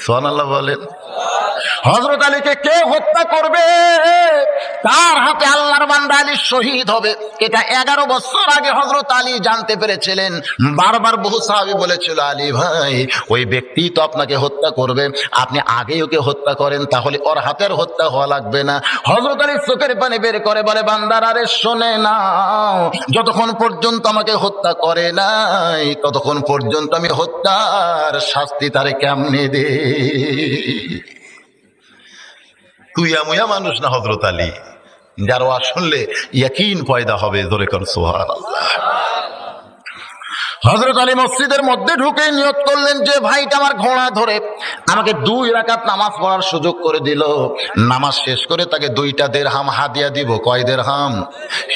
সুবহানাল্লাহ বলেন। হযরত আলীকে কে হত্যা করবে? তার হাতে আল্লাহর বান্দা আলী শহীদ হবে। এটা 11 বছর আগে হযরত আলী জানতে পেরেছিলেন। বারবার বহু সাহাবী বলেছিল, আলী ভাই ওই ব্যক্তি তো আপনাকে হত্যা করবে, আপনি আগে ওকে হত্যা করেন, তাহলে ওর হাতের হত্যা হওয়া লাগবে না। হযরত আলী চোখের পানি বের করে বলে, বান্দারা রে শোনে নাও, যতক্ষণ পর্যন্ত আমাকে হত্যা করে নাই ততক্ষণ পর্যন্ত আমি হত্যার শাস্তি তারে কেমনে দে। তুইয়া মুয়া মানুষ না হযরত আলী, যার ওয়াজ শুনলে ইয়াকিন পয়দা হবে। জোরে কর সুবহানাল্লাহ। হযরত আলী মসজিদের মধ্যে ঢুকে নিয়ত করলেন যে ভাইটা আমার ঘোড়া ধরে আমাকে 2 রাকাত নামাজ পড়ার সুযোগ করে দিল, নামাজ শেষ করে তাকে 2টা দিরহাম হাদিয়া দিব। কয় দিরহাম?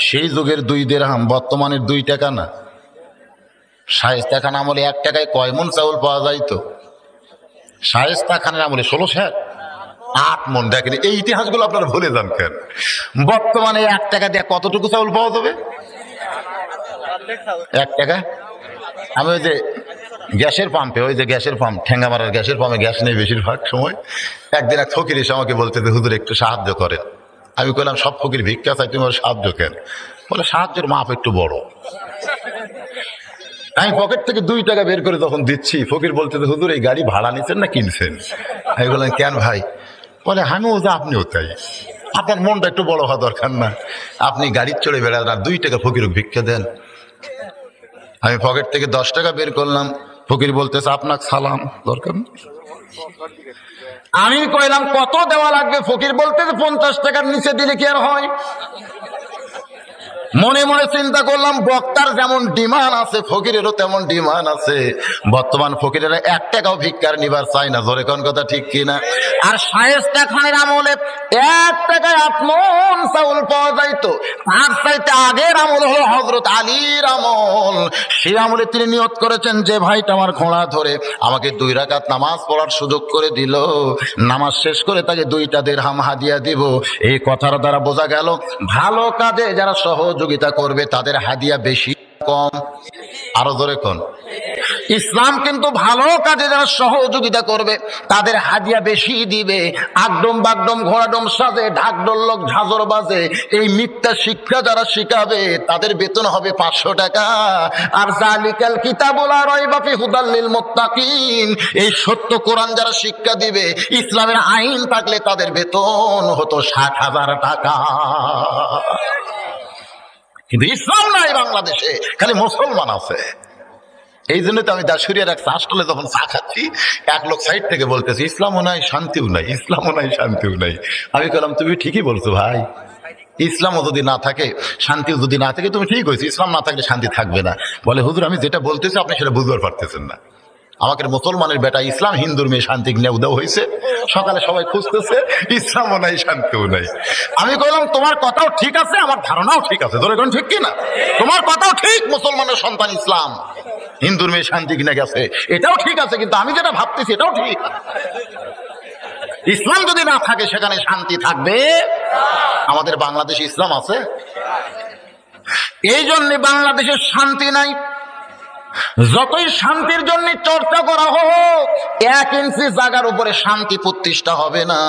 সেই যুগের 2 দিরহাম, বর্তমানের 2 টাকা না। শায়েস্তা খান আমলে 1 টাকায় কয় মন চাউল পাওয়া যাইতো? শায়েস্তা খানের আমলে 16 8 মন। দেখেন এই ইতিহাসগুলো আপনারা ভুলে যান কেন? বর্তমানে 1 টাকা দিয়ে কতটুকু চাউল পাওয়া যাবে? 1 টাকা। আমি ওই যে গ্যাসের পাম্পে, ওই যে গ্যাসের পাম্প, ঠেঙ্গামারার গ্যাসের পাম্পে গ্যাস নেই বেশিরভাগ সময়। একদিন এক ফকির এসে আমাকে বলতে যে হুজুর একটু সাহায্য করেন। আমি বললাম সব ফকির ভিক্ষা চাই, তুমি সাহায্য কেন? বলে সাহায্যের মাপ একটু বড়। আমি পকেট থেকে 2 টাকা বের করে তখন দিচ্ছি, ফকির বলতে যে হুজুর এই গাড়ি ভাড়া নিচ্ছেন না কিনছেন? আমি বললাম কেন ভাই? বলে আমিও যা আপনিও তাই, আপনার মনটা একটু বড় হওয়া দরকার না? আপনি গাড়ির চড়ে বেড়ান আর 2 টাকা ফকির ভিক্ষা দেন। আমি পকেট থেকে 10 টাকা বের করলাম, ফকির বলতেছে আপনাকে সালাম, দরকার নেই। আমি কইলাম কত দেওয়া লাগবে? ফকির বলতেছে 50 টাকার নিচে দিলে কি আর হয়? মনে মনে চিন্তা করলাম বক্তার যেমন ডিমান্ড আছে ফকিরেরও তেমন ডিমান্ড আছে। বর্তমান ফকিরেরা 1 টাকাও ভিক্ষার নিবার চায় না। জোরে কোন কথা ঠিক কিনা? আর শায়েস্তা খানের আমলে 1 টাকায় 8 মণ চাউল পাওয়া যাইতো। তার চাইতে আগের আমল হলো হযরত আলীর আমল। সেই আমলে তিনি নিয়ত করেছেন যে ভাইটা আমার ঘোড়া ধরে আমাকে 2 রাকাত নামাজ পড়ার সুযোগ করে দিল, নামাজ শেষ করে তাকে 2টা দিরহাম হাদিয়া দিব। এই কথার দ্বারা বোঝা গেল ভালো কাজে যারা সহযোগিতা করবে তাদের হাদিয়া বেশি কম? আরো জোরে কোন? ইসলাম কিন্তু ভালো কাজে যারা সহযোগিতা করবে তাদের হাদিয়া বেশি দিবে। আগডম বাগডম ঘোড়াডম সাজে ঢাক ঢোলক ঝাঁঝর বাজে এই মিথ্যা শিক্ষা যারা শিখাবে তাদের বেতন হবে 500 টাকা। আর জালিকাল কিতাবুল লা রাইবা ফিহি হুদাল লিল মুত্তাকিন এই সত্য কোরআন যারা শিক্ষা দিবে, ইসলামের আইন থাকলে তাদের বেতন হতো 60,000 টাকা। কিন্তু ইসলাম নাই বাংলাদেশে, খালি মুসলমান আছে। এই জন্য তো আমি দাসুরিয়ার এক চাষটলে যখন চা খাচ্ছি, এক লোক সাইড থেকে বলতেছে ইসলামও নাই শান্তিও নাই, ইসলামও নাই শান্তিও নাই। আমি বললাম তুমি ঠিকই বলছো ভাই, ইসলামও যদি না থাকে শান্তিও যদি না থাকে, তুমি ঠিক হয়েছে, ইসলাম না থাকলে শান্তি থাকবে না। বলে হুজুর আমি যেটা বলতেছি আপনি সেটা বুঝতে পারতেছেন না। আমাকে মুসলমানের বেটা ইসলাম, হিন্দুর মেয়ে শান্তি নেও দেওয়া হয়েছে। সকালে সবাই খুঁজতেছে, ইসলামও নাই শান্তিও নাই। আমি বললাম তোমার কথাও ঠিক আছে, আমার ধারণাও ঠিক আছে। ধরে কোন ঠিক কিনা? তোমার কথাও ঠিক, মুসলমানের সন্তান ইসলাম, হিন্দুর মেয়ে শান্তি কিনে গেছে, এটাও ঠিক আছে। কিন্তু আমি যেটা ভাবতেছি এটাও ঠিক। ইসলাম যদি না থাকে সেখানে শান্তি থাকবে? আমাদের বাংলাদেশে ইসলাম আছে, এই জন্য বাংলাদেশের শান্তি নাই। যতই শান্তির জন্য চর্চা করা হোক, 1 ইঞ্চি জায়গার উপরে শান্তি প্রতিষ্ঠা হবে না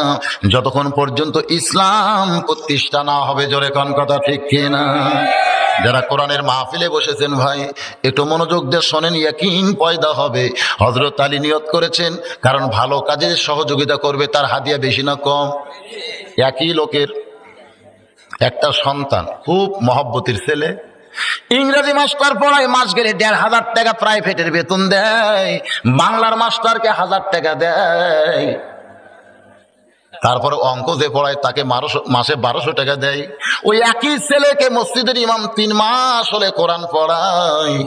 যতক্ষণ পর্যন্ত ইসলাম প্রতিষ্ঠা না হবে। জোরে কোন কথা ঠিক কিনা? যারা কোরআনের মাহফিলে বসেছেন ভাই একটু মনোযোগ দিয়ে শোনেন, ইয়াকিন পয়দা হবে। হযরত আলী নিয়ত করেছেন, কারণ ভালো কাজে সহযোগিতা করবে তার হাদিয়া বেশি না কম? একই লোকের একটা সন্তান, খুব মহব্বতের ছেলে, ইংরেজি মাস্টার পড়ায়, মাস গেলে 1,500 টাকা প্রাইভেটের বেতন দেয়, বাংলার মাস্টারকে 1000 টাকা দেয়। তারপরে অঙ্ক যে পড়ায় তাকে মাসে 1200 টাকা দেয়। ওই একই ছেলেকে মসজিদের ইমাম 3 মাস হলে কোরআন পড়ায়,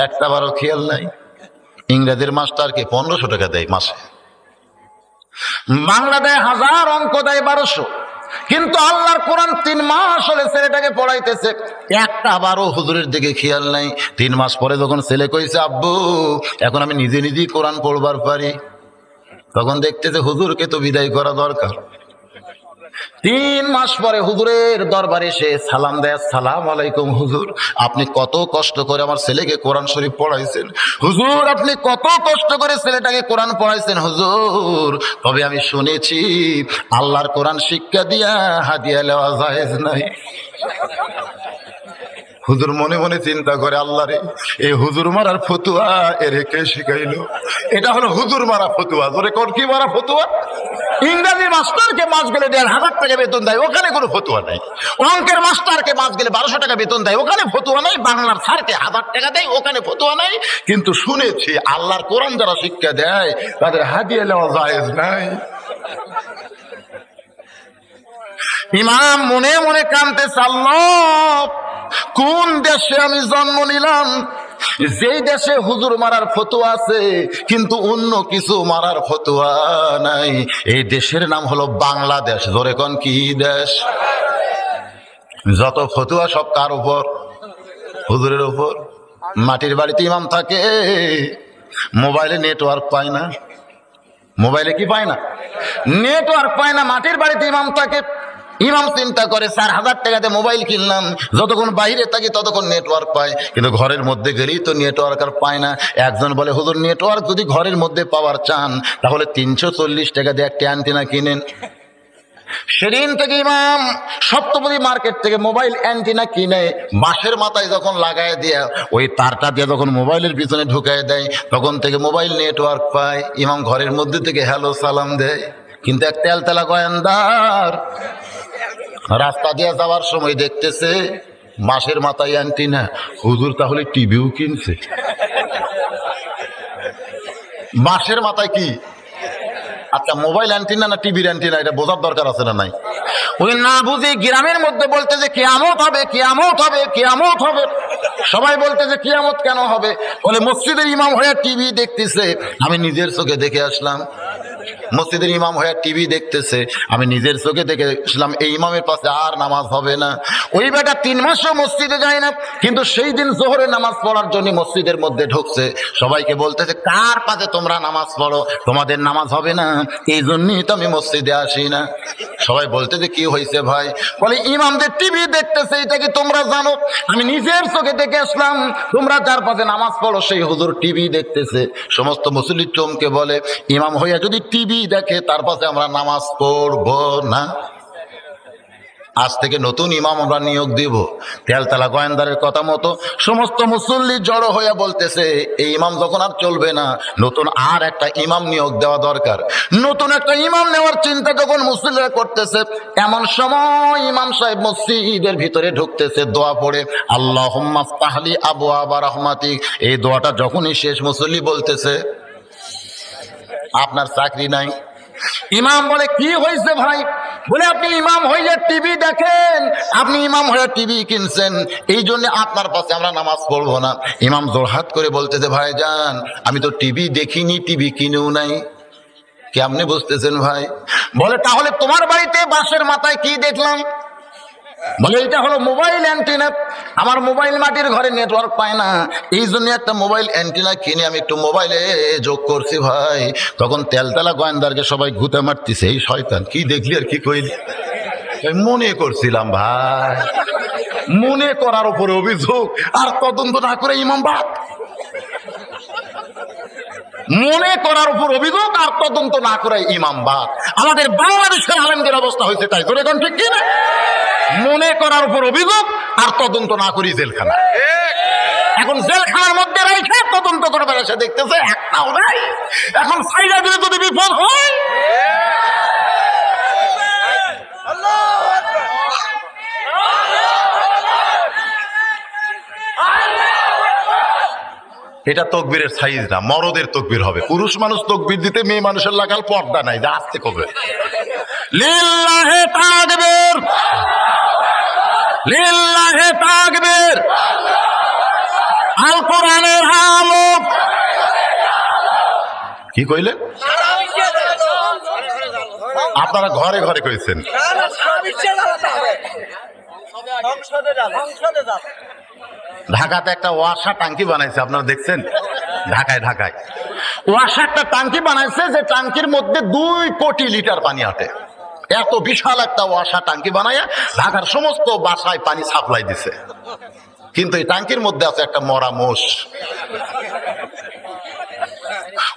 একটা বারও খেয়াল নাই। ইংরেজির মাস্টারকে 1500 টাকা দেয় মাসে, বাংলা দেয় 1000, অঙ্ক দেয় 1200। কিন্তু আল্লাহর কোরআন 3 মাস হলে ছেলেটাকে পড়াইতেছে, একটা বারও হুজুরের দিকে খেয়াল নাই। 3 মাস পরে যখন ছেলে কইছে আব্বু এখন আমি নিজে নিজেই কোরআন পড়বার পারি, তখন দেখতেছে হুজুরকে তো বিদায় করা দরকার। 3 মাস পরে হুজুরের দরবারে এসে সালাম দেয়, আসসালামু আলাইকুম হুজুর, আপনি কত কষ্ট করে আমার ছেলেকে কোরআন শরীফ পড়াইছেন হুজুর, আপনি কত কষ্ট করে ছেলেটাকে কোরআন পড়াইছেন হুজুর, তবে আমি শুনেছি আল্লাহর কোরআন শিক্ষা দিয়া হাদিয়া নেওয়া জায়েজ নাই। হুজুর মনে মনে চিন্তা করে, আল্লাহ রে, এই হুজুর মারার ফতুয়া এরে কে শিখাইলো? এটা হলো হুজুর মারা ফতুয়া। জোরে কোন কি মারা ফতুয়া? ইংরেজি মাস্টারকে মাস গেলে 1,500 টাকা বেতন দেয়, ওখানে কোনো ফতুয়া নাই। অঙ্কের মাস্টারকে মাস গেলে 1200 টাকা বেতন দেয়, ওখানে ফতুয়া নাই। বাংলার স্যারকে 1000 টাকা দেয়, ওখানে ফতুয়া নাই। কিন্তু শুনেছি আল্লাহর কোরআন যারা শিক্ষা দেয় তাদের হাদিয়া নেওয়া জায়েজ নাই। ইমাম মনে মনে কাঁদতেছে, আল্লাহ, কোন দেশে আমি জন্ম নিলাম যেই দেশে হুজুর মারার ফতোয়া আছে কিন্তু অন্য কিছু মারার ফতোয়া নাই? এই দেশের নাম হলো বাংলাদেশ। জোরে কোন কি দেশ? যত ফতোয়া সব কার উপর? হুজুরের উপর। মাটির বাড়িতে ইমাম থাকে, মোবাইলে নেটওয়ার্ক পায় না। মোবাইলে কি পায় না? নেটওয়ার্ক পায় না। মাটির বাড়িতে ইমাম থাকে, ইমাম চিন্তা করে 4,000 টাকাতে মোবাইল কিনলাম, যতক্ষণ বাইরে থাকি ততক্ষণ নেটওয়ার্ক পায়, কিন্তু ঘরের মধ্যে গেলেই তো নেটওয়ার্ক আর পায় না। একজন বলে, হুজুর নেটওয়ার্ক যদি ঘরের মধ্যে পাওয়ার চান তাহলে 340 টাকা দিয়ে একটা অ্যান্টেনা কিনেন। সেদিন থেকে ইমাম সপ্তপদী মার্কেট থেকে মোবাইল অ্যান্টেনা কিনে বাঁশের মাথায় যখন লাগায় দিয়ে ওই তারটা দিয়ে যখন মোবাইলের পিছনে ঢুকায় দেয়, তখন থেকে মোবাইল নেটওয়ার্ক পায়। ইমাম ঘরের মধ্যে থেকে হ্যালো সালাম দেয়। কিন্তু এক তেলতেলা গোয়েন্দার রাস্তা দিয়ে যাওয়ার সময় দেখতেছে বাঁশের মাথায় অ্যান্টেনা। হুজুর তাহলে টিভিও কিনছে? বাঁশের মাথায় কি? আচ্ছা, মোবাইল অ্যান্টেনা না টিভির অ্যান্টেনা, এটা বোঝার দরকার আছে না নাই? ওই না বুঝি গ্রামের মধ্যে বলতে যে কিয়ামত হবে, কিয়ামত হবে, কিয়ামত হবে। সবাই বলতে যে কিয়ামত কেন হবে? বলে মসজিদের ইমাম হয়ে টিভি দেখতেছে, আমি নিজের চোখে দেখে আসলাম। মসজিদের ইমাম হয়ে টিভি দেখতেছে, আমি নিজের চোখে দেখে আসলাম এই ইমামের পাশে আর নামাজ হবে না। ওই বেটা 3 মাসও মসজিদে যায় না, কিন্তু সেই দিন জোহরে নামাজ পড়ার জন্য মসজিদের মধ্যে ঢুকছে। সবাইকে বলতেছে, কার পাশে তোমরা নামাজ পড়ো, তোমাদের নামাজ হবে না, এই জন্যই তো আমি মসজিদে আসি না। সবাই বলতেছে, কি হয়েছে ভাই? বলে ইমামদের টিভি দেখতেছে, এটা কি তোমরা জানো? আমি নিজের চোখে দেখে আসলাম, তোমরা যার পাশে নামাজ পড়ো সেই হুজুর টিভি দেখতেছে। সমস্ত মুসল্লি চমকে বলে, ইমাম হইয়া যদি টিভি দেখে তার পাশে আমরা নামাজ পড়ব না। আজ থেকে নতুন ইমাম আমরা নিয়োগ দিব। তেলতলা গোয়েন্দারের কথা মতো সমস্ত মুসল্লি জড়ো হইয়া বলতেছে, এই ইমাম যখন আর চলবে না, নতুন আর একটা ইমাম নিয়োগ দেওয়া দরকার। নতুন একটা ইমাম নেওয়ার চিন্তা যখন মুসল্লিরা করতেছে, এমন সময় ইমাম সাহেব মসজিদের ভিতরে ঢুকতেছে, দোয়া পড়ে, আল্লাহুম্মা ফতাহলি আবওয়াবা রাহমাতিক। এই দোয়াটা যখনই শেষ, মুসল্লি বলতেছে, আপনার চাকরি নাই। ইমাম বলে, কি হয়েছে ভাই? বলে, আপনি ইমাম হয়ে টিভি দেখেন, আপনি ইমাম হয়ে টিভি কিনছেন, এই জন্য আপনার পাশে আমরা নামাজ পড়বো না। ইমাম জোরহাত করে বলতেছে, ভাই যান, আমি তো টিভি দেখিনি, টিভি কিনেও নাই। কেমনে বুঝতেছেন ভাই? বলে, তাহলে তোমার বাড়িতে বাঁশের মাথায় কি দেখলাম? বলে, এটা হলো মোবাইল অ্যান্টেনা। আমার মোবাইল মাটির ঘরে নেটওয়ার্ক পায় না, এই জন্য একটা মোবাইল অ্যান্টেনা কিনে আমি একটু মোবাইলে যোগ করছি ভাই। তখন তেলতেলা গোয়েন্দারকে সবাই ঘুতে মারতেছে, এই শয়তান কি দেখলি আর কি কইলি? মনে করছিলাম ভাই। মনে করার উপরে অভিযোগ, আর তদন্ত না করে ইমাম বাদ। মনে করার উপর অভিযোগ আর তদন্ত না করে ইমাম বাদ। আমাদের বাংলাদেশের আলেমদের অবস্থা হয়েছে তাই। তোর এখন ঠিক কিনা? মনে করার উপর অভিযোগ আর তদন্ত না করি জেলখানা। এখন জেলখানার মধ্যে রেখে তদন্ত করে বেড়াচ্ছে, দেখতেছে একটাও নাই। এখন সাইডা দিলে যদি বিপদ হয়, এটা তকবীরের সাইজ না, মরদের তকবীর হবে। পুরুষ মানুষ তকবীর দিতে, মেয়ে মানুষের লাগাল পর্দা নাই, যা আসতে কবে। লিল্লাহে তাকবীর, লিল্লাহে তাকবীর, আল কোরআনের আলো। কি কইলেন? আপনারা ঘরে ঘরে কইছেন। ঢাকাতে একটা ওয়াসা টাঙ্কি বানাইছে, আপনারা দেখছেন? ঢাকায় ওয়াসা একটা টাঙ্কি বানাইছে, যে টাঙ্কির মধ্যে 2 কোটি লিটার পানি আটে। এত বিশাল একটা ওয়াসা টাঙ্কি বানায়া ঢাকার সমস্ত বাসায় পানি সাপ্লাই দিছে, কিন্তু এই টাঙ্কির মধ্যে আছে একটা মরা মোষ।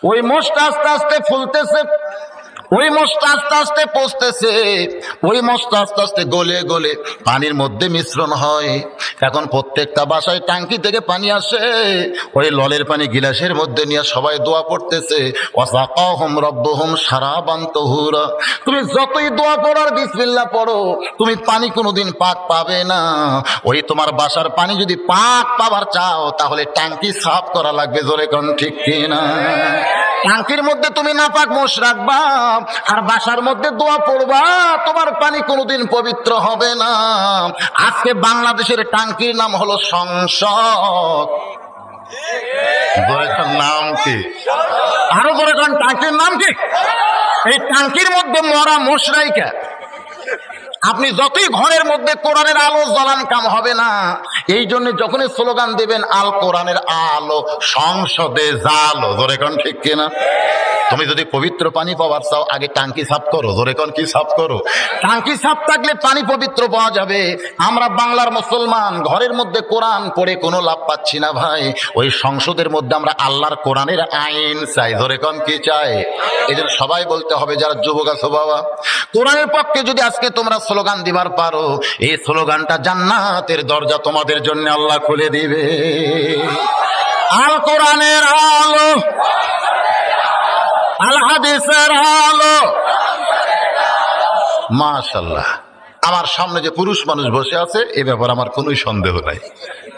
ওই মোষটা আস্তে আস্তে ফুলতেছে, ওই মোষটা আস্তে আস্তে পচতেছে, ওই মোষটা আস্তে আস্তে গলে গলে পানির মধ্যে মিশ্রণ হয়। এখন প্রত্যেকটা বাসায় টাঙ্কি থেকে পানি আসে, ওই ললের পানি গিলাসের মধ্যে নিয়ে সবাই দোয়া পড়তেছে, ওয়াসাকাহুম রাব্বুহুম শারাবান তাহুরা। তুমি যতই দোয়া পড়ো আর বিসমিল্লাহ পড়ো, তুমি পানি কোনোদিন পাক পাবে না। ওই তোমার বাসার পানি যদি পাক পাবার চাও তাহলে টাঙ্কি সাফ করা লাগবে, জোরে কোন ঠিক কিনা? টাঙ্কির মধ্যে তুমি নাপাক মোষ রাখবা আর বাসার মধ্যে দোয়া পড়বা, তোমার পানি কোনোদিন পবিত্র হবে না। আজকে বাংলাদেশের টাঙ্কির নাম হলো সংসদ। নাম কি? আরো বলে টাঙ্কির নাম কি? এই টাঙ্কির মধ্যে মরা মোষ রাইখা আপনি যতই ঘরের মধ্যে কোরআনের আলো জ্বালান, কাম হবে না। এই জন্য যখনই স্লোগান দেবেন আল কোরআনের আলো সংসদে জালো, জোরে কোন ঠিক কিনা? তুমি যদি পবিত্র পানি পাওয়ার চাও আগে টাঙ্কি সাফ করো, জোরে কোন কি সাফ করো? টাঙ্কি সাফ থাকলে পানি পবিত্র পাওয়া যাবে। আমরা বাংলার মুসলমান ঘরের মধ্যে কোরআন পড়ে কোনো লাভ পাচ্ছি না ভাই। ওই সংসদের মধ্যে আমরা আল্লাহর কোরআনের আইন চাই, জোরে কোন কি চাই? এই জন্য সবাই বলতে হবে, যারা যুবক আছো বাবা, কোরআনের পক্ষে যদি আজকে তোমরা স্লোগান দিবার পারো, এই স্লোগানটা জান্নাতের দরজা তোমাদের জন্য আল্লাহ খুলে দিবে। আল কোরআনের আলো, আল হাদিসের আলো। মাশাআল্লাহ, আমার সামনে যে পুরুষ মানুষ বসে আছে এ ব্যাপারে আমার কোনো সন্দেহ নাই।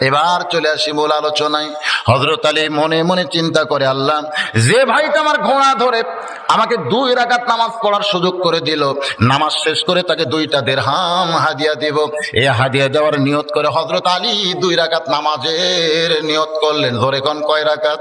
এবার চলে আসি মূল আলোচনায়। হযরত আলী মনে মনে চিন্তা করে, আল্লাহ, যে ভাইটা আমার ঘোড়া ধরে আমাকে 2 রাকাত নামাজ পড়ার সুযোগ করে দিল, নামাজ শেষ করে তাকে 2টা দিরহাম হাদিয়া দেব। এই হাদিয়া দেওয়ার নিয়ত করে হযরত আলী 2 রাকাত নামাজের নিয়ত করলেন। ধরে কোন কয় রাকাত?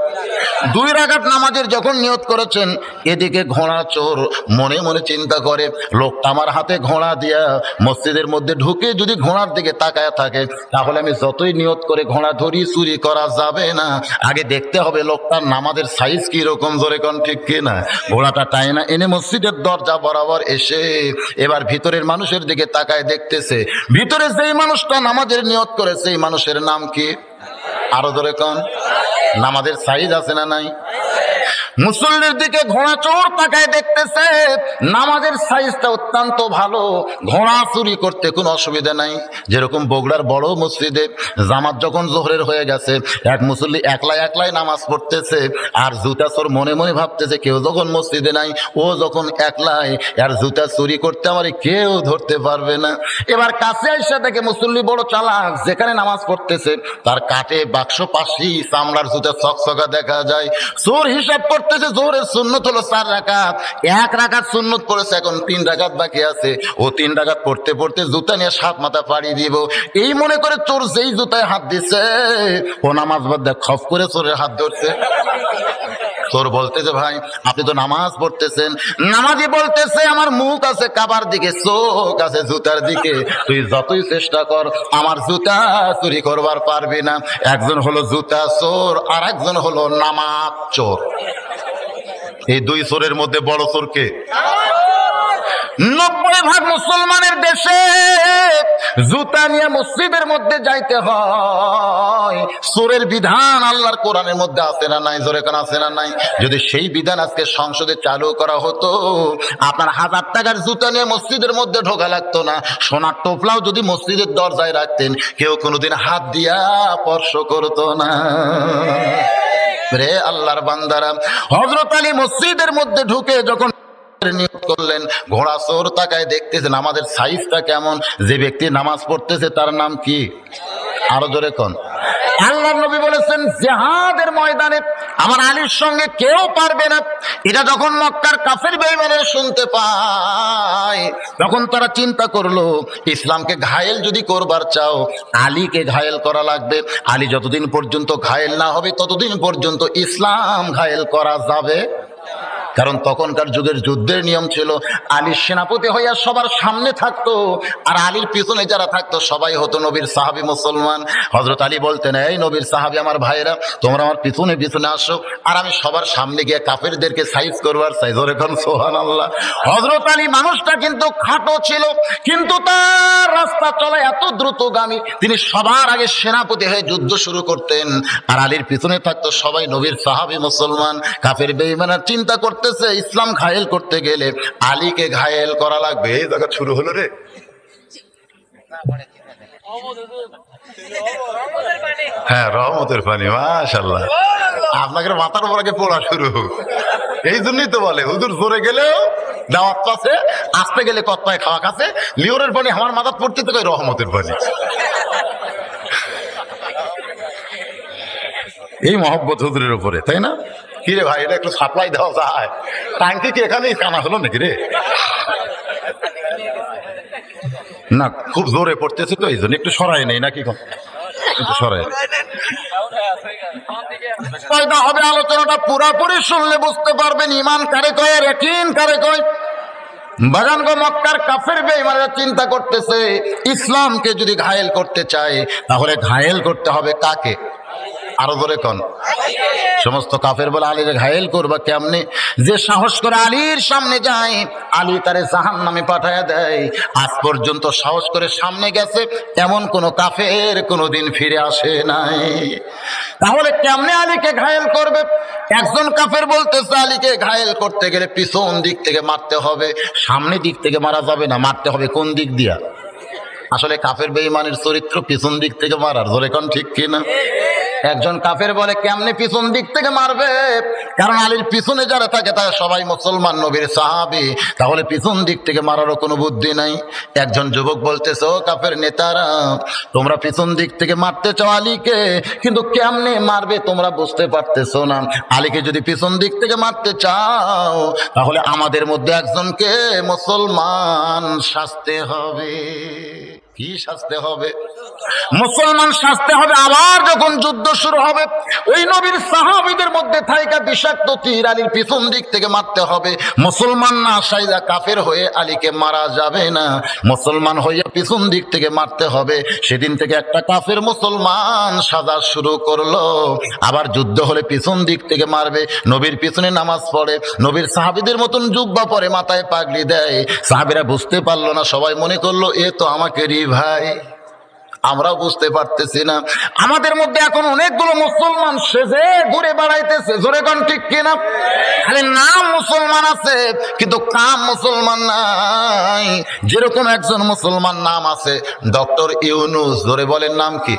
2 রাকাত নামাজের যখন নিয়ত করেছেন, এদিকে ঘোড়া চোর মনে মনে চিন্তা করে, লোকটা আমার হাতে ঘোড়া দিয়া মসজিদের মধ্যে ঢুকে যদি ঘোড়ার দিকে তাকায় থাকে তাহলে আমি যতই নিয়ত করে ঘোড়া ধরি চুরি করা যাবে না। আগে দেখতে হবে লোকটার নামাজের সাইজ কি রকম, জোরে কোন ঠিক কিনা? ঘোড়াটা টাইনা এনে মসজিদের দরজা বরাবর এসে এবার ভিতরের মানুষের দিকে তাকায় দেখতেছে, ভিতরে যেই মানুষটা নামাজের নিয়ত করে সেই মানুষের নাম কি? আরো জোরে কোন? নামাজের সাইজ আছে না নাই? মুসল্লির দিকে ঘোড়া চোর তাকায় দেখতেছে, নামাজের সাইজটা অত্যন্ত ভালো, ঘোড়া চুরি করতে কোনো অসুবিধা নাই। যেরকম বগুড়ার বড় মসজিদে জামাত যখন জোহরের হয়ে গেছে, এক মুসল্লি একলাই নামাজ পড়তেছে, আর জুতা চোর মনে মনে ভাবতেছে কেউ যখন মসজিদে নাই, ও যখন একলাই, আর জুতা চুরি করতে আমার কেউ ধরতে পারবে না। এবার কাছে আইসা দেখে মুসল্লি বড় চালাক, যেখানে নামাজ পড়তেছে তার কাটে বাক্স পাশি চামড়ার জুতা চকচকা দেখা যায়। চোর হিসাব করতেছে, জোহরের সুন্নত হলো 4 রাকাত, 1 রাকাত সুন্নত পড়েছে, এখন 3 রাকাত বাকি আছে। ও 3 রাকাত পড়তে পড়তে জুতা নিয়ে 7 মাথা পাড়ি দিব, এই মনে করে চোর যেই জুতায় হাত দিচ্ছে, ও নামাজ বাদ দিয়ে খপ করে চোরের হাত ধরছে। চোর বলতেছে, ভাই আপনি তো নামাজ পড়তেছেন। নামাজি বলতেছে, আমার মুখ আছে কাবার দিকে, চোখ আছে জুতার দিকে, তুই যতই চেষ্টা কর আমার জুতা চুরি করবার পারবি না। একজন হলো জুতা চোর আর একজন হলো নামাজ চোর। এই 2 চোরের মধ্যে বড় চোর কে? 90% মুসলমানের দেশে জুতা নিয়ে মসজিদের মধ্যে যাইতে হয়। চোরের বিধান আল্লাহর কোরআনের মধ্যে আছে না নাই? জোরে কোন আছে না নাই? যদি সেই বিধান আজকে সংসদে চালু করা হতো, আপনার 1000 টাকার জুতা নিয়ে মসজিদের মধ্যে ঢোকা লাগতো না। সোনার টোপলাও যদি মসজিদের দরজায় রাখতেন, কেউ কোনোদিন হাত দিয়া স্পর্শ করতো না। রে আল্লাহর বান্দারা, হযরত আলী মসজিদের মধ্যে ঢুকে যখন নিয়ত করলেন, ঘোড়া চোর তাকায় দেখতেছেন আমাদের সাইজটা কেমন, যে ব্যক্তি নামাজ পড়তেছে তার নাম কি? আরো জোরে কোন? আল্লাহর নবী বলেছেন, জিহাদের ময়দানে আমার আলীর সঙ্গে কেউ পারবে না। এটা যখন মক্কার কাফের বেঈমানরা শুনতে পায়, তখন তারা চিন্তা করলো, ইসলামকে ঘায়েল যদি করবার চাও, আলীকে ঘায়েল করা লাগবে। আলী যতদিন পর্যন্ত ঘায়েল না হবে ততদিন পর্যন্ত ইসলাম ঘায়েল করা যাবে। কারণ তখনকার যুগের যুদ্ধের নিয়ম ছিল আলীর সেনাপতি হইয়া সবার সামনে থাকতো, আর আলীর পিছনে যারা থাকতো সবাই হতো নবীর সাহাবী মুসলমান। হযরত আলী বলতেন, এই নবীর সাহাবী আমার ভাইরা, তোমরা আমার পিছনে পিছনে আসো, আর আমি সবার সামনে গিয়ে কাফেরদেরকে সাইজ করবার চাই। জোরে কোন সুবহানাল্লাহ। হযরত আলী মানুষটা কিন্তু খাটো ছিল, কিন্তু তার রাস্তা চলা এত দ্রুতগামী, তিনি সবার আগে সেনাপতি হয়ে যুদ্ধ শুরু করতেন, আর আলীর পিছনে থাকতো সবাই নবীর সাহাবী মুসলমান। কাফের বেঈমানরা চিন্তা করতেছে ইসলাম ঘায়েল করতে গেলে আলীকে ঘায়েল করা লাগবে। এই জায়গা শুরু হলো রে। হ্যাঁ, রহমতের পানি, মাশাআল্লাহ। আপনাকে মাথার উপর আগে পড়া শুরু, এই জন্যই তো বলে হুজুর জোরে গেলেও দাওয়াত পাচ্ছে, আসতে গেলে কত্তায় খাওয়া খাচ্ছে। লিওরের পানি আমার মাথার পড়তে তো রহমতের পানি। এই মহব্বত হুজুরের উপরে, তাই না? কি রে ভাই, এটা একটু সাপ্লাই দেওয়া যায়? ট্যাঙ্কি কি এখানেই টানা হলো নাকি রে? না, খুব জোরে পড়তেছে তো, এই জন্য একটু সরাই নেই নাকি, একটু সরাই। পয়দা হবে, আলোচনাটা পুরাপুরি শুনলে বুঝতে পারবেন ইমান কারে কয় আর ইয়াকিন কারে কয়। বাগানগো মক্কার কাফের বেঈমানরা চিন্তা করতেছে ইসলামকে যদি ঘায়েল করতে চায় তাহলে ঘায়েল করতে হবে কাকে? আরো ধরে কোন? সমস্ত কাফের বলে আলীর ঘায়েল করবা কেমনে? যে সাহস করে আলীর সামনে যায় আলী তারে জাহান্নামে পাঠায় দেয়। আজ পর্যন্ত সাহস করে সামনে গেছে এমন কোন কাফের কোনদিন ফিরে আসে নাই। তাহলে কেমনে আলীকে ঘায়েল করবে? একজন কাফের বলতেছে আলীকে ঘায়েল করতে গেলে পিছন দিক থেকে মারতে হবে, সামনে দিক থেকে মারা যাবে না, মারতে হবে কোন দিক দিয়া? আসলে কাফের বেঈমানের চরিত্র পিছন দিক থেকে মারার। জোরে কোন ঠিক কিনা? একজন কাফের বলে কেমনে পিছন দিক থেকে মারবে? কারণ আলীর পিছনে যারা থাকে তারা সবাই মুসলমান, নবীর সাহাবী, তাহলে পিছন দিক থেকে মারারও কোনো বুদ্ধি নাই। একজন যুবক বলতেছে, ও কাফের নেতারা, তোমরা পিছন দিক থেকে মারতে চাও আলীকে, কিন্তু কেমনে মারবে তোমরা বুঝতে পারতেছো না। আলীকে যদি পিছন দিক থেকে মারতে চাও তাহলে আমাদের মধ্যে একজনকে মুসলমান সাজতে হবে। কি সাজতে হবে? মুসলমান সাজতে হবে। আবার যখন যুদ্ধ শুরু হবে ওই নবীর সাহাবীদের মধ্যে থাইকা বিষাক্ত তীর আলীর পিছন দিক থেকে মারতে হবে। মুসলমান না সাইজা কাফের হয়ে আলীকে মারা যাবে না, মুসলমান হইয়া পিছন দিক থেকে মারতে হবে। সেদিন থেকে একটা কাফের মুসলমান সাজা শুরু করলো। আবার যুদ্ধ হলে পিছন দিক থেকে মারবে। নবীর পিছনে নামাজ পড়ে, নবীর সাহাবীদের মতন জুব্বা পরে, মাথায় পাগড়ি দেয়। সাহাবীরা বুঝতে পারলো না, সবাই মনে করলো এ তো আমাকেরই ভাই। আমরাও বুঝতে পারতেছি না, আমাদের মধ্যে এখন অনেকগুলো মুসলমান সেজে ঘুরে বেড়াইতেছে। জোরে কোন ঠিক কিনা? খালি নাম মুসলমান আছে কিন্তু কাম মুসলমান নাই। যেরকম একজন মুসলমান নাম আছে ডক্টর ইউনুস। জোরে বলেন নাম কি?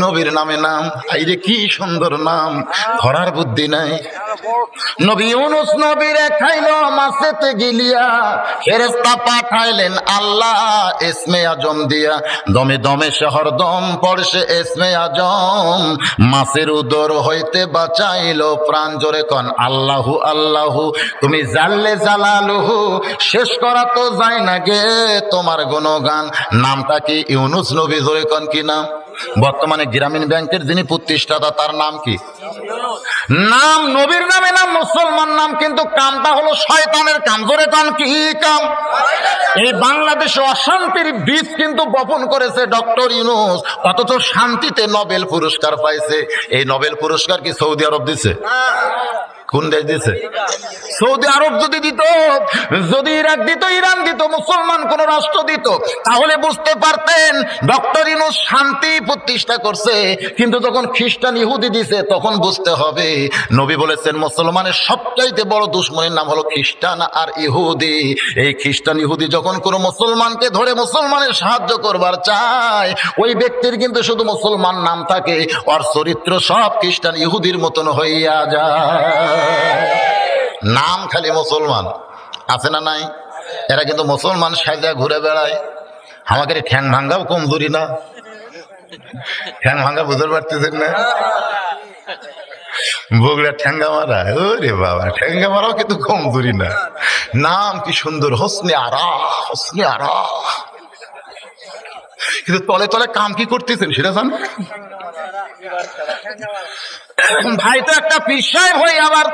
নবীর নামে নাম। আইরে কি সুন্দর নাম, ধরার বুদ্ধি নাই। নবী ইউনুস নবীরে খাইলো মাছেতে গিলিয়া, ফেরেশতা পাঠাইলেন আল্লাহ ইসমে আজম দিয়া। দমে দমে শহর দম পড়ছে ইসমে আজম, মাছের উদর হইতে বাঁচাইলো প্রাণ। জোরে কোন আল্লাহু আল্লাহু, তুমি জাল্লে জালালুহু, শেষ করা তো যায় না গে তোমার গুণগান। নামটা কি? ইউনুস নবী। জোরে কোন কি নাম? বর্তমানে গ্রামীণ ব্যাংকের যিনি প্রতিষ্ঠাতা তার নাম কি? নাম নবীর নামে নাম, মুসলমান নাম, কিন্তু কামটা হলো শয়তানের কাম। জোরে কাম কি কাম? এই বাংলাদেশে অশান্তির বীজ কিন্তু বপন করেছে ডক্টর ইউনুস, অথচ শান্তিতে নোবেল পুরস্কার পাইছে। এই নোবেল পুরস্কার কি সৌদি আরব দিছে? কোন দেশ দিছে? সৌদি আরব যদি দিত, যদি ইরাক দিত, ইরান দিত, মুসলমান কোন রাষ্ট্র দিত, তাহলে বুঝতে পারতেন ডক্টর ইউনূস শান্তি প্রতিষ্ঠা করছে। কিন্তু যখন খ্রিস্টান ইহুদি দিছে তখন বুঝতে হবে নবী বলেছেন মুসলমানের সবচাইতে বড় দুশমনের নাম হলো খ্রিস্টান আর ইহুদি। এই খ্রিস্টান ইহুদি যখন কোনো মুসলমানকে ধরে মুসলমানের সাহায্য করবার চায়, ওই ব্যক্তির কিন্তু শুধু মুসলমান নাম থাকে, ওর চরিত্র সব খ্রিস্টান ইহুদির মতন হইয়া যায়। নাম খালি মুসলমান, আছে না নাই? এরা কিন্তু মুসলমান সাজা ঘুরে বেড়ায়। আমাদের ঠ্যাং ভাঙ্গাও কমজোরি না? ঠ্যাং ভাঙ্গা বুঝতে পারতেছেন না? বগুড়া ঠ্যাঙ্গা মারা, ওরে বাবা, ঠ্যাঙ্গা মারাও কিন্তু কমজোরি না। নাম কি সুন্দর, হোসনে আরা, হোসনে আরা। কিন্তু তলে তলে কাম কি করতেছেন সেটা জান ভাই? তো একটা পীর সাহেব হয়ে আবার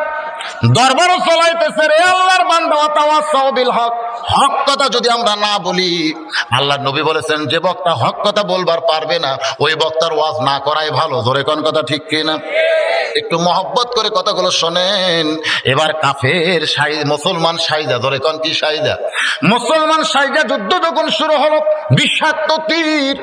দরবারও চলাইতেছে, রে আল্লাহর বান্দা ওয়াতাওয়াসাউ বিল হক, হক কথা যদি আমরা না বলি, আল্লাহর নবী বলেছেন যে বক্তা হক কথা বলবার পারবে না ওই বক্তার ওয়াজ না করাই ভালো। জোরে কোন কথা ঠিক কিনা? একটু মহব্বত করে কথাগুলো শোনেন। এবার কাফের মুসলমান সাইজা, ধরে কোন কি সাইজা? মুসলমান সাইজা যুদ্ধ যখন শুরু হলো, বিষাক্ত তীর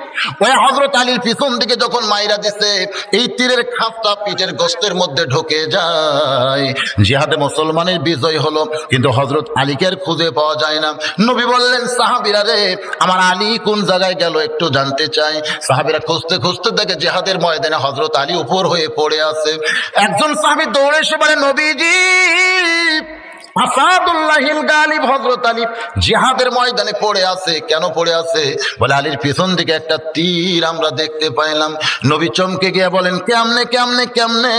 ওই হযরত আলীর পিছন দিকে যখন মাইরা দিছে, এই তীরের খাপটা পিঠের গোশতের মধ্যে ঢুকে যায়। জিহাদে মুসলমানের বিজয় হলো, কিন্তু হযরত আলীকে আর খুঁজে পাওয়া যায় না। নবী বললেন, সাহাবীরা রে, আমার আলী কোন জায়গায় গেল একটু জানতে চাই। সাহাবীরা খুঁজতে খুঁজতে দেখে জিহাদের ময়দানে হযরত আলী উপর হয়ে পড়ে আছে। একজন সাহাবী দৌড়ে এসে বলে, নবীজি, আসাদুল্লাহিল গালিব হযরত আলী জিহাদের ময়দানে পড়ে আছে। কেন পড়ে আছে? বলে আলীর পিছন দিকে একটা তীর আমরা দেখতে পাইলাম। নবী চমকে গিয়ে বলেন, কেমনে কেমনে কেমনে?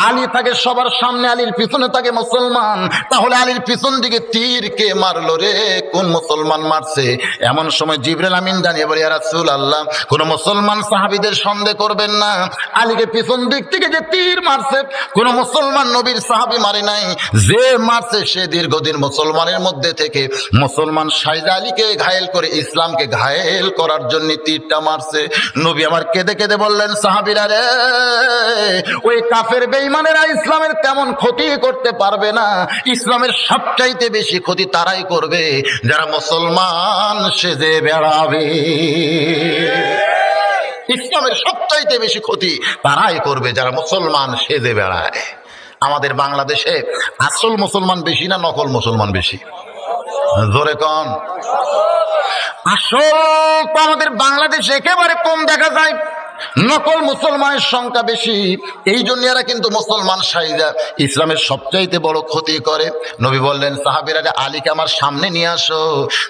আলী থাকে সবার সামনে, আলীর পিছনে থাকে মুসলমান, তাহলে আলীর পিছন দিকে তীর কে মারলো রে? কোন মুসলমান মারছে? এমন সময় জিবরাইল আমিন জানিয়ে বলে, ইয়া রাসূলুল্লাহ, কোন মুসলমান সাহাবীদের সন্দেহ করবেন না, আলীকে পিছন দিক থেকে যে তীর মারছে কোন মুসলমান নবীর সাহাবী মারে নাই। যে মারছে সে দীর্ঘদিন মুসলমানের মধ্যে থেকে মুসলমান সাইদা আলীকে ঘায়েল করে ইসলামকে ঘায়েল করার জন্য তীরটা মারছে। নবী আমার কেঁদে কেঁদে বললেন, সাহাবীরা রে, ওই কাফের বেঈমানেরা ইসলামের তেমন ক্ষতি করতে পারবে না। ইসলামের সবচাইতে বেশি ক্ষতি তারাই করবে যারা মুসলমান সেজে বেড়াবে। ইসলামের সবচাইতে বেশি ক্ষতি তারাই করবে যারা মুসলমান সেজে বেড়ায়। আমাদের বাংলাদেশে আসল মুসলমান বেশি না নকল মুসলমান বেশি? জোরে কন। আসল তো আমাদের বাংলাদেশে একেবারে কম দেখা যায়, নকল মুসলমানের সংখ্যা বেশি। এই জন্য এরা কিন্তু মুসলমান সাইজা ইসলামের সবচাইতে বড় ক্ষতি করে। নবী বললেন, সাহাবীরা আলীকে আমার সামনে নিয়ে আসো।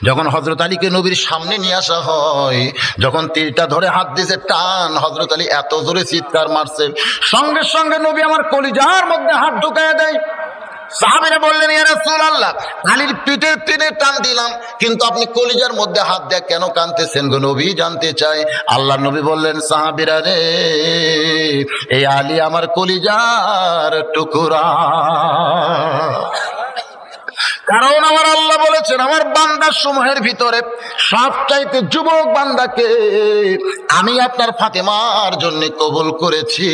যখন হযরত আলীকে নবীর সামনে নিয়ে আসা হয়, যখন তীরটা ধরে হাত দিয়েছে টান, হযরত আলী এত জোরে চিৎকার মারছে, সঙ্গে সঙ্গে নবী আমার কলিজার মধ্যে হাত ঢুকায় দেয়। সাহাবীরা বললেন, ইয়া রাসূলুল্লাহ, আলীর পিঠের টেনে টান দিলাম, কিন্তু আপনি কলিজার মধ্যে হাত দিয়ে কেন কাঁদতেছেন গো নবী? জানতে চাই। আল্লাহর নবী বললেন, সাহাবীরা রে, এই আলী আমার কলিজার টুকরা। কারণ আমার আল্লাহ বলেছেন, আমার বান্দার সমূহের ভিতরে সবচাইতে যুবক বান্দাকে আমি আপনার ফাতেমার জন্য কবুল করেছি।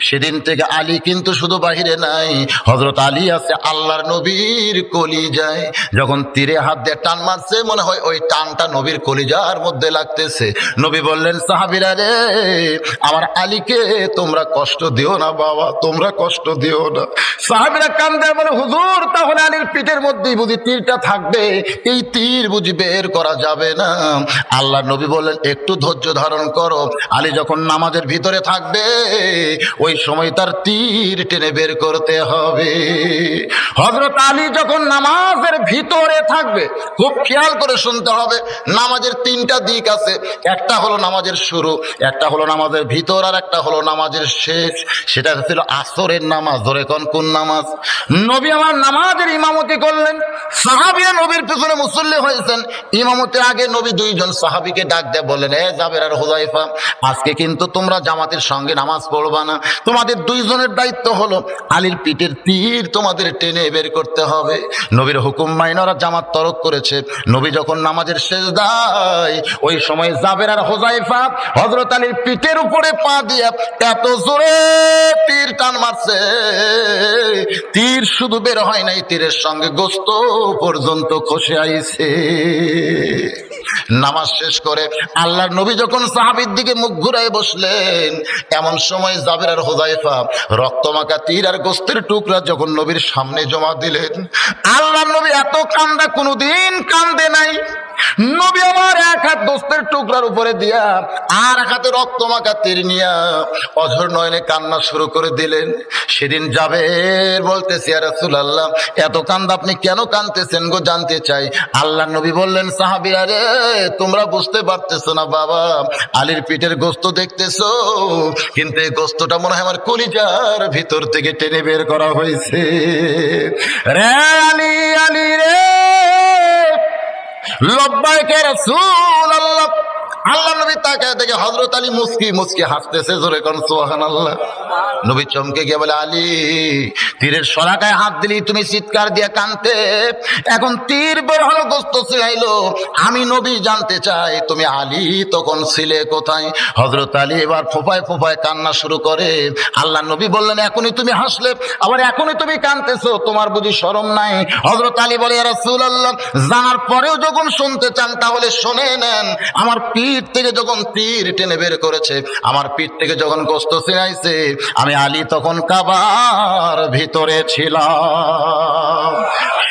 সেদিন থেকে আলী কিন্তু শুধু বাহিরে নাই, হযরত আলী আছে আল্লাহর নবীর কলিজায়। যখন তীরে হাত দিয়ে টান মারছে, মনে হয় ওই টানটা নবীর কলিজার মধ্যে লাগতেছে। নবী বললেন, সাহাবীরা রে, আমার আলীকে তোমরা কষ্ট দিও না বাবা, তোমরা কষ্ট দিও না। সাহাবীরা কান্দে বলে, হুজুর, তাহলে আলীর পিঠের মধ্যেই বুঝি তীরটা থাকবে? এই তীর বুঝি বের করা যাবে না? আল্লাহ নবী বললেন, একটু ধৈর্য ধারণ করো। আলী যখন নামাজের ভিতরে থাকবে, ওই সময় তার তীর টেনে বের করতে হবে। হযরত আলী যখন নামাজের ভিতরে থাকবে, খুব খেয়াল করে শুনতে হবে, নামাজের তিনটা দিক আছে। একটা হলো নামাজের শুরু, একটা হলো নামাজের ভিতর, আর একটা হলো নামাজের শেষ। সেটা ছিল আসরের নামাজ। ধরে কোন নামাজ? নবী আমার নামাজের ইমামতি করলেন, সাহাবীরা নবীর পিছনে মুসল্লি হয়েছেন। ইমামতের আগে নবী দুইজন সাহাবীকে ডাক দিয়ে বললেন, এ জাবের আর হুযায়ফা, আজকে কিন্তু তোমরা জামাতের সঙ্গে নামাজ পড়বা না। তোমাদের দুইজনের দায়িত্ব হলো আলীর পিঠের তীর তোমাদের টেনে বের করতে হবে। নবীর হুকুম মাইনারা জামাত তরক করেছে। নবী যখন নামাজের সেজদায়, ওই সময় জাবের আর হুযায়ফা হযরত আলীর পিঠের উপরে পা দিয়া এত জোরে তীর টান মারছে, তীর শুধু বের হয় নাই, তীরের সঙ্গে গোশত পর্যন্ত খসে আইছে। নামাজ শেষ করে আল্লাহর নবী যখন সাহাবীর দিকে মুখ ঘুরাই বসলেন, এমন সময় জাবের আর হুযায়ফা রক্তমাখা তীর আর গোশতের টুকরা যখন নবীর সামনে জমা দিলেন, আল্লাহর নবী এত কান্দা কোনোদিন কান্দে নাই। নবী আমার এক হাত গোশতের টুকরার উপরে দিয়া আর এক হাতে রক্তমাখা তীর নিয়া অঝর নয়নে কান্না শুরু করে দিলেন। সেদিন জাবের বলতেছে, ইয়া রাসূলুল্লাহ, এত কান্দা আপনি কেন কাঁদতেছেন গো? জানতে চাই। আল্লাহর নবী বললেন, সাহাবীরা রে, তোমরা বুঝতে পারতেছো না বাবা, আলীর পিঠের গোশত দেখতেছো, কিন্তু এই গোশতটা মনে হয় আমার কলিজার ভিতর থেকে টেনে বের করা হয়েছে। রে আলী, আলী রে, লব্বাইক ইয়া রাসূলুল্লাহ। আল্লাহ নবী তাকায় দেখে হযরত আলী মুস্কি মুস্কি হাসতেছে। জোরে কোন সুবহানাল্লাহ। নবী চমকে গিয়ে বলে, আলী তীরের শলাকায় হাত দিলি তুমি চিৎকার দিয়ে কানতে, এখন তীর বের হলো, গোস্ত ছিলাইলো, আমি নবী জানতে চাই তুমি আলী তখন ছিলে কোথায়? হযরত আলী এবার ফোঁপায় ফোঁপায় কান্না শুরু করে। আল্লাহ নবী বললেন, এখনই তুমি হাসলে, আবার এখনই তুমি কাঁদতেছো, তোমার বুঝি শরম নাই? হযরত আলী বলে, ইয়া রাসূলুল্লাহ, জানার পরেও যখন শুনতে চান তাহলে শুনে নেন। আমার পিঠ থেকে যখন তীর টেনে বের করেছে, আমার পিঠ থেকে যখন গোস্ত ছিলাইছে, আমি আলী তখন কাবার ভিতরে ছিলাম।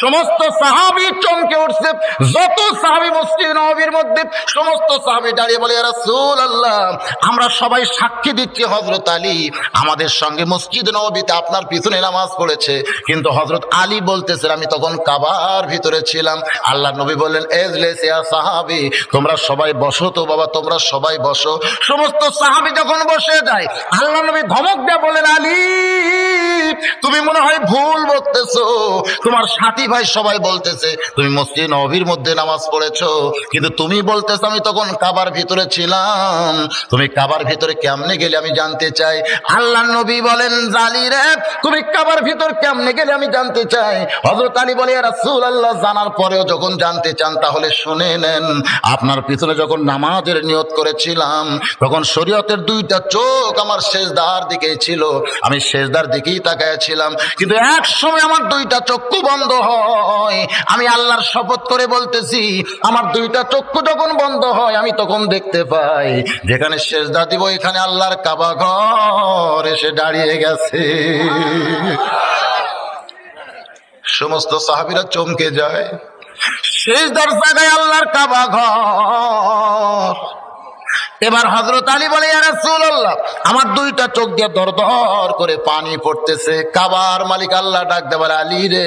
সমস্ত সাহাবী চমকে উঠছে, যত সাহাবী মসজিদ নববীর মধ্যে, সমস্ত সাহাবী দাঁড়িয়ে বলে, ইয়া রাসূলুল্লাহ, আমরা সবাই সাক্ষী দিচ্ছি হযরত আলী আমাদের সঙ্গে মসজিদ নববীতে আপনার পিছনে নামাজ পড়েছে। কিন্তু হযরত আলী বলতেছেন, আমি তখন কাবার ভিতরে ছিলাম। আল্লাহ নবী বললেন, এজলিস ইয়া সাহাবী, তোমরা সবাই বসো তো বাবা, তোমরা সবাই বসো। সমস্ত সাহাবী যখন বসে যায়, আল্লাহ নবী ধমক দিয়ে বলেন, আলী তুমি মনে হয় ভুল বলতেছো, তোমার সাথী ভাই সবাই বলতেছে তুমি মসজিদ নববীর মধ্যে নামাজ পড়েছো, কিন্তু তুমি বলতেছো আমি তখন কাবার ভিতরে ছিলাম। তুমি কাবার ভিতরে কেমনে গেলে আমি জানতে চাই। আল্লাহ নবী বলেন, জালি রে, তুমি কাবার ভিতর কেমনে গেলে আমি জানতে চাই। হযরত আলী বলে, ইয়া রাসূলুল্লাহ, জানার পরেও যখন জানতে চান তাহলে শুনে নেন। আপনার পিছনে যখন নামাজের নিয়ত করেছিলাম, তখন শরীয়তের দুইটা চোখ আমার সেজদার দিকেই ছিল, আমি সেজদার দিকেই তাকাইছিলাম, কিন্তু এক সময় আমার দুইটা চক্ষু বন্ধ হয়। আমি আল্লাহর শপথ করে বলতেছি, আমার দুইটা চক্ষু যখন বন্ধ হয়, আমি তখন দেখতে পাই যেখানে সেজদা দিব এখানে আল্লাহর কাবা ঘর এসে দাঁড়িয়ে গেছে। সমস্ত সাহাবীরা চমকে যায়, সেজদার জায়গায় আল্লাহর কাবা ঘর। এবার হযরত আলী বলে, ইয়া রাসূলুল্লাহ, আমার দুইটা চোখ দিয়ে দরদর করে পানি পড়তেছে। কাবার মালিক আল্লাহ ডাক দিয়ে বলে, আলী রে,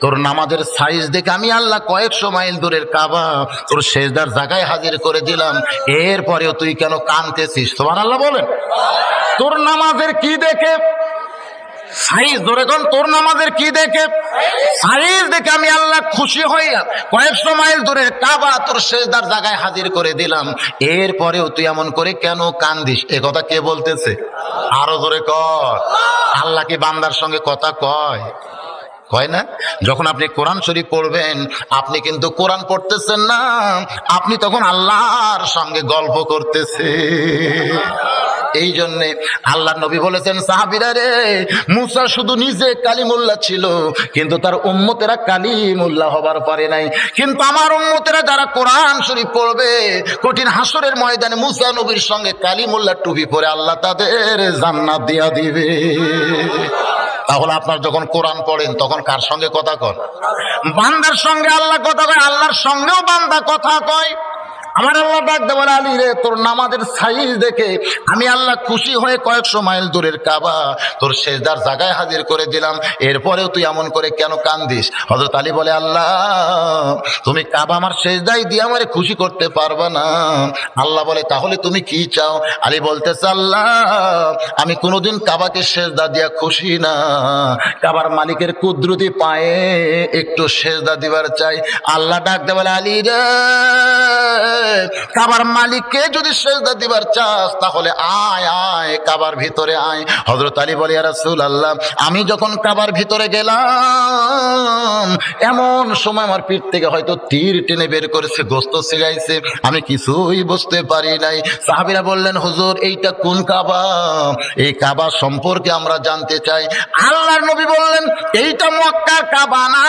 তোর নামাজের সাইজ দেখে আমি আল্লাহ কয়েকশো মাইল দূরের কাবা তোর সেজদার জায়গায় হাজির করে দিলাম, এরপরেও তুই কেন কাঁদতেছিস? সুবহানাল্লাহ বলেন। তোর নামাজের কি দেখে সাইজ ধরে, কোন তোর নামাজের কি দেখে সাইজ দেখে আমি আল্লাহ খুশি হইয়া কয়েকশো মাইল দূরের কাবা তোর সেজদার জায়গায় হাজির করে দিলাম, এরপরেও তুই এমন করে কেন কান্দিস? এ কথা কে বলতেছে? আরো জোরে কর। আল্লাহ কি বান্দার সঙ্গে কথা কয়? কয় না? যখন আপনি কোরআন শরীফ পড়বেন, আপনি কিন্তু কোরআন পড়তেছেন না, আপনি তখন আল্লাহর সঙ্গে গল্প করতেছেন। এই জন্যে আল্লাহ নবী বলেছেন, সাহাবীরা রে, মুসা শুধু নিজে কালিমুল্লাহ ছিল, কিন্তু তার উম্মতেরা কালিমুল্লাহ হবার পারে নাই। কিন্তু আমার উম্মতেরা যারা কোরআন শরীফ পড়বে, কঠিন হাসরের ময়দানে মুসা নবীর সঙ্গে কালিমুল্লাহ টুপি পরে আল্লাহ তাদের জান্নাত দিয়া দিবে। তাহলে আপনার যখন কোরআন পড়েন তখন কার সঙ্গে কথা কন? বান্দার সঙ্গে আল্লাহ কথা কয়, আল্লাহর সঙ্গেও বান্দা কথা কয়। আমার আল্লাহ ডাক দেয়, বলে, আলী রে, তোর নামাজের সাইজ দেখে আমি আল্লাহ খুশি হয়ে কয়েকশো মাইল দূরের কাবা তোর সেজদার জায়গায় হাজির করে দিলাম, এরপরেও তুই এমন করে কেন কান্দিস? হযরত আলী বলে, আল্লাহ তুমি কাবা আমার সেজদাই দিয়ে আমারে খুশি করতে পারবা না। আল্লাহ বলে, তাহলে তুমি কি চাও? আলী বলতেছে, আল্লাহ আমি কোনোদিন কাবাকে সেজদা দিয়া খুশি না, কাবার মালিকের কুদরতি পায়ে একটু সেজদা দিবার চাই। আল্লাহ ডাক দেয়, বলে, আলী রে, কাবার মালিককে যদি সেজদা দিবার চাস তাহলে আয় আয় কাবার ভিতরে আয়। হযরত আলী বলে, ইয়া রাসূলুল্লাহ, আমি যখন কাবার ভিতরে গেলাম, এমন সময় আমার পিঠ থেকে হয়তো তীর টেনে বের করেছে, গোস্ত ছিলাইছে, আমি কিছুই বুঝতে পারি নাই। সাহাবীরা বললেন, হুজুর এইটা কোন কাবা? এই কাবা সম্পর্কে আমরা জানতে চাই। আল্লাহর নবী বললেন, এইটা মক্কার কাবা না।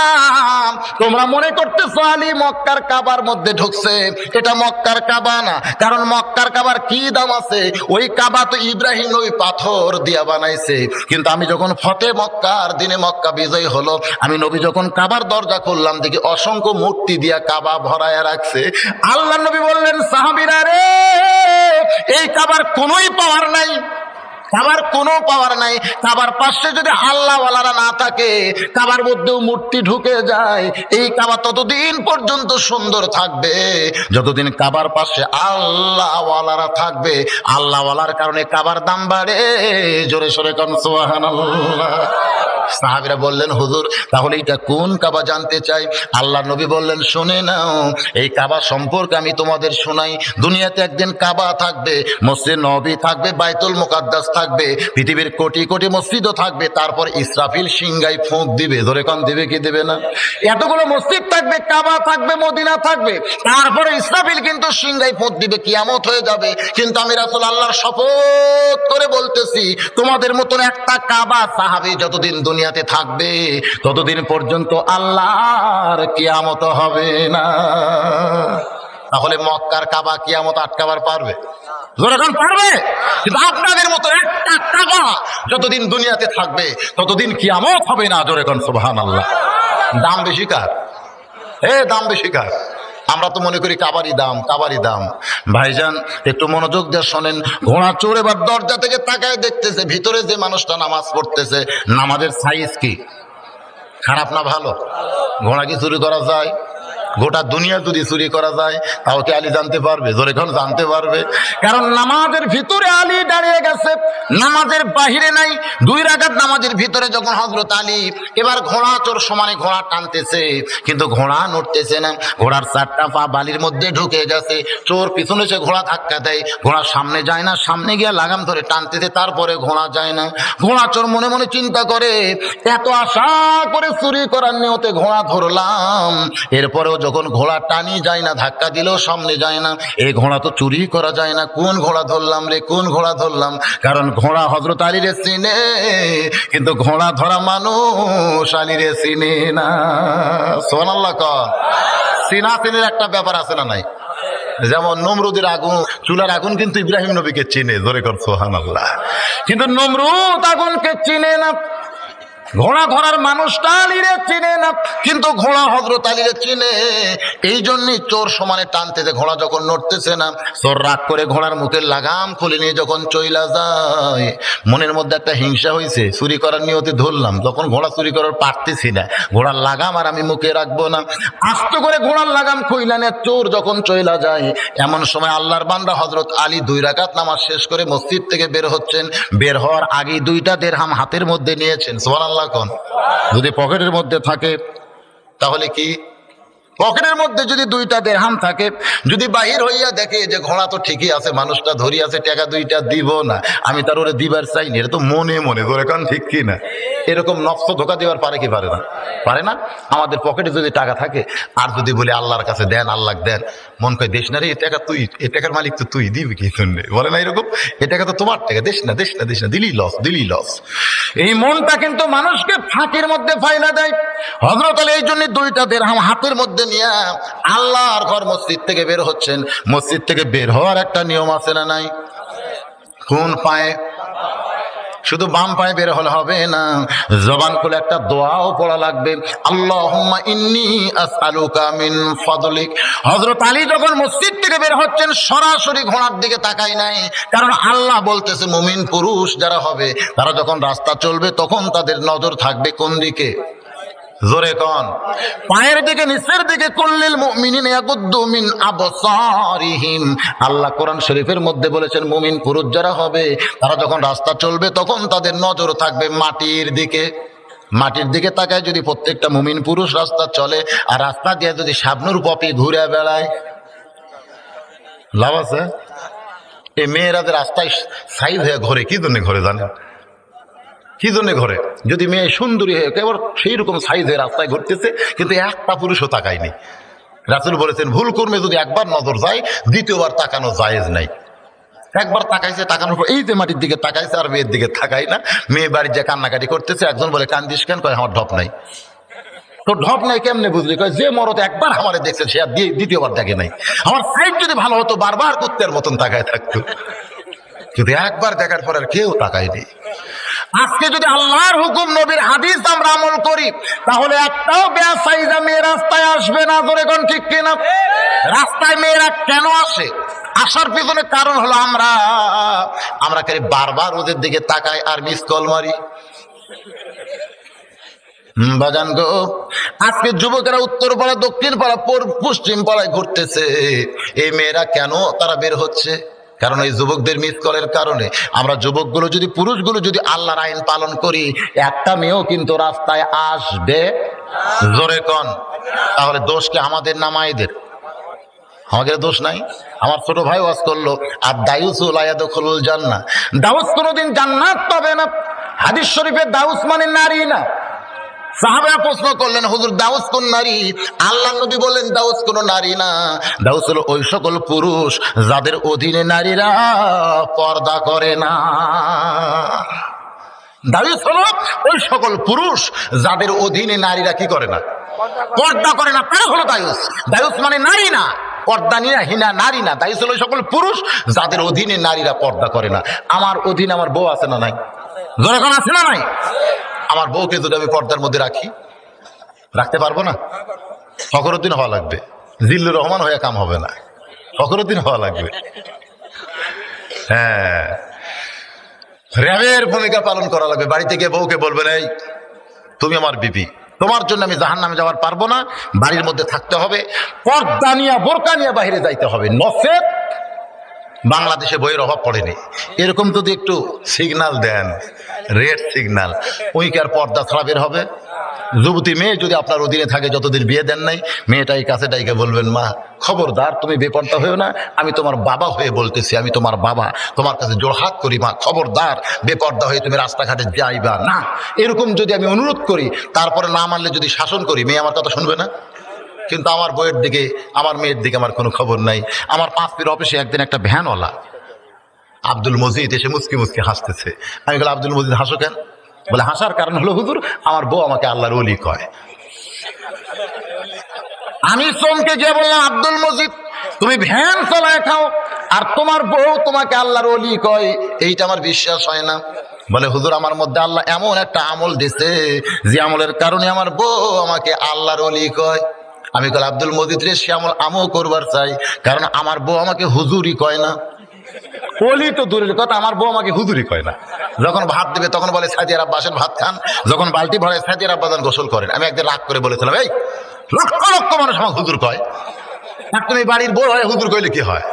তোমরা মনে করতেছো আলী মক্কার কাবার মধ্যে ঢুকছে, এটা মক্কার কাবা না। কারণ মক্কার কাবার কি দাম আছে? ওই কাবা তো ইব্রাহিম ওই পাথর দিয়া বানাইছে। কিন্তু আমি যখন ফতে মক্কার দিনে মক্কা বিজয় হলো, আমি নবী যখন কাবার দরজা খুললাম, দেখি অসংখ্য মূর্তি দিয়া কাবা ভরায়া রাখছে। আল্লাহ নবী বললেন, সাহাবীরা রে, এই কাবার কোনোই পাওয়ার নাই, কাবার কোনো পাওয়ার নাই। কাবার পাশে যদি আল্লাহওয়ালারা না থাকে, কাবার মধ্যেও মূর্তি ঢুকে যায়, এই কাবা ততদিন পর্যন্ত সুন্দর থাকবে যতদিন কাবার পাশে আল্লাহওয়ালারা থাকবে। আল্লাহওয়ালার কারণে কাবার দাম বাড়ে। জোরে সোরে কোন সুবহানাল্লাহ। সাহাবীরা বললেন, হুজুর তাহলে এটা কোন কাবা জানতে চাই। আল্লাহ নবী বললেন, শুনে নাও, এই কাবা সম্পর্কে আমি তোমাদের শোনাই। দুনিয়াতে একদিন কাবা থাকবে, মসজিদ নবী থাকবে, বাইতুল মুকাদ্দাস থাকবে, পৃথিবীর কোটি কোটি মসজিদও থাকবে। তারপর ইসরাফিল সিংহায় ফুঁক দিবে, ধরে কম দিবে কি দিবে না? এতগুলো মসজিদ থাকবে, কাবা থাকবে, মদিনা থাকবে, তারপরে ইসরাফিল কিন্তু সিংহায় ফুঁক দিবে, কিয়ামত হয়ে যাবে। কিন্তু আমি রাসূল আল্লাহর শপথ করে বলতেছি, তোমাদের মতন একটা কাবা সাহাবী যতদিন দুনিয়াতে থাকবে ততদিন পর্যন্ত আল্লাহর কিয়ামত হবে না। তাহলে মক্কার কাবা কিয়ামত আটকাবার পারবে? যখন পারবে। কিন্তু আপনাদের মতো একটা কাবা যতদিন দুনিয়াতে থাকবে ততদিন কিয়ামত হবে না। জোরে কোন সুবহানাল্লাহ। দাম বেশি কার? দাম বেশি কার? আমরা তো মনে করি কাবারই দাম, কাবারই দাম। ভাইজান একটু মনোযোগ দিয়ে শোনেন। ঘোড়া চোর এবার দরজা থেকে তাকায় দেখতেছে ভিতরে যে মানুষটা নামাজ পড়তেছে, নামাজের সাইজ কি? খারাপ না ভালো? ঘোড়া কি চুরি করা যায়? গোটা দুনিয়া যদি চুরি করা যায় তাও কি আলী জানতে পারবে? জোরে কোন জানতে পারবে? কারণ নামাজের ভিতরে আলী দাঁড়িয়ে গেছে, নামাজের বাহিরে নাই। 2 রাকাত নামাজের ভিতরে যখন হযরত আলী এবার ঘোড়া চোর সমানে ঘোড়া টানতেছে, কিন্তু ঘোড়া নড়তেছে না। ঘোড়ার 4টা পা বালির মধ্যে ঢুকে গেছে। চোর পিছনে সে ঘোড়া ধাক্কা দেয়, ঘোড়া সামনে যায় না, সামনে গিয়ে লাগাম ধরে টানতেছে, তারপরে ঘোড়া যায় না। ঘোড়া চোর মনে মনে চিন্তা করে, এত আশা করে চুরি করার নিয়তে ঘোড়া ধরলাম, এরপরেও যখন ঘোড়া টানি যায় না, ধাক্কা দিলেও সামনে যায় না, এই ঘোড়া তো চুরি করা যায় না। কোন ঘোড়া ধরলাম রে, কোন ঘোড়া ধরলাম? কারণ ঘোড়া হযরত আলীরে চিনে, কিন্তু ঘোড়া ধরা মানুষ আলীরে চিনে না। সুবহানাল্লাহ। চিনা চিনের একটা ব্যাপার আছে না নাই? যেমন নমরুদের আগুন, চুলার আগুন কিন্তু ইব্রাহিম নবীকে চিনে, ধরে কর সুবহানাল্লাহ। কিন্তু নমরুদ আগুনকে চিনে না। ঘোড়া ধরার মানুষটা আলীরে চিনে না, কিন্তু ঘোড়া হযরত আলীরে চিনে। এই জন্যই চোর সমানে টানতেছে, ঘোড়া যখন নড়তেছে না, চোর রাগ করে ঘোড়ার মুখের লাগাম খুলে নিয়ে যখন চইলা যায়, মনের মধ্যে একটা হিংসা হয়েছে, চুরি করার নিয়তে ধরলাম, যখন ঘোড়া চুরি করার পারতেছি না, ঘোড়ার লাগাম আর আমি মুখে রাখবো না, আস্তে করে ঘোড়ার লাগাম খুইলা নিয়ে চোর যখন চইলা যায়, এমন সময় আল্লাহর বান্দা হযরত আলী 2 রাকাত নামাজ শেষ করে মসজিদ থেকে বের হচ্ছেন। বের হওয়ার আগে 2টা দিরহাম হাতের মধ্যে নিয়েছেন। সুবহানাল্লাহ। যদি পকেটের মধ্যে থাকে তাহলে কি? পকেটের মধ্যে যদি 2টা দিরহাম থাকে, যদি বাহির হইয়া দেখে যে ঘোড়া তো ঠিকই আছে, মানুষটা ধরি আছে, টাকা 2টা দিব না, আমি তার ওরে দিবার চাই না, এটা তো মনে মনে, ধরে কান ঠিক কি না? এরকম নফস ধোকা দেওয়ার পারে কি পারে না? পারে না। আমাদের পকেটে যদি টাকা থাকে আর যদি বলি আল্লাহর কাছে দেন, আল্লাহ দেন, মন কয় দেশ না রে, এই টাকা তুই, এই টাকার মালিক তো তুই, দিবি কি শুনলে? বলে না এরকম? এই টাকা তো তোমার টাকা, দেশ না, দেশ না, দেশ না, দিলি লস, দিলি লস। এই মনটা কিন্তু মানুষকে ফাঁকির মধ্যে ফাইলা দেয়। হযরত আলী এই জন্য 2টা দিরহাম হাতের মধ্যে নিয়ে আল্লাহর ঘর মসজিদ থেকে বের হচ্ছেন। মসজিদ থেকে বের হওয়ার একটা নিয়ম আছে না নাই? কোন পায়ে? শুধু বাম পায়ে বের হলে হবে না, জবান খুলে একটা দোয়াও পড়া লাগবে। আল্লাহুম্মা ইন্নী আসআলুকা মিন ফাদলিক। হযরত আলী যখন মসজিদ থেকে বের হচ্ছেন সরাসরি ঘোড়ার দিকে তাকাই নাই, কারণ আল্লাহ বলতেছে মুমিন পুরুষ যারা হবে তারা যখন রাস্তা চলবে তখন তাদের নজর থাকবে কোন দিকে? জোরে কোন? পায়ের দিকে, নিচের দিকে। কুল্লিল মুমিনিনা ইয়াগুদ্দু মিন আবসারিহিম। আল্লাহ কোরআন শরীফের মধ্যে বলেছেন মুমিন পুরুষ যারা হবে তারা যখন রাস্তা চলবে তখন তাদের নজর থাকবে মাটির দিকে। মাটির দিকে তাকায় যদি প্রত্যেকটা মুমিন পুরুষ রাস্তা চলে, আর রাস্তা দিয়ে যদি শাবনুর পপি ঘুরে বেড়ায়, লাভ আছে? এই মেয়েরা যে রাস্তায় সাইজ হয়ে ঘরে, কি জন্য ঘরে জানেন? কি জন্য ঘরে? যদি মেয়ে সুন্দরী হয়ে একেবারে সেই রকম সাইজের রাস্তায় ঘুরতেছে, কিন্তু একটা পুরুষও তাকায়নি। রাসূল বলেছেন ভুল কর্মে যদি একবার নজর যায়, দ্বিতীয়বার তাকানো জায়েজ নাই। একবার তাকাইছে, তাকানোর পর এই যে মাটির দিকে তাকাইছে, আর মেয়ের দিকে তাকাই না। মেয়ে বাড়ির যে কান্নাকাটি করতেছে, একজন বলে কান্দিস কেন? কয় আমার ঢপ নাই। তো ঢপ নাই কেমনে বুঝলি? কয় যে মরদ একবার আমারে দেখছে সে আর দ্বিতীয়বার দেখে নাই। আমার সাইড যদি ভালো হতো বারবার কুত্তের মতন তাকায় থাকতো, যদি একবার দেখার পর আর কেউ তাকায়নি। আজকে যদি আল্লাহর হুকুম, নবীর হাদিস আমরা আমল করি, তাহলে একটাও বেয়াসাইজা মেয়ে রাস্তায় আসবে না। ধরে কোন ঠিক কিনা? রাস্তায় মেয়েরা কেন আসে? আসার পিছনে কারণ হলো আমরা খালি বারবার ওদের দিকে তাকাই আর মিস কল মারি। বাজান গো, আজকে যুবকেরা উত্তর পাড়া, দক্ষিণ পাড়া, পশ্চিম পাড়ায় ঘুরতেছে। এই মেয়েরা কেন তারা বের হচ্ছে? কারণ এই যুবকদের মিস কলের কারণে আমরা যুবকগুলো যদি, পুরুষগুলো যদি আল্লাহর আইন পালন করি, একটা মেয়েও কিন্তু রাস্তায় আসবে। জোরে কন। তাহলে দোষ কি আমাদের না মায়েদের? আমাদের দোষ নাই। আমার ছোট ভাই ওয়াজ করলো, আর দায়ুস লা ইয়াদখুলুল জান্নাহ, দাউস কোনোদিন জান্নাত পাবে না। হাদিস শরীফে দাউস মানে নারী না। সাহাবারা প্রশ্ন করলেন, হুজুর দাউস কোন নারী? আল্লাহ নবী বললেন, দাউস কোন নারী না, দাউস হলো ওই সকল পুরুষ যাদের অধীনে নারীরা পর্দা করে না। দাউস হলো ওই সকল পুরুষ যাদের অধীনে নারীরা কি করে না? পর্দা করে না। তারা হলো দাউস। দাউস মানে নারী না, পর্দা হীনা নারী না। দাউস হলো ওই সকল পুরুষ যাদের অধীনে নারীরা পর্দা করে না। আমার অধীনে আমার বউ আছে না নাই? যখন আছে না নাই? আমার বউকে যদি আমি পর্দার মধ্যে রাখি, রাখতে পারবো না? ফখরুদ্দিন হওয়া লাগবে, জিল্লুর রহমান হয়ে কাম হবে না, ফখরুদ্দিন হওয়া লাগবে। হ্যাঁ, র্যাবের ভূমিকা পালন করা লাগবে। বাড়ি থেকে বউকে বলবেন, এই তুমি আমার বিবি, তোমার জন্য আমি জাহান্নামে যাওয়ার পারবো না, বাড়ির মধ্যে থাকতে হবে, পর্দা নিয়ে বোরকা নিয়ে বাইরে যাইতে হবে, নচেত বাংলাদেশে বইয়ের অভাব পড়েনি। এরকম যদি একটু সিগন্যাল দেন, রেড সিগন্যাল, ওই কি আর পর্দা ছাড়া বের হবে? যুবতী মেয়ে যদি আপনার অধীনে থাকে, যতদিন বিয়ে দেন নাই, মেয়েটাই কাছে ডাইকে বলবেন, মা খবরদার তুমি বেপর্দা হয়েও না, আমি তোমার বাবা হয়ে বলতেছি, আমি তোমার বাবা, তোমার কাছে জোড়হাত করি, মা খবরদার বেপর্দা হয়ে তুমি রাস্তাঘাটে যাইবা না। এরকম যদি আমি অনুরোধ করি, তারপরে না মানলে যদি শাসন করি, মেয়ে আমার কথা শুনবে না। কিন্তু আমার বইয়ের দিকে, আমার মেয়ের দিকে আমার কোনো খবর নাই। আমার 5 পীর অফিসে একদিন একটা ভ্যানওয়ালা আব্দুল মজিদ এসে মুসকি মুসকি হাসতেছে। আমি বললাম, আব্দুল মজিদ হাসো কেন? বলে, হাসার কারণ হলো হুজুর, আমার বউ আমাকে আল্লাহর ওলি কয়। আমি চমকে গিয়ে বললাম, আব্দুল মজিদ তুমি ভ্যান চালায় খাও আর তোমার বউ তোমাকে আল্লাহর ওলি কয়, এইটা আমার বিশ্বাস হয় না। বলে, হুজুর আমার মধ্যে আল্লাহ এমন একটা আমল দিছে, যে আমলের কারণে আমার বউ আমাকে আল্লাহর ওলি কয়। আমি বলি, আব্দুল মজিদ রে, সে আমল আমিও করবার চাই, কারণ আমার বউ আমাকে হুজুরই কয় না। ওলি তো দূরের কথা, আমার বউ আমাকে হুজুরই কয় না। যখন ভাত দেবে তখন বলে, সাদিয়ার আব্বাসের ভাত খান। যখন বালতি ভরে, সাদিয়ার আব্বাসান গোসল করেন। আমি একদিন রাগ করে বলেছিলাম, এই লক্ষ লক্ষ মানুষ আমাকে হুজুর কয়, আর তুমি বাড়ির বউ হয় হুজুর কইলে কি হয়?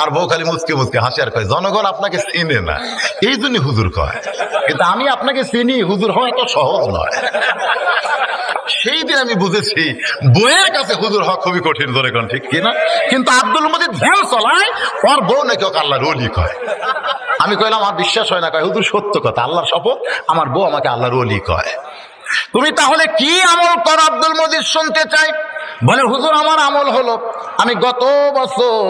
আর বউ খালি মুচকে মুচকে হাসি আর কয়, জনগণ আপনাকে চিনে না, এই জন্য হুজুর কয়। কিন্তু আমি আপনাকে চিনি, হুজুর হওয়া এত সহজ নয়। সেই দিন আমি বুঝেছি বউয়ের কাছে হুজুর হওয়া খুবই কঠিন, ধরে কোন ঠিক কিনা? কিন্তু আব্দুল মজিদ ভ্যান চলায়, ওর বউ নাকি ওকে আল্লাহর ওলি কয়। আমি কইলাম, আমার বিশ্বাস হয় না। কয়, হুজুর সত্য কথা, আল্লাহর শপথ, আমার বউ আমাকে আল্লাহর ওলি কয়। তুমি তাহলে কি আমল করো আব্দুল মজিদ শুনতে চাই। বলে, হুজুর আমার আমল হলো, আমি গত বছর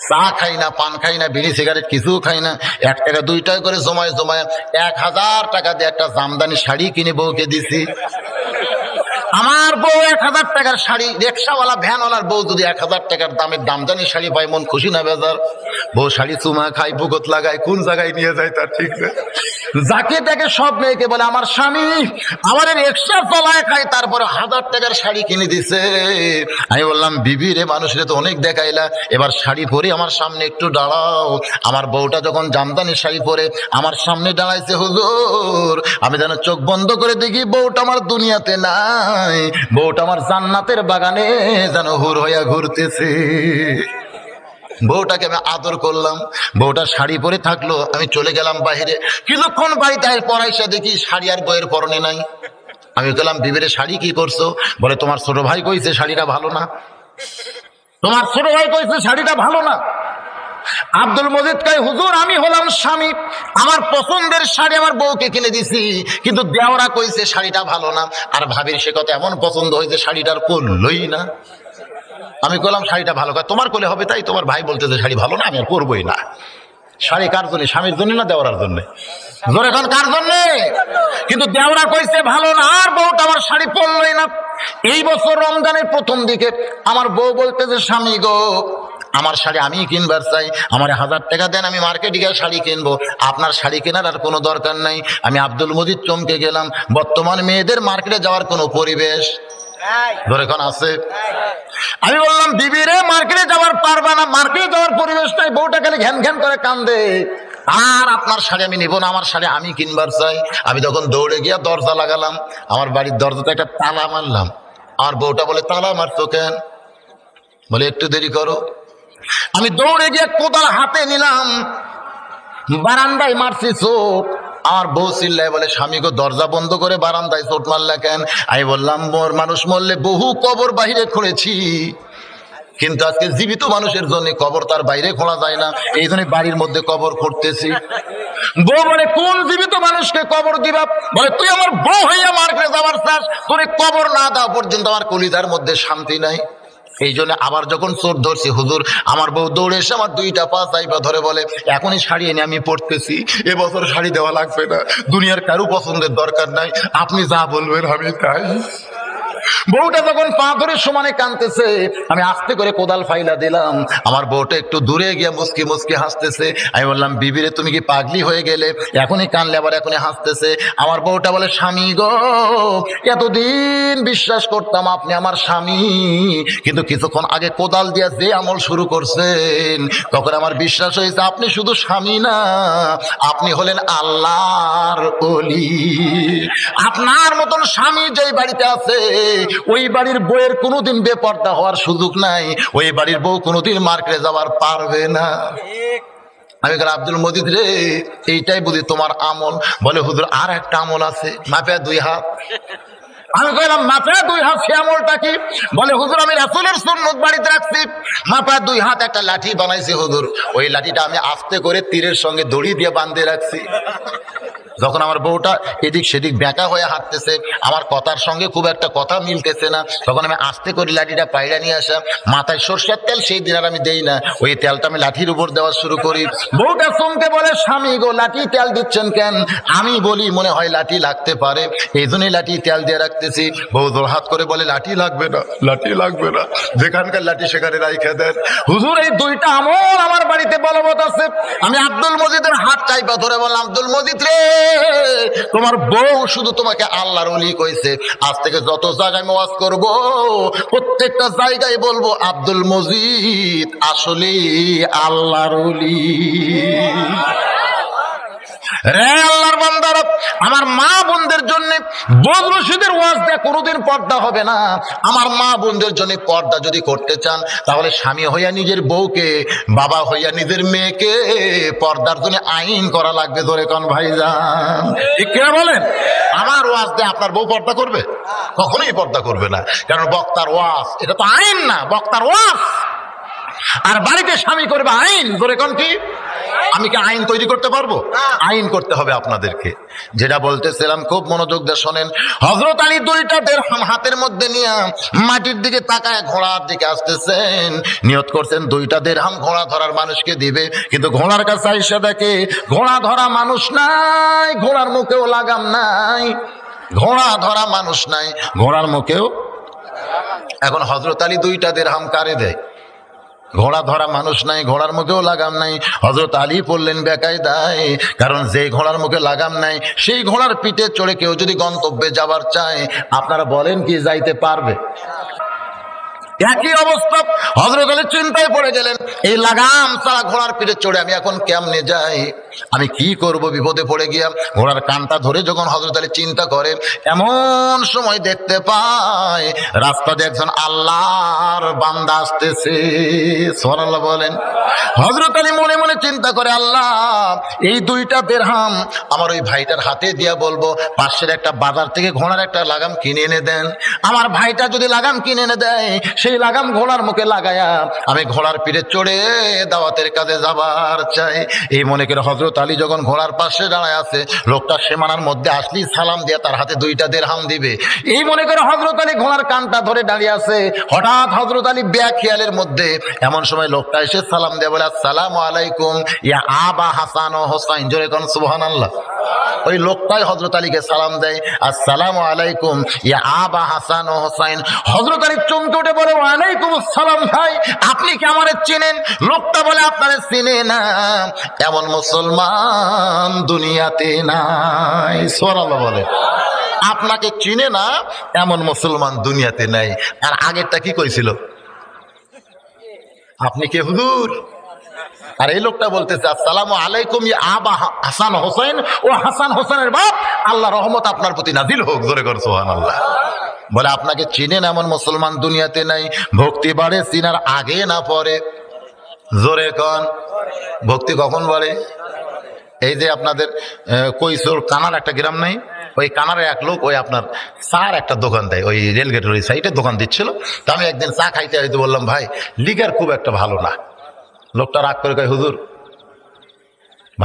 চা খাই না, পান খাই না, বিড়ি সিগারেট কিছু খাই না, 1 টাকা 2 টাকা করে জমায় জমায় 1000 টাকা দিয়ে একটা জামদানি শাড়ি কিনে বউকে দিছি। আমার বউ 1000 টাকার শাড়ি, রিক্সাওয়ালা ভ্যানওয়ালার বউ যদি 1000 টাকার দামের দামদানি শাড়ি পায়, মন খুশি না বেজার? বউ শাড়ি চুমা খায়, বুকত লাগায়, কোন জায়গায় নিয়ে যায় তার ঠিক নেই। যাকে দেখে সব মেয়েকে বলে, আমার স্বামী আমার রিক্সা চলায় খায়, তারপরে 1000 টাকার শাড়ি কিনে দিছে। আমি বললাম, বিবি রে, মানুষরে তো অনেক দেখাইলা, এবার শাড়ি পরে আমার সামনে একটু দাঁড়াও। আমার বউটা যখন জামদানি শাড়ি পরে আমার সামনে দাঁড়াইছে, হুজুর আমি যেন চোখ বন্ধ করে দেখি বউটা আমার দুনিয়াতে নাই, বউটা আমার জান্নাতের বাগানে যেন হুর হইয়া ঘুরতেছে। বউটাকে আমি আদর করলাম, বউটা শাড়ি পরে থাকলো, আমি চলে গেলাম বাহিরে। কিছুক্ষণ বাড়িতে পড়াইসা দেখি শাড়ি আর বইয়ের পরনে নাই। আমি বললাম, বিবিরে শাড়ি কি করছো? বলে, তোমার ছোট ভাই কইছে শাড়িটা ভালো না। তোমার ছোট ভাই কইছে শাড়িটা ভালো না। আব্দুল মজিদ কয়, হুজুর আমি হলাম স্বামী, আমার পছন্দের শাড়ি আমার বউকে কিনে দিছি, কিন্তু দেওরা কইছে শাড়িটা ভালো না। আর ভাবির সে কথা এমন পছন্দ হয়েছে, শাড়িটার পরলই না। আমি কইলাম, শাড়িটা ভালো, কয় তোমার কোলে হবে তাই, তোমার ভাই বলতেছে শাড়ি ভালো না, আমি আর পরবই না। শাড়ি কার জন্য? স্বামীর জন্য না দেওয়ার জন্য? জোরে এখন কার জন্য? কিন্তু দেওরা কইছে ভালো না, আর বউটা আমার শাড়ি পরলই না। এই বছর রমজানের প্রথম দিকে আমার বউ বলতেছে, স্বামী গো আমার শাড়ি আমি কিনবার চাই, আমার 1000 টাকা দেন, আমি মার্কেটে গিয়ে শাড়ি কিনবো, আপনার শাড়ি কেনার আর কোনো দরকার নাই। আমি আব্দুল মজিদ চমকে গেলাম। বর্তমান মেয়েদের মার্কেটে যাওয়ার কোনো পরিবেশ ধরে কোন আছে? আমি বললাম, বিবি রে, মার্কেটে যাওয়ার পারবা না, মার্কেটে যাওয়ার পরিবেশ নাই। বউটা খালি ঘ্যান ঘ্যান করে কান্দে, আর আপনার শাড়ি আমি নিব না, আমার শাড়ি আমি কিনবার চাই। আমি তখন দৌড়ে গিয়ে দরজা লাগালাম, আমার বাড়ির দরজাতে একটা তালা মারলাম। আমার বউটা বলে, তালা মারছো কেন? বলে, একটু দেরি করো। আমি দৌড়ে গিয়ে কোদাল হাতে নিলাম, বারান্দায় মারছি চোট। আমার বউ চিল্লায় বলে, স্বামী গো দরজা বন্ধ করে বারান্দায় চোট মারলে কেন? আমি বললাম, মোর মানুষ মরলে বহু কবর বাহিরে খুঁড়েছি, কিন্তু আজকে জীবিত মানুষের জন্য কবর তার বাইরে খোঁড়া যায় না, এই জন্য বাড়ির মধ্যে কবর খুঁড়তেছি। বউ বলে, কোন জীবিত মানুষকে কবর দিবা? বলে, তুই আমার বউ হইয়া মার্কেটে যাবার চাস, তোর কবর না দেওয়া পর্যন্ত আমার কলিজার মধ্যে শান্তি নাই। এই জন্য আবার যখন চোট ধরছি, হুজুর, আমার বউ দৌড়ে এসে আমার দুইটা পা চাইপা ধরে বলে, এখনই শাড়ি এনে আমি পড়তেছি, এবছর শাড়ি দেওয়া লাগবে না, দুনিয়ার কারো পছন্দের দরকার নাই, আপনি যা বলবেন আমি তাই। বউটা যখন পা ধরে সমানে কাঁদতেছে, আমি আস্তে করে কোদাল ফাইলা দিলাম। আমার বউটা একটু দূরে গিয়ে মুসকি মুসকি হাসতেছে। আমি বললাম, বিবিরে তুমি কি পাগলি হয়ে গেলে? এখনই কানলে আবার এখনই হাসতেছে। আমার বউটা বলে, স্বামী গো, এতদিন বিশ্বাস করতাম আপনি আমার স্বামী, কিন্তু কিছুক্ষণ আগে কোদাল দিয়ে যে আমল শুরু করছেন, তখন আমার বিশ্বাস হয়েছে আপনি শুধু স্বামী না, আপনি হলেন আল্লাহর ওলি। আপনার মতন স্বামী যেই বাড়িতে আছে, ওই বাড়ির বউয়ের কোনোদিন বেপর্দা হওয়ার সুযোগ নাই, ওই বাড়ির বউ কোনোদিন মার্কেটে যাওয়ার পারবে না। আমি বলি, আব্দুল মজিদ রে, এইটাই বুঝি তোমার আমল? বলে, হুজুর আর একটা আমল আছে, মাপে 2 হাত। আমি কইলাম, মাপে 2 হাত, সে আমলটা কি? বলে, হুজুর আমি রাসূলের সুন্নত বাড়িতে রাখছি, মাপে 2 হাত একটা লাঠি বানাইছি হুজুর, ওই লাঠিটা আমি আস্তে করে তীরের সঙ্গে দড়ি দিয়ে বাঁধে রাখছি। যখন আমার বউটা এদিক সেদিক ব্যাকা হয়ে হাঁটতেছে, আমার কথার সঙ্গে খুব একটা কথা মিলতেছে না, তখন আমি আস্তে করে লাঠিটা পায়রা নিয়ে আসা, মাথায় সরষের তেল সেই দিন আর আমি দেই না, ওই তেলটা আমি লাঠির উপর দেওয়া শুরু করি। বউটা চমকে বলে, স্বামী গো, লাঠি তেল দিচ্ছেন কেন? আমি বলি, মনে হয় লাঠি লাগতে পারে, এই জন্যই লাঠি তেল দিয়ে রাখতেছি। বউ জোরহাত করে বলে, লাঠি লাগবে না, লাঠি লাগবে না, যেখানকার লাঠি সেখানে রাইখে দেন। হুজুর, এই 2টা আমল আমার বাড়িতে বলবৎ আছে। আমি আব্দুল মজিদের হাত চাইপা ধরে বললাম, আব্দুল মজিদ রে, তোমার বউ শুধু তোমাকে আল্লাহর ওলি কইছে, আজ থেকে যত জায়গায় ওয়াজ করব, প্রত্যেকটা জায়গায় বলবো, আব্দুল মজিদ আসলে আল্লাহর ওলি। রে আল্লাহর বান্দারা, আমার মা বোনদের জন্য বদরশিদের ওয়াজ দেয়া কোনোদিন পর্দা হবে না। আমার মা বোনদের জন্য পর্দা যদি করতে চান, তাহলে স্বামী হইয়া নিজের বউকে, বাবা হইয়া নিজের মেয়েকে পর্দার জন্য আইন করা লাগবে। ধরে কোন ভাইজান, ঠিক কে বলেন? আমার ওয়াজ দিয়ে আপনার বউ পর্দা করবে? কখনোই পর্দা করবে না, কারণ বক্তার ওয়াজ, এটা তো আইন না, বক্তার ওয়াজ। আর বাড়িতে স্বামী করবে আইন। ধরে কোন কি? আমি কি আইন তৈরি করতে পারবো? আইন করতে হবে আপনাদেরকে। যেটা বলতেছিলাম, খুব মনোযোগ দিয়ে শোনেন। হযরত আলী 2টা দিরহাম হাতের মধ্যে নিয়ে মাটির দিকে তাকায় ঘোড়ার দিকে আসতেছেন, নিয়ত করছেন 2টা দিরহাম ঘোড়া ধরার মানুষকে দিবে, কিন্তু ঘোড়ার কাছে এসে দেখে ঘোড়া ধরা মানুষ নাই, ঘোড়ার মুখেও লাগাম নাই, ঘোড়া ধরা মানুষ নাই, ঘোড়ার মুখেও। এখন হযরত আলী 2টা দিরহাম কারে দেয়? ঘোড়া ধরা মানুষ নাই, ঘোড়ার মুখেও লাগাম নাই। হযরত আলী পড়লেন বেকায়দায়, কারণ যে ঘোড়ার মুখে লাগাম নাই, সেই ঘোড়ার পিঠে চড়ে কেউ যদি গন্তব্যে যাবার চায়, আপনারা বলেন কি যাইতে পারবে? একই অবস্থা। হযরত আলী চিন্তায় পড়ে গেলেন, এই লাগাম ছাড়া ঘোড়ার পিঠে চড়ে আমি এখন কেমনে যাই, আমি কি করব? বিপদে পড়ে গিয়া ঘোড়ার কানটা ধরে যখন হযরত আলী চিন্তা করে, এমন সময় দেখতে পায় রাস্তা দিয়ে একজন আল্লাহর বান্দা আসতেছে। সুবহানাল্লাহ বলেন। হযরত আলী মনে মনে চিন্তা করে, আল্লাহ, এই 2টা দিরহাম আমার ওই ভাইটার হাতে দিয়া বলবো, পাশের একটা বাজার থেকে ঘোড়ার একটা লাগাম কিনে এনে দেন। আমার ভাইটা যদি লাগাম কিনে এনে দেয়, সেই লাগাম ঘোড়ার মুখে লাগায়া আমি ঘোড়ার পিঠে চড়ে দাওয়াতের কাজে যাবার চাই। এই মনে করে হযরত আলী যখন ঘোড়ার পাশে দাঁড়ায় আছে, লোকটা সীমানার মধ্যে আসলেই সালাম দিয়ে তার হাতে 2টা দিরহাম দিবে। এই মনে করে হযরত আলী ঘোড়ার কানটা ধরে দাঁড়িয়ে আছে। হঠাৎ হযরত আলী বেখেয়ালের মধ্যে এমন সময় লোকটা এসে সালাম দিয়ে বলে, আসসালামু আলাইকুম ইয়া আবা হাসান ও হোসাইন। জোরে কোন সুবহানাল্লাহ। ওই লোকটাই হযরত আলীকে সালাম দেয়, আসসালামু আলাইকুম ইয়া আবা হাসান ও হোসাইন। হযরত আলী চমকে উঠে বলে, ওয়ালাইকুম আসসালাম ভাই, আপনি কি আমারে চেনেন? লোকটা বলে, আপনারে চিনে না এমন মুসলমান দুনিয়াতে নাই। সুবহানাল্লাহ বলে, আপনাকে চিনে না এমন মুসলমান দুনিয়াতে নাই। আর আগেরটা কি কইছিল? আপনি কে হুজুর? আর এই লোকটা বলতেছে, আসসালামু আলাইকুম ইয়া আবা হাসান হোসেন, ও হাসান হোসেনের বাপ, আল্লাহ রহমত আপনার প্রতি নাজিল হোক। জোরে কর সুবহানাল্লাহ। বলে, আপনাকে চিনেন এমন মুসলমান দুনিয়াতে নাই। ভক্তি বাড়ে চিনার আগে না পরে। জোরে কন, ভক্তি কখন বাড়ে? এই যে আপনাদের কৈশোর কানার একটা গ্রাম নাই, ওই কানারে এক লোক ওই আপনার চার একটা দোকান দেয়, ওই রেলগেটের ওই সাইডে দোকান দিচ্ছিল। তো আমি একদিন চা খাইতে হয়তো বললাম, ভাই লিগার খুব একটা ভালো না। লোকটা রাগ করে কয়, হুজুর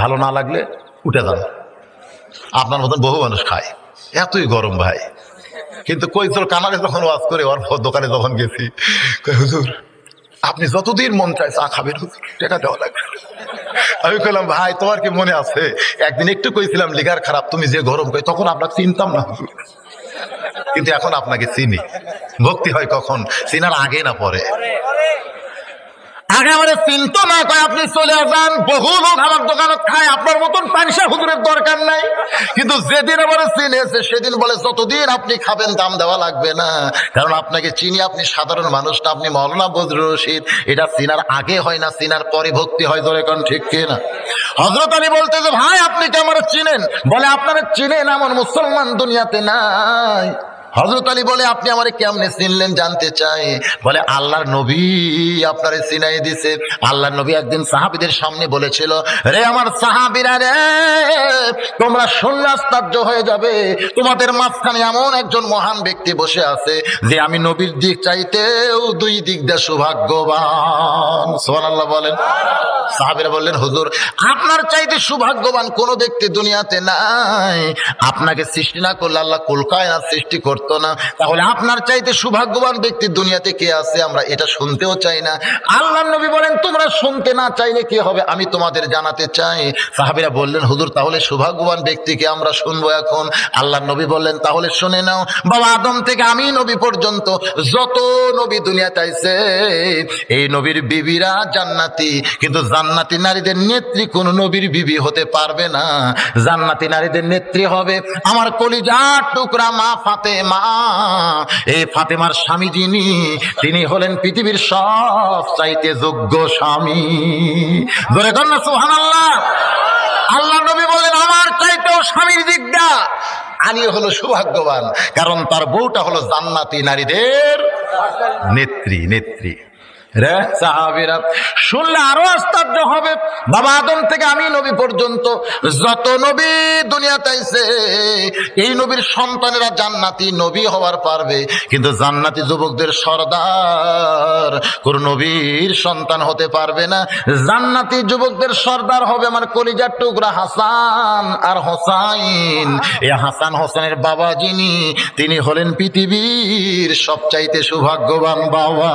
ভালো না লাগলে উঠে যান, আপনার মতন বহু মানুষ খায়, এতই গরম ভাই। কিন্তু কৈশোর কানারে যখন ওয়াজ করে ওর দোকানে যখন গেছি, কয় হুজুর আপনি যতদিন মন চায় চা খাবেন, হুজুর টাকা দেওয়া লাগবে। আমি বললাম, ভাই তোমার কি মনে আছে একদিন একটু কইছিলাম লিগার খারাপ, তুমি যে গরম কই, তখন আপনাকে চিনতাম না হুজুর, কিন্তু এখন আপনাকে চিনি। ভক্তি হয় কখন? চিনার আগে না পরে? আগে আমাদের চিন্তা না কয় আপনি চলে যান, বহু লোক আমার দোকানে খায়, আপনার মতন পয়সা হুজুরের দরকার নাই। কিন্তু যেদিন আমার চিনেছে সেদিন বলে যতদিন আপনি খাবেন দাম দেওয়া লাগবে না, কারণ আপনাকে চিনি, আপনি সাধারণ মানুষ না, আপনি মওলানা বজরুল রশিদ। এটা চিনার আগে হয় না, চিনার পরে ভক্তি হয়। ধরে কোন ঠিক কিনা? হযরত আলী বলতে যে, ভাই আপনি কি আমার চিনেন? বলে আপনারা চিনেন এমন মুসলমান দুনিয়াতে নাই। হযরত আলী বলে, আপনি আমারে কেমনে চিনলেন জানতে চাই? বলে আল্লাহর নবী আপনারে চিনাই দিছে। আল্লাহর নবী একদিন সাহাবীদের সামনে বলেছিল, রে আমার সাহাবীরা রে, তোমরা শুনলে আশ্চর্য হয়ে যাবে, তোমাদের মাঝখানে এমন একজন মহান ব্যক্তি বসে আছে যে আমি নবীর দিক চাইতেও দুই দিক দিয়ে সৌভাগ্যবান। সুবহানাল্লাহ বলেন। সাহাবীরা বললেন, হুজুর আপনার চাইতে সৌভাগ্যবান কোন ব্যক্তি দুনিয়াতে নাই। আপনাকে সৃষ্টি না করলে আল্লাহ কুল কায়নাত সৃষ্টি করতো না, তাহলে আপনার চাইতে সৌভাগ্যবান ব্যক্তি দুনিয়াতে কে আছে আমরা এটা শুনতেও চাই না। আল্লাহর নবী বলেন, তোমরা শুনতে না চাইলে কি হবে, আমি তোমাদের জানাতে চাই। সাহাবীরা বললেন, হুজুর তাহলে সৌভাগ্যবান ব্যক্তিকে আমরা শুনবো এখন। আল্লাহর নবী বললেন, তাহলে শুনে নাও, বাবা আদম থেকে আমি নবী পর্যন্ত যত নবী দুনিয়াতে আইছে, এই নবীর বিবিরা জান্নাতি, কিন্তু জান্নাতি নারীদের নেত্রী কোন নবীর বিবি হতে পারবে না। জান্নাতি নারীদের নেত্রী হবে আমার কলিজার টুকরা মা ফাতেমা। এই ফাতেমার স্বামী যিনি, তিনি হলেন পৃথিবীর সব চাইতে যোগ্য স্বামী। ধরে কর না সুবহানাল্লাহ। আল্লাহ নবী বলেন, আমার চাইতেও স্বামীর দিকটা আলী হলো সৌভাগ্যবান, কারণ তার বউটা হলো জান্নাতি নারীদের নেত্রী। রে সাহাবীরা শুনলে আরো আশ্চর্য হবে। বাবা আদম থেকে আমি নবী পর্যন্ত যত নবী দুনিয়াতে আইছে, এই নবীর সন্তানেরা জান্নাতি নবী হওয়ার পারবে, কিন্তু জান্নাতি যুবকদের সর্দার কোন নবীর সন্তান হতে পারবে না। জান্নাতি যুবকদের সর্দার হবে আমার কলিজার টুকরা হাসান আর হোসাইন। এই হাসান হোসেনের বাবা যিনি, তিনি হলেন পৃথিবীর সবচাইতে সৌভাগ্যবান বাবা।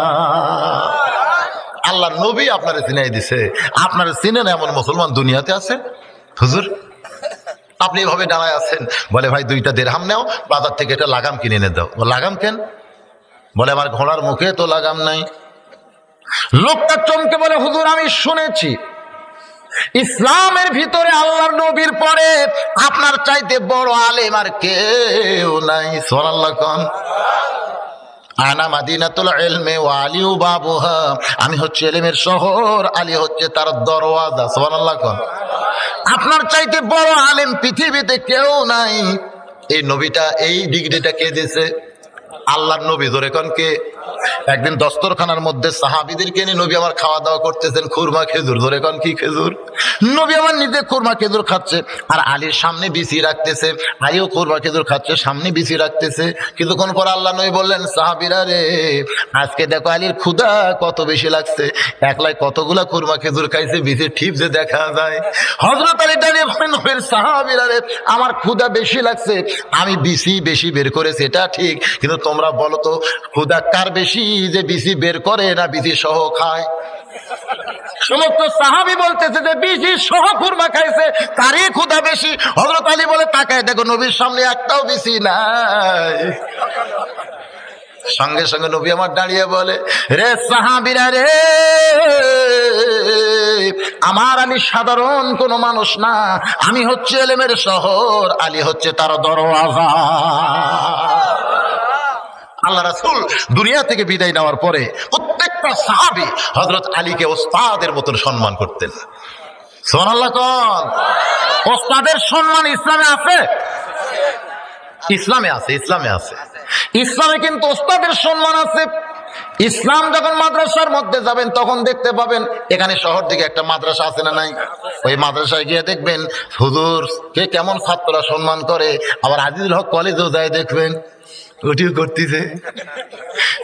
আল্লাহ নবী আপনারে চিনাই দিছে, আপনারা চিনেন এমন মুসলমান দুনিয়াতে আছে? হুজুর আপনি এভাবে দাঁড়ায় আছেন, বলে ভাই 2টা দিরহাম নাও, বাজার থেকে একটা লাগাম কিনে এনে দাও। লাগাম কেন? বলে আমার ঘোড়ার মুখে তো লাগাম নাই। লোকটা চমকে বলে, হুজুর আমি শুনেছি ইসলামের ভিতরে আল্লাহর নবীর পরে আপনার চাইতে বড় আলেম আর কেউ নাই। সুবহানাল্লাহ কোন। আনা মাদিনাতুল ইলমি ওয়া আলিউ বাবুহা, আমি হচ্ছে ইলমের শহর, আলী হচ্ছে তার দরওয়াজা। সুবহানাল্লাহ কোন। আপনার চাইতে বড় আলেম পৃথিবীতে কেউ নাই। এই নবীটা, এই ডিগ্রিটা কে দিয়েছে? আল্লাহর নবী। ধরে কোন কে? একদিন দস্তরখানার মধ্যে সাহাবীদেরকে নিয়ে নবী আমার খাওয়া দাওয়া করতেছেন, খুরমা খেজুর। ধরে কোন কি খেজুর? নবী আমার নিজে খুরমা খেজুর খাচ্ছে, আর আলীর সামনে বিছিয়ে রাখতেছে। আলীও খুরমা খেজুর খাচ্ছে, সামনে বিছিয়ে রাখতেছে। কিছুক্ষণ পর আল্লাহ নবী বললেন, সাহাবীরা রে, আজকে দেখো আলীর ক্ষুধা কত বেশি লাগছে, একলাই কতগুলা খুরমা খেজুর খাইছে, বিছিয়ে ঠিক যে দেখা যায়। হযরত আলী দাঁড়িয়ে বলেন, নবীর সাহাবীরা রে, আমার ক্ষুধা বেশি লাগছে, আমি বিছি বেশি বের করেছি এটা ঠিক, কিন্তু তোমরা বলো তো ক্ষুধা কার বেশি, যে বিসি বের করে না বিসি সহ খায়? সমস্ত সাহাবী বলতেছে যে বিসি সহ খুরমা খাইছে, তারই ক্ষুধা বেশি। হযরত আলী বলে, তাকায় দেখো নবীর সামনে একটাও বিসি নাই। সঙ্গে সঙ্গে নবী আমার দাঁড়িয়ে বলে, রে সাহাবীরা রে, আমার আলী সাধারণ কোন মানুষ না, আমি হচ্ছে ইলমের শহর, আলী হচ্ছে তার দরওয়াজা। আল্লাহ রাসূল দুনিয়া থেকে বিদায় নেওয়ার পরে প্রত্যেকটা সাহাবী হযরত আলীকে ওস্তাদের মতন সম্মান করতেন। সুবহানাল্লাহ কোন। ওস্তাদের সম্মান ইসলামে আছে? ইসলামে আছে, ইসলামে আছে। ইসলামে কিন্তু ওস্তাদের সম্মান আছে। ইসলাম যখন মাদ্রাসার মধ্যে যাবেন তখন দেখতে পাবেন এখানে শহর দিকে একটা মাদ্রাসা আছে না নাই? ওই মাদ্রাসায় গিয়ে দেখবেন হুজুর কে কেমন ছাত্ররা সম্মান করে। আবার আজিজুল হক কলেজেও যায় দেখবেন ওটিও করতেছে,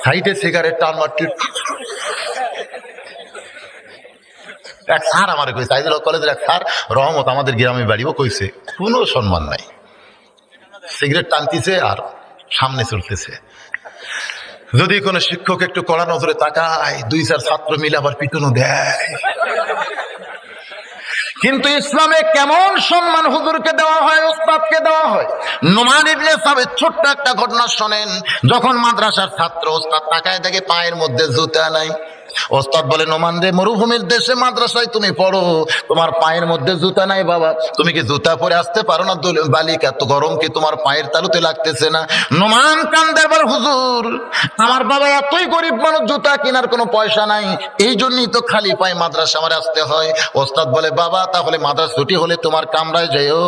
সাইডে সিগারেট টান মারতে। এক স্যার আমার কইছে, আজিজুল হক কলেজের এক স্যার রহমত আমাদের গ্রামে বাড়িও কইছে, কোনো সম্মান নাই, সিগারেট টানতেছে আর সামনে চলতেছে। যদি কোনো শিক্ষক একটু কড়া নজরে তাকায়, 2-4 ছাত্র মিলে আবার পিটুনো দেয়। কিন্তু ইসলামে কেমন সম্মান হুজুরকে দেওয়া হয়, ওস্তাদকে দেওয়া হয়। নোমান ইবনে সাবিত ছোট্ট একটা ঘটনা শোনেন। যখন মাদ্রাসার ছাত্র ওস্তাদ তাকায় দেখে পায়ের মধ্যে জুতা নাই, ওস্তাদ বলে, নোমান রে, মরুভূমির দেশে মাদ্রাসায় তুমি পড়ো, তোমার পায়ের মধ্যে জুতা নাই বাবা, তুমি কি জুতা পরে আসতে পারো না? বালিকা এত গরম কি তোমার পায়ের তালুতে লাগতেছে না? নোমান কান্দে বলে, হুজুর আমার বাবা এতই গরিব মানুষ, জুতা কেনার কোনো পয়সা নাই, এই জন্যই তো খালি পায়ে মাদ্রাসা আমার আসতে হয়। ওস্তাদ বলে, বাবা তাহলে মাদ্রাসা ছুটি হলে তোমার কামরায় যাইও।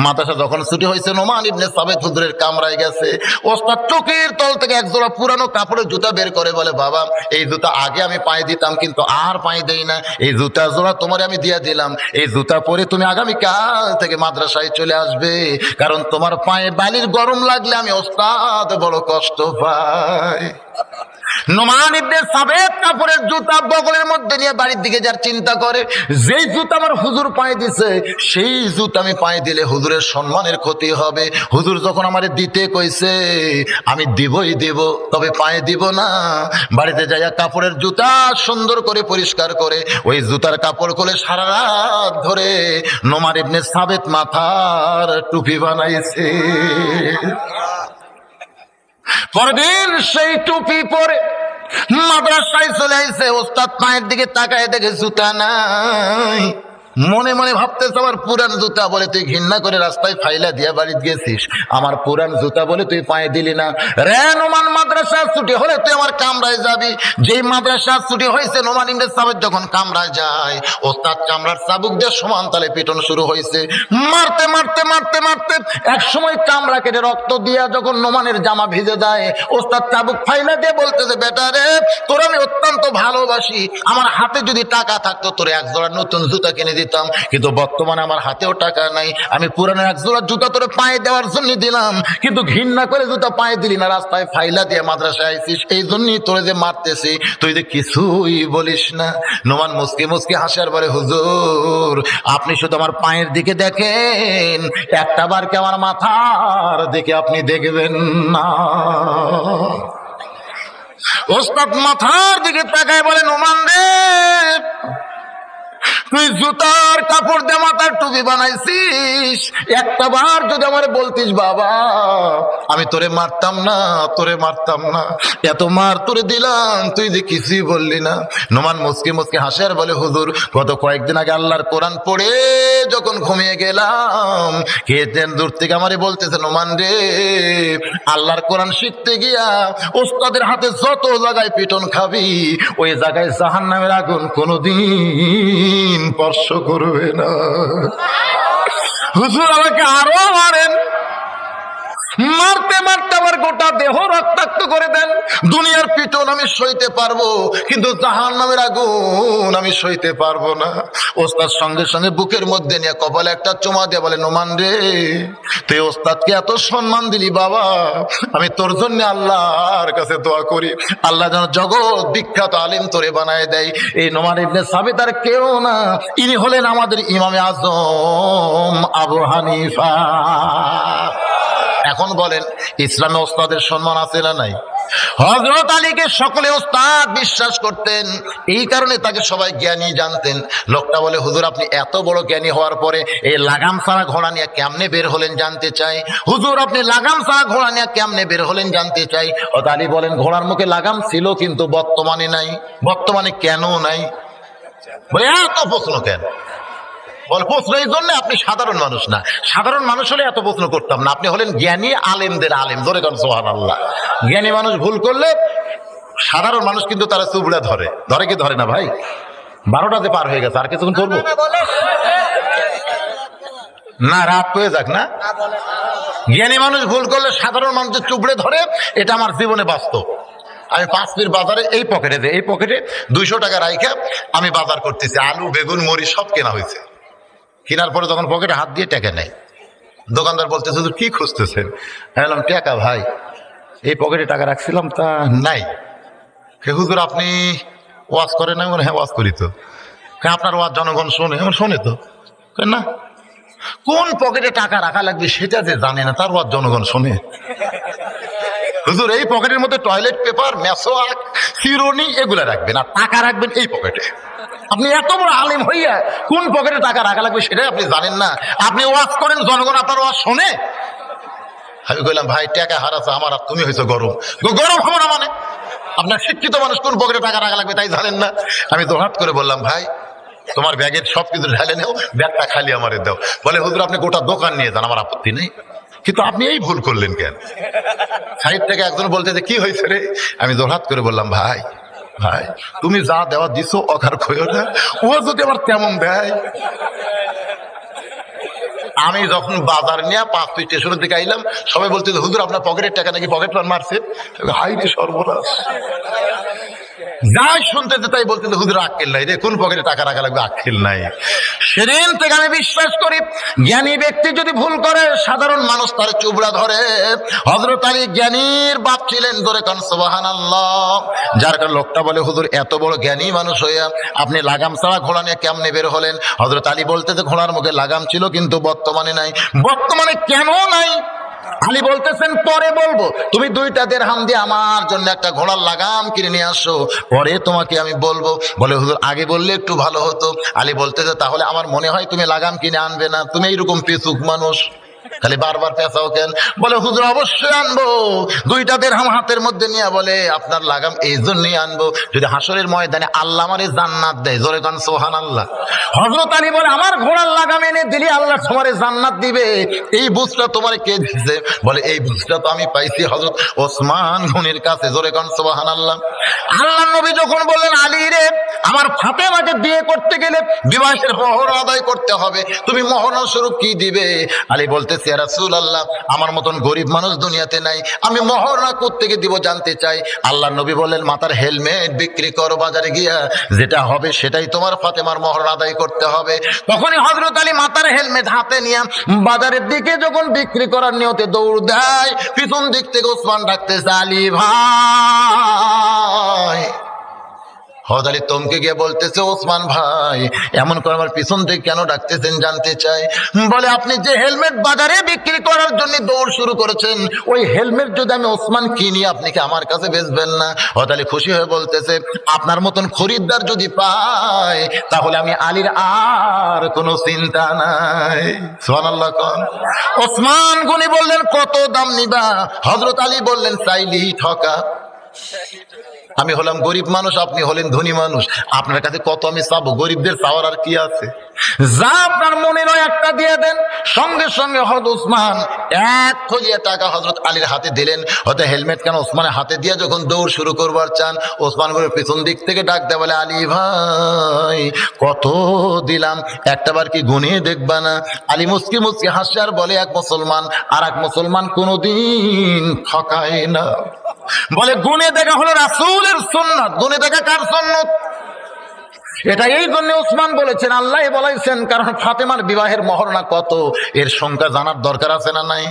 মাদ্রাসা যখন ছুটি হয়েছে নোমান ইবনে সাবিত হুজুরের কামরায় গেছে। ওস্তাদ চোখের তল থেকে এক জোড়া পুরানো কাপড়ের জুতা বের করে বলে, বাবা এই জুতা আগে আমি পায়ে দিতাম কিন্তু আর পায়ে দেই না, এই জুতা জোড়া তোমার আমি দিয়ে দিলাম, এই জুতা পরে তুমি আগামীকাল থেকে মাদ্রাসায় চলে আসবে, কারণ তোমার পায়ে বালির গরম লাগলে আমি ওস্তাদ বড় কষ্ট পাই। নোমান ইবনে সাবিত কাপড়ের জুতা বগলের মধ্যে নিয়ে বাড়ির দিকে যার চিন্তা করে, যেই জুতা আমার হুজুর পায়ে দিছে সেই জুতা আমি পায়ে দিলে হুজুরের সম্মানের ক্ষতি হবে। হুজুর যখন আমারে দিতে কইছে আমি দিবই দিব, তবে পায়ে দিব না। বাড়িতে যাইয়া কাপড়ের জুতা সুন্দর করে পরিষ্কার করে ওই জুতার কাপড় খুলে সারা রাত ধরে নোমান ইবনে সাবিত মাথার টুপি বানাইছে। পরদিন সেই টুপি পরে মাদ্রাসায় চলে আইছে। ওস্তাদ পায়ের দিকে তাকায় দেখে জুতা নাই। মনে মনে ভাবতেছে, আমার পুরান জুতা বলে তুই ঘৃণা করে রাস্তায় ফাইলা দিয়া বাড়িতে গেছিস, আমার পুরান জুতা বলে তুই পায়ে দিলি না। রে নোমান, মাদ্রাসা ছুটি হলে তুই আমার কামরায় যাবি। যেই মাদ্রাসা ছুটি হয়েছে নোমান ইবনে সাবিত যখন কামরায় যায়, ওস্তাদ কামরার চাবুক দিয়ে সমান তালে পিটন শুরু হয়েছে। মারতে মারতে মারতে মারতে এক সময় কামরা কেটে রক্ত দিয়া যখন নোমানের জামা ভিজে যায়, ওস্তাদ চাবুক ফাইলা দিয়ে বলতেছে, বেটা রে তোর আমি অত্যন্ত ভালোবাসি, আমার হাতে যদি টাকা থাকতো তোর এক জোড়া নতুন জুতা কিনে দিতাম, কিন্তু বর্তমানে আমার হাতেও টাকা নাই, আমি পুরানো এক জোড়া জুতা তোরে পায়ে দেওয়ার জন্য দিলাম, কিন্তু ঘৃণা করে জুতা পায়ে দিলি না, রাস্তায় ফাইলা দিয়ে মাদ্রাসায় আইছিস, এই জন্যই তোরে যে মারতেছি, তুই যে কিছুই বলিস না। নোমান মুসকি মুসকি হাসার পরে, হুজুর আপনি শুধু আমার পায়ের দিকে দেখেন, একটা বার কি আমার মাথার দিকে আপনি দেখবেন না? ওস্তাদ মাথার দিকে তাকায় বলে, নোমান রে, তুই জুতার কাপড় দিয়ে মাথার টুপি বানাইছিস, একটা বার যদি আমার বলতিস বাবা আমি তোরে মারতাম না, তোরে মারতাম না, এত মার তোরে দিলাম তুই যে কিছুই বললি না। নোমান মুসকি মুসকি হাসে আর বলে, হুজুর গত কয়েকদিন আগে আল্লাহর কোরআন পড়ে যখন ঘুমিয়ে গেলাম, কে যেন দূর থেকে আমারে বলতেছে, নোমান রে আল্লাহর কোরআন শিখতে গিয়া ওস্তাদের হাতে যত জায়গায় পিটন খাবি, ওই জায়গায় জাহান্নামের আগুন কোনদিন স্পর্শ করবে না। হুজুর আমাকে আরো মারেন, মারতে মারতে আমার গোটা দেহ রক্তাক্ত করে দেন। দুনিয়ার পিটন আমি সইতে পারবো, কিন্তু জাহান্নামের আগুন আমি সইতে পারবো না। ওস্তাদ সঙ্গে সঙ্গে বুকের মধ্যে নিয়ে কপালে একটা চুমা দিয়ে বলে, নোমান রে তুই ওস্তাদকে এত সম্মান দিলি বাবা, আমি তোর জন্য আল্লাহর কাছে দোয়া করি আল্লাহ যেন জগৎ বিখ্যাত আলিম তোরে বানায় দেয়। এই নোমান ইবনে সাবিত আর কেউ না, ইনি হলেন আমাদের ইমামে আজম আবু হানিফা। এখন বলেন ইসলামে ওস্তাদের সম্মান আছে না নাই? হযরত আলীকে সকলে ওস্তাদ বিশ্বাস করতেন, এই কারণে তাকে সবাই জ্ঞানী জানতেন। লোকটা বলে, হুজুর আপনি এত বড় জ্ঞানী হওয়ার পরে এই লাগাম ছাড়া ঘোড়া নিয়ে কেমনে বের হলেন জানতে চাই। হুজুর আপনি লাগাম ছাড়া ঘোড়া নিয়ে কেমনে বের হলেন জানতে চাই। হযরত আলী বলেন, ঘোড়ার মুখে লাগাম ছিল কিন্তু বর্তমানে নাই। বর্তমানে কেন নাই? বলে এত প্রশ্ন কেন? বল প্রশ্ন এই জন্য, আপনি সাধারণ মানুষ না, সাধারণ মানুষ হলে এত প্রশ্ন করতাম না, আপনি হলেন জ্ঞানী আলেমদের আলেম। ধরে করেন সুবহানাল্লাহ। জ্ঞানী মানুষ ভুল করলে সাধারণ মানুষ কিন্তু তারা চুবড়া ধরে, ধরে কি ধরে না ভাই? 12টাতে পার হয়ে গেছে, আর কিছুক্ষণ করবো না, রাত হয়ে যাক না। জ্ঞানী মানুষ ভুল করলে সাধারণ মানুষের চুবড়ে ধরে, এটা আমার জীবনে বাস্তব। আমি 5 পীর বাজারে এই পকেটে 200 টাকা রাইখা আমি বাজার করতেছি, আলু বেগুন মরিচ সব কেনা হয়েছে। কেনার পরে যখন পকেটে হাত দিয়ে টাকা নেই, দোকানদার বলতেছে হুজুর কি খুঁজতেছেন? আমি বললাম টাকা ভাই, এই পকেটে টাকা রাখছিলাম তা নাই। হুজুর আপনি ওয়াজ করেন? না হ্যাঁ ওয়াজ করি তো। আপনার ওয়াজ জনগণ শোনে? শোনে তো না। কোন পকেটে টাকা রাখা লাগবে সেটা যে জানে না, তার ওয়াজ জনগণ শোনে? হুজুর এই পকেটের মধ্যে টয়লেট পেপার, মেসোয়াক, চিরুনি এগুলা রাখবেন, আর টাকা রাখবেন এই পকেটে। আপনি এত বড় আলিম হইয়া কোন পকেটে টাকা রাখা লাগবে সেটাই আপনি জানেন না? আপনি ওয়াজ করেন, জনগণ আপনার ওয়াজ শোনে? আমি কইলাম ভাই টাকা হারাছে আমার, আর তুমি হয়েছে গরম। গরম হবো না মানে? আপনার শিক্ষিত মানুষ কোন পকেটে টাকা রাখা লাগবে তাই জানেন না? আমি দোহাত করে বললাম ভাই তোমার ব্যাগের সবকিছু ঢেলে নেও, ব্যাগটা খালি আমারে দাও। বলে হুজুর আপনি গোটা দোকান নিয়ে যান, আমার আপত্তি নেই, কিন্তু আপনি এই ভুল করলেন কেন? সাইড থেকে একজন বলতে যে কি হয়েছে রে? আমি দোহাত করে বললাম ভাই ভাই তুমি যা দেওয়া দিছো অকার খইও না, ও যদি আবার তেমন দেয়। আমি যখন বাজার নিয়ে 5 ফিট স্টেশনের দিকে আইলাম, সবাই বলতে হুজুর আপনার পকেটের টাকা নাকি পকেট মার মারছে। হাই রে সর্বনাশ, যাই শুনতেছে তাই বলতে হুজুর আক্কেল নাই রে, কোন পকেটে টাকা রাখা লাগবে আক্কেল নাই। সেদিন থেকে আমি বিশ্বাস করি জ্ঞানী ব্যক্তি যদি ভুল করে সাধারণ মানুষ তার চুবড়া ধরে। হযরত আলী জ্ঞানীর বাপ ছিলেন, জোরে কান সুবহানাল্লাহ। যার কারণে লোকটা বলে হুজুর এত বড় জ্ঞানী মানুষ হইয়া আপনি লাগাম ছাড়া ঘোড়া নিয়ে কেমনে বের হলেন? হযরত আলী বলতেছে ঘোড়ার মুখে লাগাম ছিল কিন্তু বর্তমানে নাই। বর্তমানে কেন নাই? আলী বলতেছেন পরে বলবো, তুমি 2টা দিরহাম দিয়ে আমার জন্য একটা ঘোড়ার লাগাম কিনে নিয়ে আসো, পরে তোমাকে আমি বলবো। বলে হুজুর আগে বললে একটু ভালো হতো। আলী বলতেছে তাহলে আমার মনে হয় তুমি লাগাম কিনে আনবে না, তুমি এইরকম পেচুক মানুষ, খালি বারবার পেঁচাও কেন? বলে হুজুর অবশ্যই আনবো। 2টা দিরহাম হাতের মধ্যে নিয়ে বলে আপনার লাগাম এই জন্যই আনবো যদি হাসরের ময়দানে আল্লাহ আমারে জান্নাত দেয়। জোরে কান সুবহানাল্লাহ। হযরত আলী বলে আমার ঘোড়ার লাগাম এনে দিলি আল্লাহ তোমারে জান্নাত দিবে, এই বুঝটা তোমারে কে দিয়েছে? বলে এই বুঝটা তো আমি পাইছি হযরত ওসমান গনির কাছে। জোরে কান সুবহানাল্লাহ। আল্লাহ নবী যখন বললেন আলী রে আমার ফাতেমাকে বিয়ে করতে গেলে বিবাহের মোহর আদায় করতে হবে, তুমি মোহর স্বরূপ কি দিবে? আলী বলতেছে ইয়া রাসূলুল্লাহ আমার মতন গরিব মানুষ দুনিয়াতে নাই, আমি মহরনা কোত্থেকে দিব জানতে চাই। আল্লাহ নবী বললেন মাথার হেলমেট বিক্রি করো বাজারে গিয়া, যেটা হবে সেটাই তোমার ফাতেমার মোহর আদায় করতে হবে। তখনই হযরত আলী মাথার হেলমেট হাতে নিয়ে বাজারের দিকে যখন বিক্রি করার নিয়তে দৌড় দেয়, পিছন দিক থেকে ওসমান ডাকতেছে আলী ভাই। হযরত আলী তমকে গিয়ে বলতেছে ওসমান ভাই এমন করে আমার পিছন থেকে কেন ডাকতেছেন জানতে চাই। বলে আপনি যে হেলমেট বাজারে বিক্রি করার জন্য দৌড় শুরু করেছেন, ওই হেলমেট যদি আমি ওসমান কিনি আপনি কি আমার কাছে বেচবেন না? হযরত আলী খুশি হয়ে বলতেছে আপনার মতন খরিদ্দার যদি পাই তাহলে আমি আলীর আর কোনো চিন্তা নাই। সুবহানাল্লাহ। কোন ওসমান গনি বললেন কত দাম নিবা? হযরত আলী বললেন চাইলেই ঠকা। আমি হলাম গরিব মানুষ, আপনি হলেন ধনী মানুষ, আপনার কাছে কত আমি চাবো? গরিবদের চাওয়ার আর কি আছে? যা আপনার মনে নয় একটা দিয়ে দেন। সঙ্গে সঙ্গে হযরত ওসমান 1 খোঁজিয়া টাকা হযরত আলীর হাতে দিলেন। হয়তো হেলমেট কেন ওসমানের হাতে দিয়ে যখন দৌড় শুরু করবার চান, ওসমান করে পিছন দিক থেকে ডাক দেয় বলে আলী ভাই কত দিলাম, একটাবার কি গুনে দেখবা না? আলী মুস্কি মুস্কি হাসে আর বলে এক মুসলমান আর এক মুসলমান কোনোদিন ঠকায় না। বলে গুনে দেখা হলো রাসূলের সুন্নাত। গুনে দেখা কার সুন্নাত? এটা এই জন্য ওসমান বলেছেন আল্লাহ বলেছেন, কারণ ফাতেমার বিবাহের মহরনা কত এর সংখ্যা জানার দরকার আছে না নাই?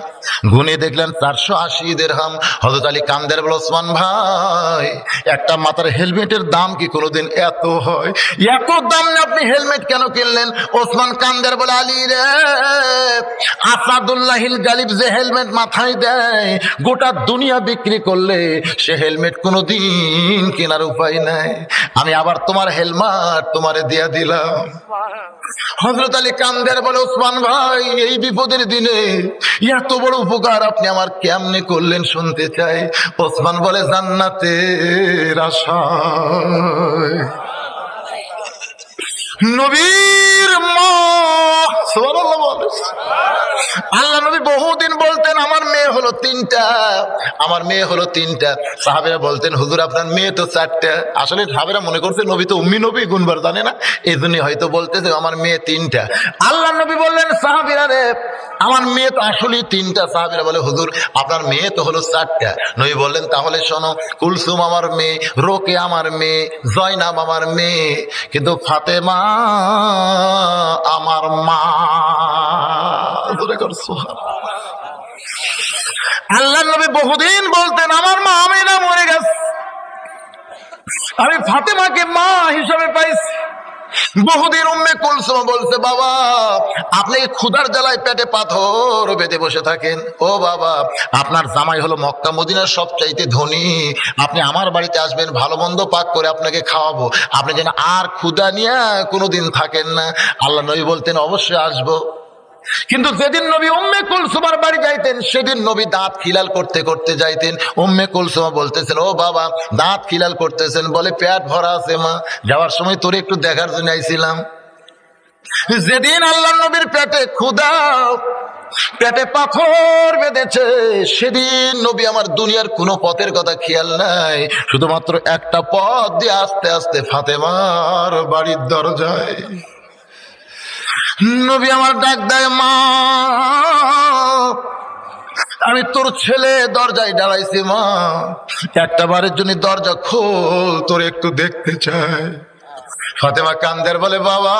গুনে দেখলেন 480 দিরহাম। হযরত আলী কান্দের বলে ওসমান ভাই একটা মাথার হেলমেটের দাম কি কোনোদিন এত হয়? এত দাম না আপনি হেলমেট কেন কিনলেন? ওসমান কান্দের বলে আলী রে আসাদুল্লাহিল গালিব যে হেলমেট মাথায় দেয় গোটা দুনিয়া বিক্রি করলে সে হেলমেট কোনোদিন কেনার উপায় নাই, আমি আবার তোমার হেলমেট তোমারে দিয়া দিলাম। হযরত আলী কান্দের বলে ওসমান ভাই এই বিপদের দিনে এত বড় উপকার আপনি আমার কেমনে করলেন শুনতে চাই। ওসমান বলে জান্নাতের আশায়। নবীর মা সুবহানাল্লাহ বলে। আল্লাহ নবী বহুদিন বলতেন আমার মেয়ে হলো তিনটা, আমার মেয়ে হলো তিনটা। সাহাবীরা বলতেন হুজুর আপনার মেয়ে তো চারটা। আসলে সাহাবীরা মনে করছে নবী তো উম্মি নবী, গুণবার জানে না, এই জন্য হয়তো বলতেছে আমার মেয়ে তিনটা। আল্লাহ নবী বললেন সাহাবীরা রে আমার মেয়ে তো আসলে তিনটা। সাহাবীরা বলে হুজুর আপনার মেয়ে তো হলো চারটা। নবী বললেন তাহলে শোনো, কুলসুম আমার মেয়ে, রোকে আমার মেয়ে, জয়নাব আমার মেয়ে, কিন্তু ফাতেমা আমার মা। আল্লাহ নবী বহুদিন বলতেন আমার মা আমিনা মরে গেছে, আমি ফাতেমাকে মা হিসাবে পাইছি। বহুদিন উম্মে কুলসুম বলছে বাবা আপনি ক্ষুধার জ্বালায় পেটে পাথর বেঁধে বসে থাকেন, ও বাবা আপনার জামাই হলো মক্কা মদিনার সবচাইতে ধনী, আপনি আমার বাড়িতে আসবেন, ভালো মন্দ পাক করে আপনাকে খাওয়াবো, আপনি যেন আর ক্ষুধা নিয়ে কোনোদিন থাকেন না। আল্লাহ নবী বলতেন অবশ্যই আসবো। কিন্তু যেদিন নবী উম্মে কুলসুমার বাড়ি যাইতেন সেদিন নবী দাঁত খিলাল করতে করতে যাইতেন। উম্মে কুলসুমা বলতেছেন ও বাবা দাঁত খিলাল করতেছেন, বলে পেট ভরা আছে মা, যাওয়ার সময় তোরে একটু দেখার জন্য আইছিলাম। যেদিন আল্লাহ নবীর পেটে ক্ষুধা, পেটে পাথর বেঁধেছে, সেদিন নবী আমার দুনিয়ার কোনো পথের কথা খেয়াল নাই, শুধুমাত্র একটা পথ দিয়ে আস্তে আস্তে ফাতেমার বাড়ির দরজায় নবী আমার ডাক দেয় মা আমি তোর ছেলে দরজায় দাঁড়াইছি মা, একটা বারের জন্য দরজা খোল, তোর একটু দেখতে চাই। ফাতেমা কান্দের বলে বাবা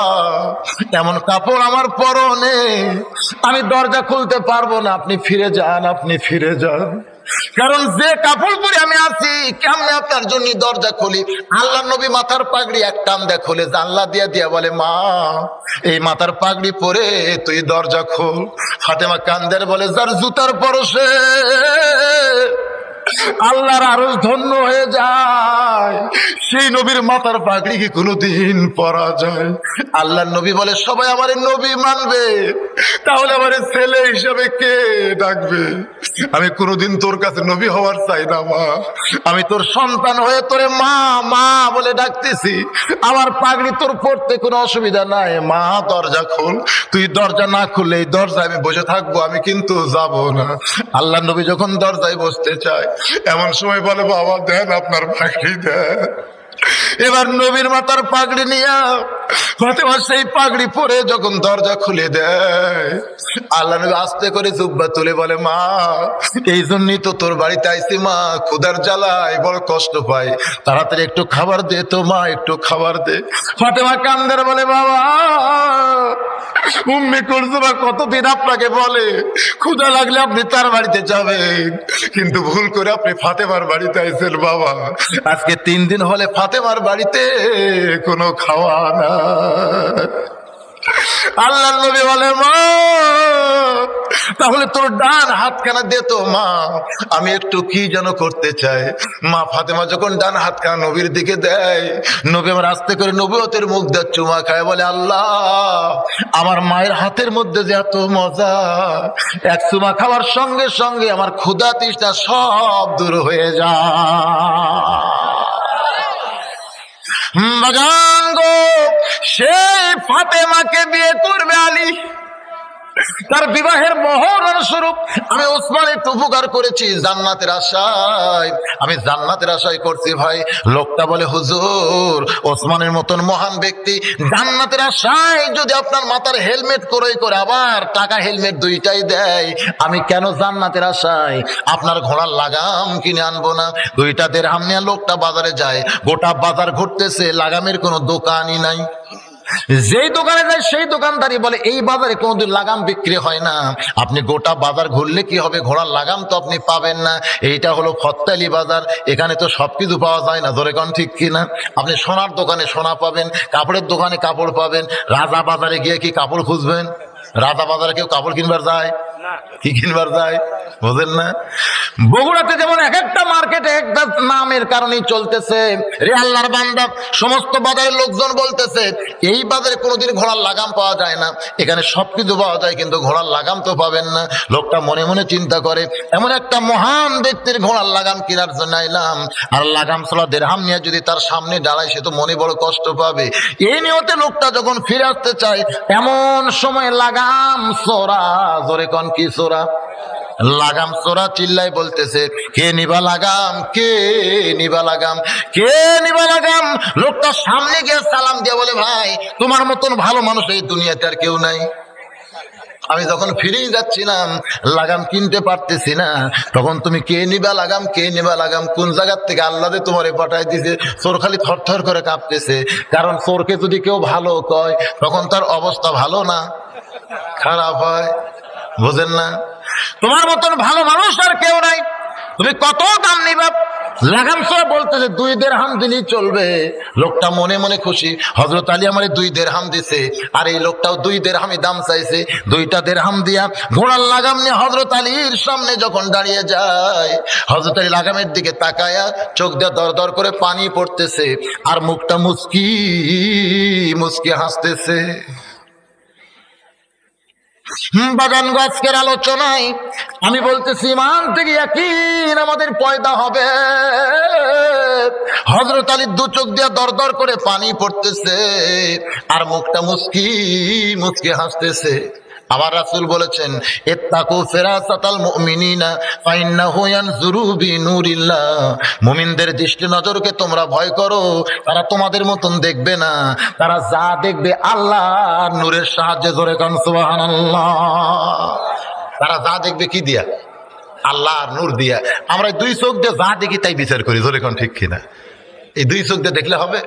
এমন কাপড় আমার পরনে, আমি দরজা খুলতে পারবো না, আপনি ফিরে যান, আপনি ফিরে যান, কারণ যে কাপড় পরে আমি আছি কেমনে আপনার জন্য দরজা খুলি। আল্লাহ নবী মাথার পাগড়ি এক টান দিয়ে খুলে জানলা দিয়া দিয়া বলে মা এই মাথার পাগড়ি পরে তুই দরজা খোল। ফাতেমা কান্দের বলে যার জুতার পরশে আল্লাহর আরশ ধন্য হয়ে যায়, সেই নবীর মাথার পাগড়ি কি কোনোদিন পরা যায়? আল্লাহর নবী বলে সবাই আমার নবী মানবে, তাহলে আমার ছেলে হিসেবে কে ডাকবে? আমি কোনোদিন তোর কাছে নবী হওয়ার চাই না মা, আমি তোর সন্তান হয়ে তোরে মা মা বলে ডাকতেছি, আমার পাগড়ি তোর পড়তে কোনো অসুবিধা নাই, মা দরজা খোল। তুই দরজা না খুললে এই দরজায় আমি বসে থাকবো, আমি কিন্তু যাব না। আল্লাহ নবী যখন দরজায় বসতে চায় এমন সময় বলে বাবা দেন আপনার পাগড়ি দেন। এবার নবীর মাথার পাগড়ি নিয়ে ফাতেমা সেই পাগড়ি পরে যখন দরজা খুলে দেয় আল্লাহ নবী আস্তে করে জুব্বা তুলে বলে মা এই জন্যই তো তোর বাড়িতে আইছি মা, ক্ষুধার জ্বালায় বড় কষ্ট পাই, তাড়াতাড়ি একটু খাবার দে তো মা, একটু খাবার দে। ফাতেমা কান্দের বলে বাবা উম্মে কুলসুম কতদিন আপনাকে বলে ক্ষুধা লাগলে আপনি তার বাড়িতে যাবেন, কিন্তু ভুল করে আপনি ফাতেমার বাড়িতে আইছেন বাবা, আজকে 3 দিন হলে ফাতেমার বাড়িতে কোনো খাওয়া না। আল্লাহ নবী বলে মা তাহলে তোর ডান হাতখানা দে তো মা, আমি একটু কি যেন করতে চাই। মা ফাতেমা যখন ডান হাতখানা নবীর দিকে দেয়, নবী আমার আস্তে করে নবুয়তের মুখ দিয়ে চুমা খায়, বলে আল্লাহ আমার মায়ের হাতের মধ্যে যে এত মজা, এক চুমা খাওয়ার সঙ্গে সঙ্গে আমার ক্ষুধা তৃষ্ণা সব দূর হয়ে যায়। বাগান গো সেই ফাতেমাকে বিয়ে করবে আলী, তার বিবাহের মহরণ স্বরূপ আমি ওসমান একটু উপকার করেছি জান্নাতের আশায়, আমি জান্নাতের আশায় করছি ভাই। লোকটা বলে হুজুর ওসমানের মতন মহান ব্যক্তি জান্নাতের আশায় যদি আপনার মাথার হেলমেট ক্রয় করে আবার টাকা হেলমেট দুইটাই দেয়, আমি কেন জান্নাতের আশায় আপনার ঘোড়ার লাগাম কিনে আনবো না? 2টা দিরহাম নিয়ে লোকটা বাজারে যায়, গোটা বাজার ঘুরতেছে, লাগামের কোনো দোকানই নাই। যেই দোকানে যায় সেই দোকানদারি বলে এই বাজারে কোনোদিন লাগাম বিক্রি হয় না, আপনি গোটা বাজার ঘুরলে কি হবে, ঘোড়ার লাগাম তো আপনি পাবেন না, এইটা হলো ফত্তালি বাজার, এখানে তো সবকিছু পাওয়া যায় না, ধরে কোন ঠিক কিনা? আপনি সোনার দোকানে সোনা পাবেন, কাপড়ের দোকানে কাপড় পাবেন, রাজা বাজারে গিয়ে কি কাপড় খুঁজবেন? রাজা বাজারে কেউ কাপড় কিনবার যায়? কি কিনবার যায় বোঝেন না? বগুড়াতে যেমন এক একটা মার্কেটে একটা নামের কারণেই চলতেছে। রে আল্লাহর বান্দা, সমস্ত বাজারের লোকজন বলতেছে এই বাজারে কোনোদিন ঘোড়ার লাগাম পাওয়া যায় না, এখানে সবকিছু পাওয়া যায় কিন্তু ঘোড়ার লাগাম তো পাবেন না। লোকটা মনে মনে চিন্তা করে, এমন একটা মহান ব্যক্তির ঘোড়ার লাগাম কেনার জন্য আইলাম, আর লাগাম ছোলা দেড়হাম নিয়ে যদি তার সামনে দাঁড়ায় সে তো মনে বড় কষ্ট পাবে। এই নিয়তে লোকটা যখন ফিরে আসতে চায়, এমন সময় লাগাম চোরা, জোরে কন কি চোরা? লাগাম চোরা চিল্লাই বলতেছে, কে নিবা লাগাম, কে নিবা লাগাম, কে নিবা লাগাম? লোকটা সামনে গিয়ে সালাম দিয়ে বলে, ভাই তোমার মতন ভালো মানুষ এই দুনিয়াতে আর কেউ নাই। আমি যখন ফিরেই যাচ্ছিলাম, লাগাম কিনতে পারতেছি না, তখন তুমি কে নিবা লাগাম, কে নিবা লাগাম, কোন জায়গার থেকে আল্লাহ তোমারে পাঠাই দিছে। চোর খালি থরথর করে কাঁপতেছে, কারণ চোরকে যদি কেউ ভালো কয় তখন তার অবস্থা ভালো না খারাপ হয়, বুঝেন না? তোমার মতন ভালো মানুষ আর কেউ নাই, তুমি কত দাম নিবা? লাগাম চোরা বলতেছে 2 দিরহাম দিলেই চলবে। লোকটা মনে মনে খুশি, হযরত আলী আমারে 2 দিরহাম দিছে, আর এই লোকটাও 2 দিরহামই দাম চাইছে। 2টা দিরহাম দিয়া ঘোড়ার লাগাম নিয়ে হযরত আলীর সামনে যখন দাঁড়িয়ে যায়, হযরত আলী লাগামের দিকে তাকায়া চোখ দিয়ে দর দর করে পানি পড়তেছে, আর মুখটা মুচকি মুচকি হাসতেছে। বাগান গাছের আলোচনায় আমি বলতেছি, ইমান থেকে ইয়াকিন আমাদের পয়দা হবে। হযরত আলীর 2 চোখ দিয়ে দর দর করে পানি পড়তেছে, আর মুখটা মুচকি মুচকি হাসতেছে। আমার রাসূল বলেছেন, ইত্তাকু ফিরাসাতাল মুমিনিনা ফাইন্নাহু ইয়ানজুরু বিনুরিল্লাহ। মুমিনদের দৃষ্টি নজরকে তোমরা ভয় করো, তারা তোমাদের মতন দেখবে না, তারা যা দেখবে আল্লাহর নূরের সাহায্যে। জোরে কান সুবহানাল্লাহ। তারা যা দেখবে কি দিয়া? আল্লাহর নূর দিয়া। আমরা 2 চোখ দিয়ে যা দেখি তাই বিচার করি, জোরে কান ঠিক কিনা? এই 2 চোখ দিয়ে দেখলে হবে?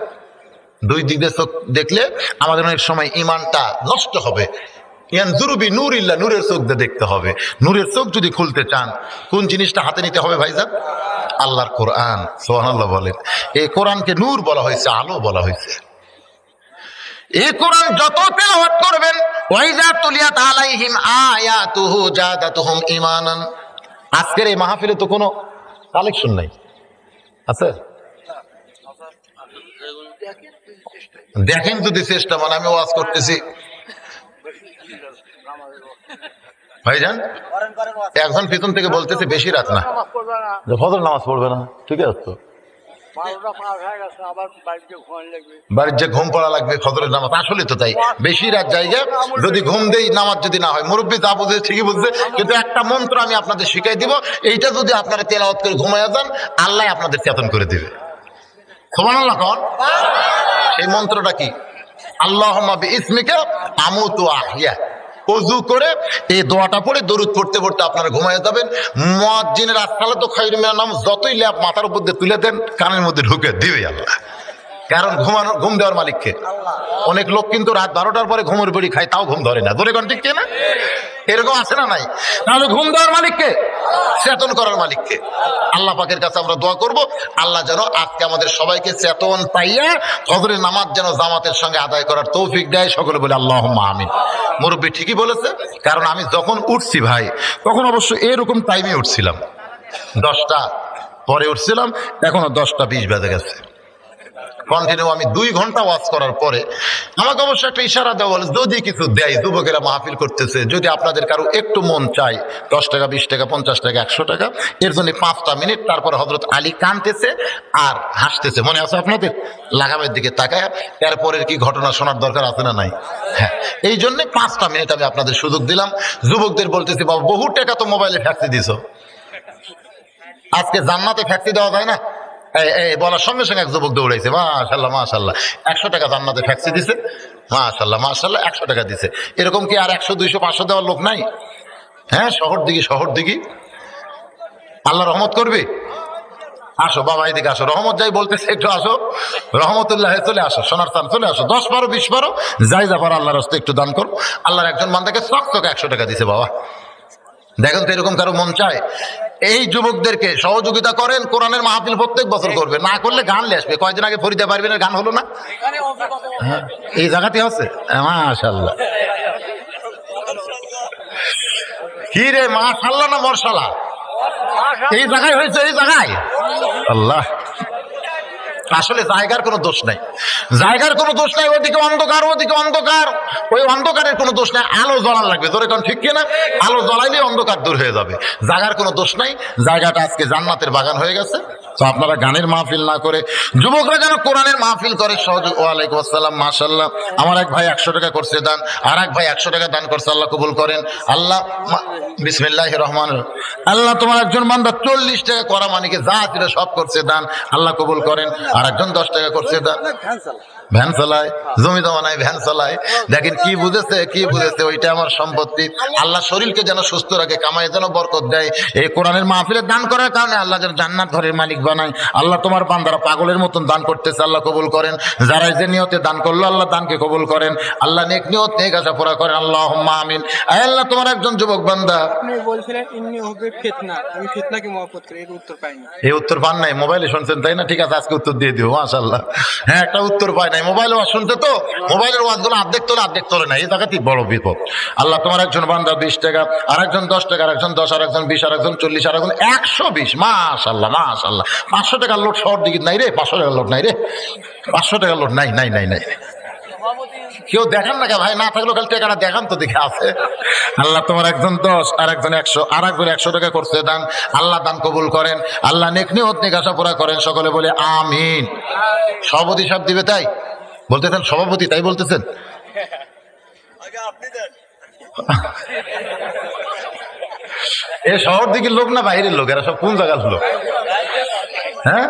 2 দিক দিয়ে চোখ দেখলে আমাদের অনেক সময় ইমানটা নষ্ট হবে। নূরিল্লাহ, নূরের চোখ দিয়ে দেখতে হবে। নূরের চোখ যদি খুলতে চান, কোন জিনিসটা হাতে নিতে হবে ভাইজান? আল্লাহর কোরআন। সুবহানাল্লাহ বলেন। এই কোরআনকে নূর বলা হয়েছে, আলো বলা হয়েছে। এই কোরআন যত তেলাওয়াত করবেন, ওয়াইজা তুলিয়াত আলাইহিম আয়াতুহু জাদাতুহুম ঈমানান। আজকের এই মাহফিলে তো কোনো কালেকশন নাই, আছে? দেখেন যদি চেষ্টা, মানে আমি ওয়াজ করতেছি ভাইজান, একজন পিছন থেকে বলতেছে বেশি রাত না, ফজর নামাজ পড়বে না। ঠিক আছে তো, বাড়ির যে ঘুম পড়া লাগবে ফজরের নামাজ, আসলে তো তাই। বেশি রাত জায়গা যদি ঘুম দেই, নামাজ যদি না হয়, মুরব্বী যা বুঝে ঠিকই বুঝছে, কিন্তু একটা মন্ত্র আমি আপনাদের শিখাই দিব, এইটা যদি আপনারা তেলাওয়াত করে ঘুমাইয়া যান, আল্লাহ আপনাদের চেতন করে দিবে। সুবহানাল্লাহ কোন? এই মন্ত্রটা কি? আল্লাহুম্মা বিইসমিকা আমুতু আহইয়া। ওযু করে এই দোয়াটা পড়ে দরুদ পড়তে পড়তে আপনারা ঘুমায় যাবেন। মুয়াজ্জিনের আসসালাতু খায়রুম মিনান নাওম যতই ল্যাপ মাথার উপর দিয়ে তুলে দেন, কানের মধ্যে ঢুকে দিবে আল্লাহ। কারণ ঘুম দেওয়ার মালিককে। অনেক লোক কিন্তু রাত 12টার পরে ঘুমের বড়ি খায়, তাও ঘুম ধরে না। ধরে কোন ঠিক না? এরকম আছে না নাই? তাহলে ঘুম দেওয়ার মালিককে, চেতন করার মালিককে। আল্লাহ পাকের কাছে আমরা দোয়া করব, আল্লাহ যেন আজকে আমাদের সবাইকে চেতন পাইয়া ফজরের নামাজ যেন জামাতের সঙ্গে আদায় করার তৌফিক দেয়। সকলে বলে আল্লাহুম্মা আমিন। মুরব্বী ঠিকই বলেছে, কারণ আমি যখন উঠছি ভাই, তখন অবশ্য এরকম টাইমে উঠছিলাম, 10টা পরে উঠছিলাম, এখনো 10টা 20 বেজে গেছে। কন্টিনিউ আমি 2 ঘন্টা ওয়াজ করার পরে আমাকে অবশ্য একটা ইশারা দেওয়া বলে, যদি কিছু দেয়, যুবকেরা মাহফিল করতেছে, যদি আপনাদের কারো একটু মন চায় 10 টাকা 20 টাকা 50 টাকা 100 টাকা, এর জন্য 5টা মিনিট। তারপর হযরত আলী কাঁদতেছে আর হাসতেছে, মনে আছে আপনাদের? লাগামের দিকে তাকায় এরপরের কি ঘটনা শোনার দরকার আছে না নাই? হ্যাঁ, এই জন্য 5টা মিনিট আমি আপনাদের সুযোগ দিলাম। যুবকদের বলতেছি, বাবা বহু টাকা তো মোবাইলে ফ্যাক্সি দিছো, আজকে জান্নাতে ফ্যাক্সি দেওয়া যায় না? বলার সঙ্গে সঙ্গে এক যুবক দৌড়াইছে, মাশাআল্লাহ মাশাআল্লাহ, 100 টাকা জান্নাতে ফ্যাক্সি দিছে, মাশাআল্লাহ মাশাআল্লাহ, 100 টাকা দিছে। এরকম কি আর 100 200 500 দেওয়ার লোক নাই? হ্যাঁ, শহর দিকে আল্লাহ রহমত করবে। আসো বাবা, এদিকে আসো, রহমত যাই বলতেছে, একটু আসো, রহমতুল্লাহ চলে আসো, সোনার স্থান চলে আসো। 10 12 20 12 যাই যাবার আল্লাহর রাস্তায় একটু দান করো। আল্লাহর একজন বান্দাকে চকচকে 100 টাকা দিছে। বাবা দেখেন তো, এরকম কারো মন চায়? এই যুবকদেরকে সহযোগিতা করেন। কোরআনের মাহফিল প্রত্যেক বছর করবে, না করলে গান নিয়ে আসবে। কয়েকদিন আগে ফরিদা পারবিনের গান হলো না, এই জায়গাতে আছে। মাশাআল্লাহ, কি রে, মাশাআল্লাহ না মরশালা? এই জায়গায় হয়েছে, এই জায়গায়। আল্লাহ, আসলে জায়গার কোনো দোষ নাই, জায়গার কোনো দোষ নাই। ওদিকে অন্ধকার, ওদিকে অন্ধকার, ওই অন্ধকারের কোনো দোষ নাই। আলো জ্বলার লাগবে, ধরে কোন ঠিক কিনা? আলো জ্বলাইলে অন্ধকার দূর হয়ে যাবে। জায়গার কোনো দোষ নাই। জায়গাটা আজকে জান্নাতের বাগান হয়ে গেছে। তো আপনারা গানের মাহফিল না করে যুবকরা যেন কোরআনের মাহফিল করে সহযোগ। ওয়ালাইকুম আসসালাম, মাশাআল্লাহ। আমার এক ভাই 100 টাকা করছে দান, আর এক ভাই 100 টাকা দান করছে। আল্লাহ কবুল করেন। আল্লাহ বিসমিল্লাহির রহমানির রহিম। আল্লাহ তোমার একজন বান্দা 40 টাকা করা মানিকে যা ছিল সব করছে দান, আল্লাহ কবুল করেন। আর একজন 10 টাকা করছে দান। ভ্যান চালায়, জমি জমা নাই, ভ্যান চালায়। দেখেন কি বুঝেছে, কি বুঝেছে, ওইটা আমার সম্পত্তি। আল্লাহ শরীরকে যেন সুস্থ রাখে, কামাই যেন বরকত দেয়। এই কোরআনের মাহফিলে দান করার কারণে আল্লাহ যেন জান্নাত ঘরের মালিক বানায়। আল্লাহ তোমার বান্দারা পাগলের মতন দান করতেছে, আল্লাহ কবুল করেন। যারা যে নিয়তে দান করলো আল্লাহ দানকে কবুল করেন। আল্লাহ নেক নিয়ত নেক আশা পুরা করেন। আল্লাহুম্মা আমিন। আয় আল্লাহ, তোমার একজন যুবক বান্দা, আপনি বলছিলেন ইন্নি হবে ফিতনা, আমি ফিতনাকে মহব্বত করি, এর উত্তর পাইনি। এই উত্তর পান নাই? মোবাইলে শুনছেন তাই না? ঠিক আছে, আজকে উত্তর দিয়ে দিও। মাশাআল্লাহ। হ্যাঁ, একটা উত্তর পাই নাই। মোবাইলে শুনতে তো, মোবাইলের ওয়াজগুলো অর্ধেক তোলে, অর্ধেক তোলে না। এই জায়গাতেই বড় বিপদ। আল্লাহ তোমার একজন বান্দা 20 টাকা, আর একজন 10 টাকা, আর একজন 10, আর একজন 20, আর একজন 40, আর একজন 120। মাশাআল্লাহ, মাশাআল্লাহ। 500 টাকার লোট শহর দিকে নাই রে, 500 টাকার লোট নাই রে, 500 টাকার লোট নাই, নাই, নাই, নাই। কেউ দেখান না কে ভাই? না থাকলেও খালি টাকাটা দেখান তো, দেখে আছে। আল্লাহ তোমার একজন 10, আর একজন 100, আর একজন 100 টাকা করছে দান, আল্লাহ দান কবুল করেন। আল্লাহ নেক নিয়ত নেক আশা পুরা করেন। সকলে বলে আমিন। সভাপতি সব দিবে তাই বলতেছেন? সভাপতি তাই বলতেছেন? এ শহর দিকের লোক না বাইরের লোক? এরা সব কোন জায়গার লোক? হ্যাঁ,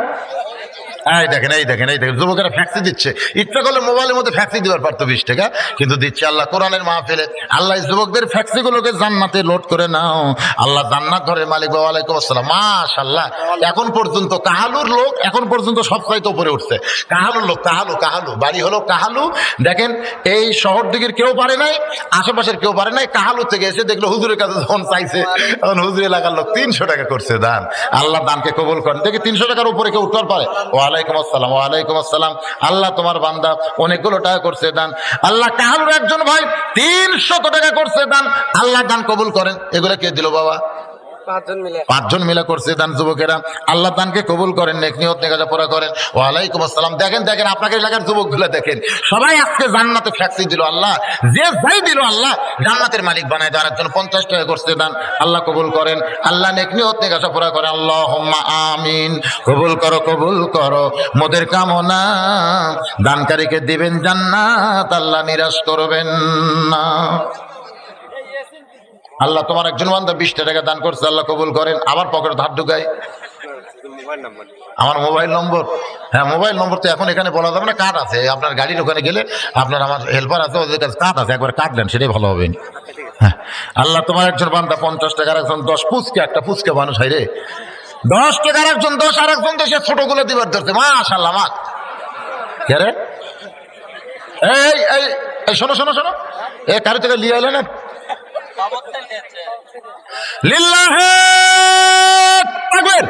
এই দেখেন, এই দেখেন, এই দেখেন, যুবকেরা ফ্যাক্সি দিচ্ছে। ইচ্ছা করলে মোবাইলের মধ্যে ফ্যাক্সি দিবার পারতো 20 টাকা, কিন্তু দিচ্ছে। আল্লাহ কোরআনের মাহফিলে আল্লাহ যুবকদের ফ্যাক্সি গুলোকে জান্নাতে লোড করে নাও। আল্লাহ জান্নাত ঘরের মালিক। ওয়ালাইকুম আসসালাম, মাশাআল্লাহ। এখন পর্যন্ত কাহালুর লোক এখন পর্যন্ত সবচাইতে উপরে উঠছে। কাহালুর লোক, কাহালু, কাহালু বাড়ি হলো কাহালু। দেখেন, এই শহর দিকের কেউ পারে নাই, আশেপাশের কেউ পারে নাই। কাহালু থেকে এসে দেখলো হুজুরের কাছে যখন চাইছে, তখন হুজুর এলাকার লোক 300 টাকা করছে দান। আল্লাহ দানকে কবুল করেন। দেখি 300 টাকার উপরে কেউ উঠতে পারে? ওয়ালাইকুম আসসালাম, ওয়ালাইকুম আসসালাম। আল্লাহ তোমার বান্দা অনেকগুলো টাকা করছে দান। আল্লাহ কাহালুর একজন ভাই 300 টাকা করছে দান, আল্লাহ দান কবুল করেন। এগুলো কে দিল বাবা? 5 জন মিলে করছে দান যুবকেরা। আল্লাহ দানকে কবুল করেন, নেক নিয়ত নেক আশা পুরা করেন। ওয়ালাইকুম আসসালাম। দেখেন, দেখেন, আপনাকে এলাকার যুবকগুলো দেখেন, সবাই আজকে জান্নাতে ফ্যাক্সি দিল। আল্লাহ যে যাই দিল আল্লাহ জান্নাতের মালিক বানায়। যার একজন 50 টাকা করছে দান, আল্লাহ কবুল করেন। আল্লাহ নেক নিয়ত নেক আশা পুরা করেন। আল্লাহুম্মা আমিন। কবুল করো, কবুল করো মোদের কামনা। দানকারীকে দিবেন জান্নাত, আল্লাহ নিরাশ করবেন না। আল্লাহ তোমার একজন বান্দা 20 টাকা দান করছে, আল্লাহ কবুল করেন। আবার পকেটে হাত ঢুকায়। আমার মোবাইল নম্বর, হ্যাঁ মোবাইল নম্বর তো এখন এখানে বলা যাবে না, কার্ড আছে আপনার গাড়ির ওখানে গেলে, আপনার আমার হেল্পার আছে, ওদের কাছে কার্ড আছে, একবার কার্ড দেন, সেটাই ভালো হবে। হ্যাঁ, আল্লাহ তোমার একজন বান্দা 50 টাকার, একজন 10। পুচকে একটা পুচকে মানুষ হয় রে, 10 টাকার একজন 10, আর একজন 10 ছোটগুলো দিবার ধরছে। মাশাআল্লাহ, মা কে রে? এই এই এই শোনো, শোনো, শোনো, এ কারো থেকে লিয়ে এলে না? লিল্লাহে তাকবীর।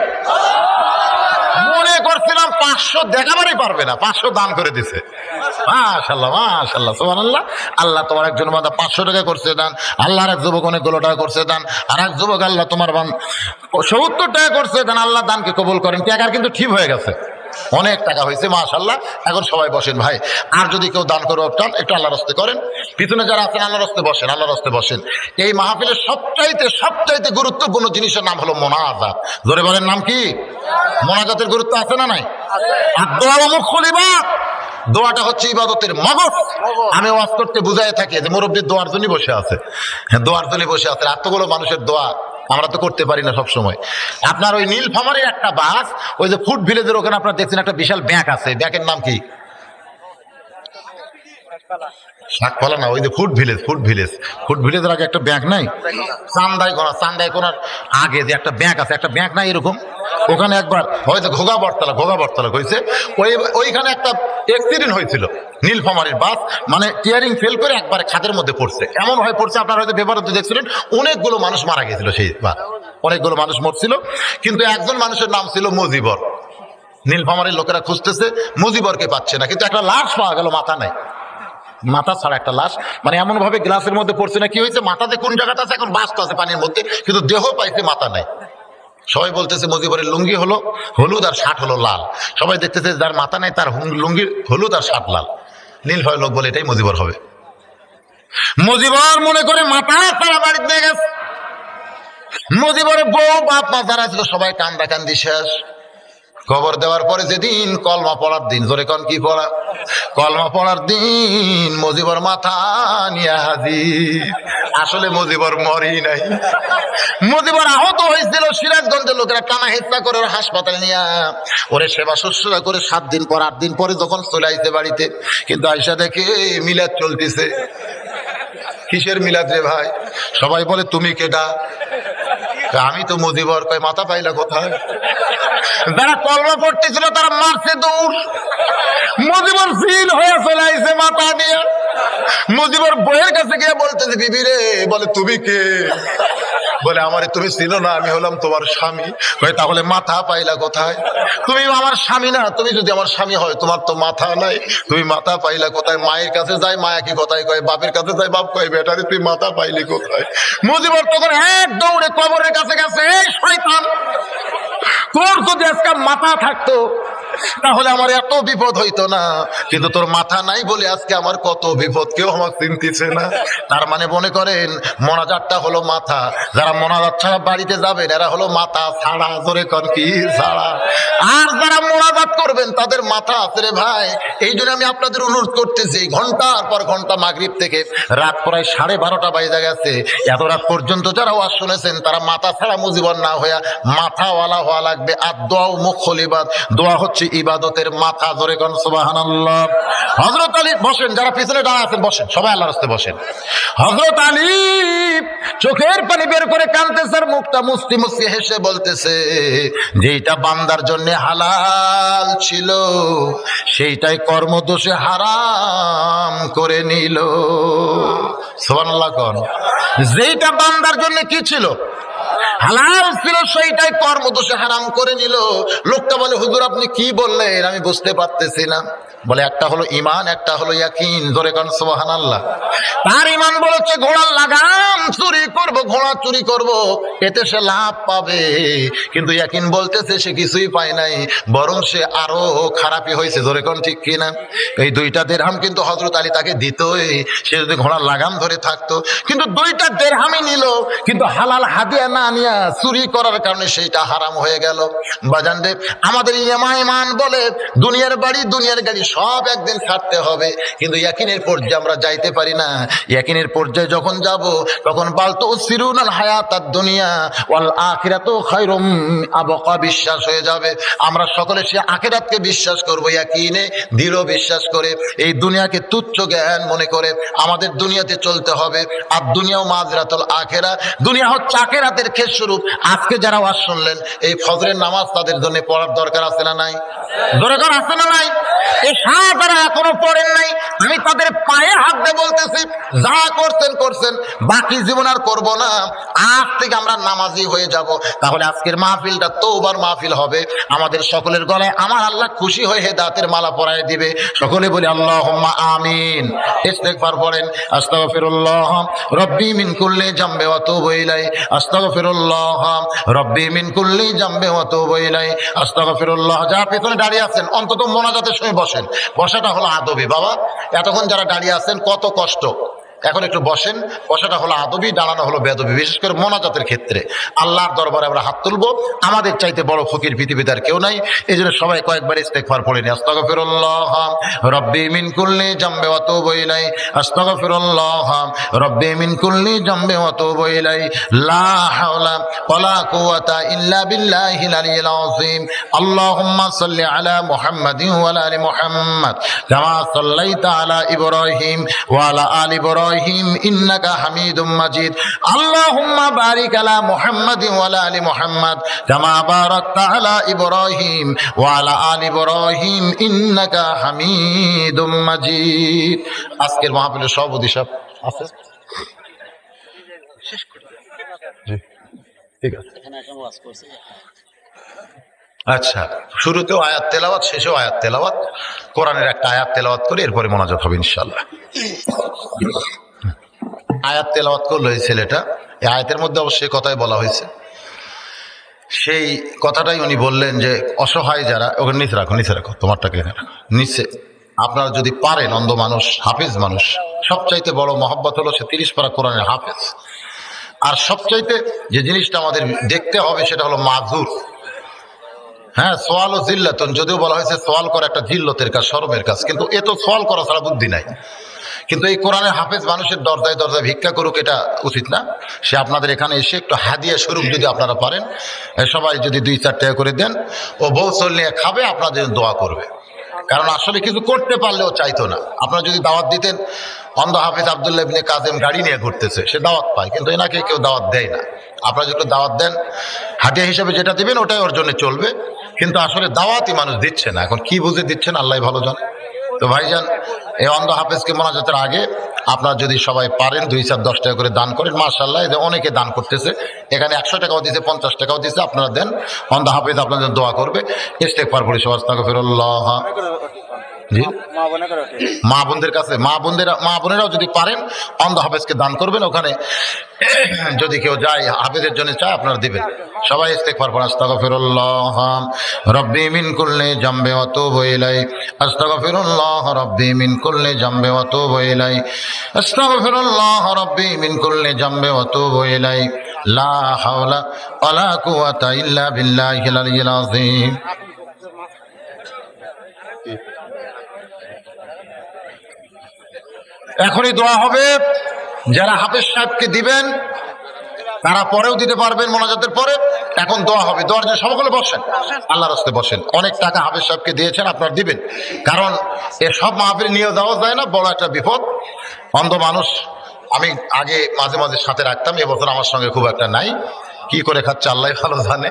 মনে করছিলাম 500 দেখাবারই পারবে না, 500 দান করে দিছে। মাশাআল্লাহ, মাশাআল্লাহ, সুবহানাল্লাহ। আল্লাহ তোমার একজন বান্দা 500 টাকা করছে দান। আল্লাহর এক যুবক অনেকগুলো টাকা করছে দান। আর এক যুবক আল্লাহ তোমার 70 টাকা করছে দান। আল্লাহ দানকে কবুল করেন। টাকার কিন্তু ঠিক হয়ে গেছে, অনেক টাকা হয়েছে মাশাআল্লাহ। এখন সবাই বসেন ভাই, আর যদি কেউ দান করে চান একটু আল্লাহর রাস্তে করেন। পিছনে যারা আছেন আল্লাহর রাস্তে বসেন, আল্লাহর রাস্তে বসেন। এই মাহফিলের সবচাইতে গুরুত্বপূর্ণ জিনিসের নাম হলো মোনাজাত। জোরে বলেন, নাম কি? মোনাজাতের গুরুত্ব আছে না নাই? আর দোয়া মুখুল ইবাদত, দোয়াটা হচ্ছে ইবাদতের মগজ। আমি ওয়াজ করতে বুঝাই থাকি যে মুরব্বীর দোয়ার জন্য বসে আছে, হ্যাঁ দোয়ার জন্য বসে আছে। এতগুলো মানুষের দোয়া আমরা তো করতে পারি না সব সময়। আপনার ওই নীলফামারীর একটা বাস, ওই যে ফুড ভিলেজের ওখানে আপনারা দেখছেন একটা বিশাল ব্যাংক আছে, ব্যাংকের নাম কি? শাকপালা না, ওই যে ফুড ভিলেজ, ফুড ভিলেজের আগে একটা ব্যাংক নাই? চান্দাইকোনার আগে যে একটা ব্যাংক আছে, একটা ব্যাংক নাই এরকম? ওখানে একবার হয়তো ঘোগা বটতলা হয়েছে, ওইখানে একটা অ্যাক্সিডেন্ট হয়েছিল। নীলফামারীর বাস মানে টিয়ারিং ফেল করে একবারে খাদের মধ্যে পড়ছে, এমন হয়ে পড়ছে আপনারা হয়তো পেপারে দেখছিলেন, অনেকগুলো মানুষ মারা গেছিল সেই বাস, অনেকগুলো মানুষ মরছিল। কিন্তু একজন মানুষের নাম ছিল মুজিবর। নীলফামারীর লোকেরা খুঁজতেছে, মুজিবরকে পাচ্ছে না, কিন্তু একটা লাশ পাওয়া গেল, মাথা নাই। মাথা ছাড়া একটা লাশ, মানে এমন ভাবে গ্লাসের মধ্যে পড়ছে না, কি হয়েছে মাথাতে কোন জায়গাটা আছে এখন বাস্ত আছে পানির মধ্যে, কিন্তু দেহ পাইছে মাথা নাই। সবাই বলতেছে মজিবরের লুঙ্গি হলো হলুদ আর শার্ট হলো লাল। সবাই দেখতেছে যার মাথা নাই তার লুঙ্গি হলুদ আর শার্ট লাল। নীল হয় লোক বলে এটাই মজিবর হবে। মজিবর মনে করে মাথা তারা বাড়িতে গেছে। মজিবরের বউ বাপ মা যারা ছিল সবাই কান্দা কান্দি শেষ। খবর দেওয়ার পরে যেদিন কলমা পড়ার দিন, জোরে কোন কি পড়া? কলমা পড়ার দিন মজিবর মাথা নিয়ে হাজির। আসলে মজিবর মরি নাই, মজিবর আহত হয়েছিল। সিরাজগঞ্জের লোকেরা টানা হেঁচা করে ওর হাসপাতালে নিয়ে ওরে সেবা শুশ্রূষা করে 7 দিন পর 8 দিন পরে যখন চলে আইতে বাড়িতে, কিন্তু আইসা দেখে মিলাদ চলতেছে। কিসের মিলাদ রে ভাই? সবাই বলে তুমি কেডা? আমি তো মজিবর। কয় মাথা পাইলা কোথায়? যারা কলমা পড়তেছিল তারা মারছে দৌড়। মজিবর ফিল হয়ে চলে আইছে মাথা নিয়ে। মজিবর বইয়ের কাছে গিয়ে বলতেছে বিবি রে, বলে তুমি কে? বলে আমারে তুমি ছিল না, আমি হলাম তোমার স্বামী। কয় তাহলে মাথা পাইলা কোথায়? তুমি আমার স্বামী না, তুমি যদি আমার স্বামী হয় তোমার তো মাথা নাই, তুমি মাথা পাইলা কোথায়? মায়ের কাছে যাই মায়া কি কোথায় কয়, বাপের কাছে যাই বাপ কয় বেটারে তুই মাথা পাইলি কোথায়? মজিবর তখন এক দৌড়ে কবরের কাছে গেছে। এই শয়তান, তোর যদি আজকে মাথা থাকতো তাহলে আমার এত বিপদ হইতো না, কিন্তু তোর মাথা নাই বলে আজকে আমার কত বিপদ, কেউ আমাকে চিনতেছে না। তার মানে মনে করেন মোনাজাতটা হলো মাথা, যারা মোনাজাত ছাড়া বাড়িতে যাবেন এরা হলো মাথা ছাড়া। জোরে কোন কি ছাড়া? আর যারা মোনাজাত করবেন তাদের মাথা আছে রে ভাই। এই জন্য আমি আপনাদের অনুরোধ করতেছি, ঘন্টার পর ঘন্টা মাগরিব থেকে রাত প্রায় 12:30 বাজে গেছে, এত রাত পর্যন্ত যারা ওয়াজ শুনেছেন তারা মাথা ছাড়া মুজিবর না হইয়া মাথাওয়ালা হওয়া লাগবে। আর দোয়া মুখল ইবাদ, দোয়া হচ্ছে ইবাদতের মাথা। জোরে কোন সুবহানাল্লাহ। হযরত আলী বসেন, যারা পিছনে দাঁড়া আছেন বসেন, সবাই আল্লাহর রাস্তায় বসেন। হযরত আলী চোখের পানি বের করে কাঁদতেছে আর মুখটা মুস্তি মুস্তি হেসে বলতেছে, যেটা বান্দার জন্য হালাল ছিল সেইটাই কর্মদোষে হারাম করে নিল। সুবহানাল্লাহ কোন। যেটা বান্দার জন্য কি ছিল? হালাল ছিল, সেইটাই কর্মদোষে হারাম করে নিল। লোকটা বলে হুজুর আপনি কি বললেন আমি বুঝতে পারতেছি না। বলে একটা হলো ইমান, একটা হলো ইয়াকিন। জোরে কোন সুবহানাল্লাহ। তার ইমান বলেছে ঘোড়ার লাগাম চুরি করব, ঘোড়া চুরি করব, এতে সে লাভ পাবে। কিন্তু ইয়াকিন বলতেছে সে কিছুই পায় নাই, বরং সে আরো খারাপই হয়েছে। জোরে কোন ঠিক কিনা? এই 2টা দিরহাম কিন্তু হযরত আলী তাকে দিতই, সে যদি ঘোড়ার লাগাম ধরে থাকতো। কিন্তু 2টা দিরহামই নিল, কিন্তু হালাল হাদিয়া না নিয়া চুরি করার কারণে সেইটা হারাম হয়ে গেল। বাজান রে, আমাদের ইমান বলে দুনিয়ার বাড়ি দুনিয়ার গাড়ি সব একদিন ছাড়তে হবে, কিন্তু ইয়াকিনের পর্যায়ে আমরা যাইতে পারি না। ইয়াকিনের পর্যায়ে যখন যাব তখন বালতু সিরুনাল হায়াতাদ দুনিয়া ওয়াল আখিরাতু খায়রুম আবকা, বিশ্বাস হয়ে যাবে। আমরা সকলে সে আখিরাতকে বিশ্বাস করব, ইয়াকিনে দৃঢ় বিশ্বাস করে, এই দুনিয়াকে তুচ্ছ জ্ঞান মনে করে আমাদের দুনিয়াতে চলতে হবে। আর দুনিয়াও মাজরাতুল আখিরা, দুনিয়া হচ্ছে আখিরাতের খেসরূপ। আজকে যারা ওয়াজ শুনলেন, এই ফজরের নামাজ তাদের জন্য পড়ার দরকার আছে না নাই? দরকার আছে না নাই? এই যারা এখনো পড়েন নাই, আমি তাদের পায়ে হাত দিয়ে বলতেছি, যা করছেন করছেন, বাকি জীবন আর করবো না। আজ থেকে আমরা নামাজি হয়ে যাব। তাহলে আজকের মাহফিলটা তওবার মাহফিল হবে। আমাদের সকলের গলায় আমার আল্লাহ খুশি হয়ে হেদায়েতের মালা পরায় দিবে। সকলে বলি আল্লাহুম্মা আমিন। ইস্তিগফার পড়েন, আস্তাগফিরুল্লাহ রব্বি মিন কুল্লি জামবি ওয়া তুবু ইলাই, আস্তাগফিরুল্লাহ রব্বি মিন কুল্লি জামবি ওয়া তুবু ইলাই, আস্তাগফিরুল্লাহ। যারা পেছনে দাঁড়িয়ে আছেন অন্তত মোনাজাতের সময় বসেন। বসাটা হলো আদবি। বাবা এতক্ষণ যারা দাঁড়িয়ে আছেন কত কষ্ট, এখন একটু বসেন। বসাটা হলো আদবি, দাঁড়ানো হলো বেদবি। বিশেষ করে মোনাজাতের ক্ষেত্রে আল্লাহর দরবারে আমরা হাত তুলবো। আমাদের চাইতে বড় ফকির পৃথিবীতে আর কেউ নাই। এই জন্য সবাই কয়েকবার ইস্তেগফার পড়ে নি। আস্তাগফিরুল্লাহ রব্বি মিন কুল্লি জামবি ওয়া তুবু ইলাই, আস্তাগফিরুল্লাহ রব্বি মিন কুল্লি জামবি ওয়া তুবু ইলাই, লা হাওলা ওয়ালা কুওয়াতা ইল্লা বিল্লাহিল আলিয়্যিল আযীম। আল্লাহুম্মা সাল্লি আলা মুহাম্মাদিন ওয়া আলা আলি মুহাম্মাদ কামা সাল্লাইতা আলা ইব্রাহিম ওয়া আলা আলি ইব্রাহিম ইন্নাকা হামিদুম মাজিদ। আল্লাহুম্মা বারিক আলা মুহাম্মাদিন ওয়া আলা আলি মুহাম্মাদ কামা বারাকতা আলা ইব্রাহিম ওয়া আলা আলি ইব্রাহিম ইন্নাকা হামিদুম মাজিদ। আজকের মাহফিলের সভাপতি সাহেব আছে? জি ঠিক আছে। আচ্ছা, শুরুতেও আয়াত তেলাওয়াত, শেষেও আয়াত তেলাওয়াত, কোরআনের একটা আয়াত তেলাওয়াত করে এরপরে মোনাজাত হবে ইনশাআল্লাহ। আয়াত তেলাওয়াত করলো এই ছেলেটা, এই আয়াতের মধ্যে অবশ্যই কথাই বলা হয়েছে, সেই কথাটাই উনি বললেন যে অসহায় যারা, ওখানে নিচে রাখো, নিচে রাখো, তোমারটাকে এখানে রাখো, নিচে। আপনারা যদি পারেন, অন্ধ মানুষ, হাফেজ মানুষ, সবচাইতে বড় মহব্বত হলো সে 30 পারা কোরআনের হাফেজ। আর সবচাইতে যে জিনিসটা আমাদের দেখতে হবে সেটা হলো মাজুর। হ্যাঁ, সোয়াল ও জিল্লাতন, যদিও বলা হয়েছে সোয়াল করা একটা জিল্লতের কাজ, শরমের কাজ, কিন্তু এ তো সোয়াল করা ছাড়া বুদ্ধি নাই। কিন্তু এই কোরআনের হাফেজ মানুষের দরজায় দরজায় ভিক্ষা করুক, এটা উচিত না। সে আপনাদের এখানে এসে একটু হাদিয়া স্বরূপ যদি আপনারা পারেন, সবাই যদি 2-4 টাকা করে দেন, ও বউ চল নিয়ে খাবে, আপনাদের দোয়া করবে। কারণ আসলে কিছু করতে পারলেও চাইতো না। আপনারা যদি দাওয়াত দিতেন, অন্ধ হাফিজ আব্দুল্লাহ ইবনে কাজেম গাড়ি নিয়ে ঘুরতেছে, সে দাওয়াত পায়, কিন্তু এনাকে কেউ দাওয়াত দেয় না। আপনারা যদি দাওয়াত দেন, হাদিয়া হিসেবে যেটা দিবেন ওটাই ওর জন্য চলবে, কিন্তু আসলে দাওয়াতই মানুষ দিচ্ছে না। এখন কি বুঝে দিচ্ছেন আল্লাহ ভালো জানে। তো ভাইজান, এই অন্ধ হাফেজকে মোনাজাতের আগে আপনারা যদি সবাই পারেন 2-4-10 টাকা করে দান করেন, মাশাআল্লাহ, এদের অনেকে দান করতেছে। এখানে 100 টাকাও দিছে, 50 টাকাও দিছে, আপনারা দেন। অন্ধ হাফেজ আপনাদের দোয়া করবে। ইস্তেগফার পড়ি সবাই, আস্তাগফিরুল্লাহ। জি, মা বোনদের কাছে, মা বোনেরাও যদি পারেন অন্ধ হাফেজকে দান করবেন। ওখানে যদি কেউ যায় হাফেজের জন্য চায়, আপনারা দিবেন। সবাই ইস্তেগফার পড়েন, আস্তাগফিরুল্লাহ রাব্বি মিন কুল্লি জামবি ওয়া তুবু ইলাই, আস্তাগফিরুল্লাহ রাব্বি মিন কুল্লি জামবি ওয়া তুবু ইলাই, আস্তাগফিরুল্লাহ রাব্বি মিন কুল্লি জামবি ওয়া তুবু ইলাই, লা হাওলা ওয়ালা কুওয়াতা ইল্লা বিল্লাহিল আলিয়্যিল আযীম। এখনই দোয়া হবে। যারা হাফেজ সাহেবকে দিবেন তারা পরেও দিতে পারবেন মোনাজাতের পরে। এখন দোয়া হবে। দোয়ার জন্য সকলে বসেন, আল্লাহর রাস্তায় বসেন। অনেক টাকা হাফেজ সাহেবকে দিয়েছেন, আপনারা দিবেন, কারণ এ সব মাহফিল নিয়ে দেওয়া যায় না, বড় একটা বিপদ। অন্ধ মানুষ আমি আগে মাঝে মাঝে সাথে রাখতাম, এবছর আমার সঙ্গে খুব একটা নাই, কি করে খাচ্ছে আল্লাহ ভালো জানে।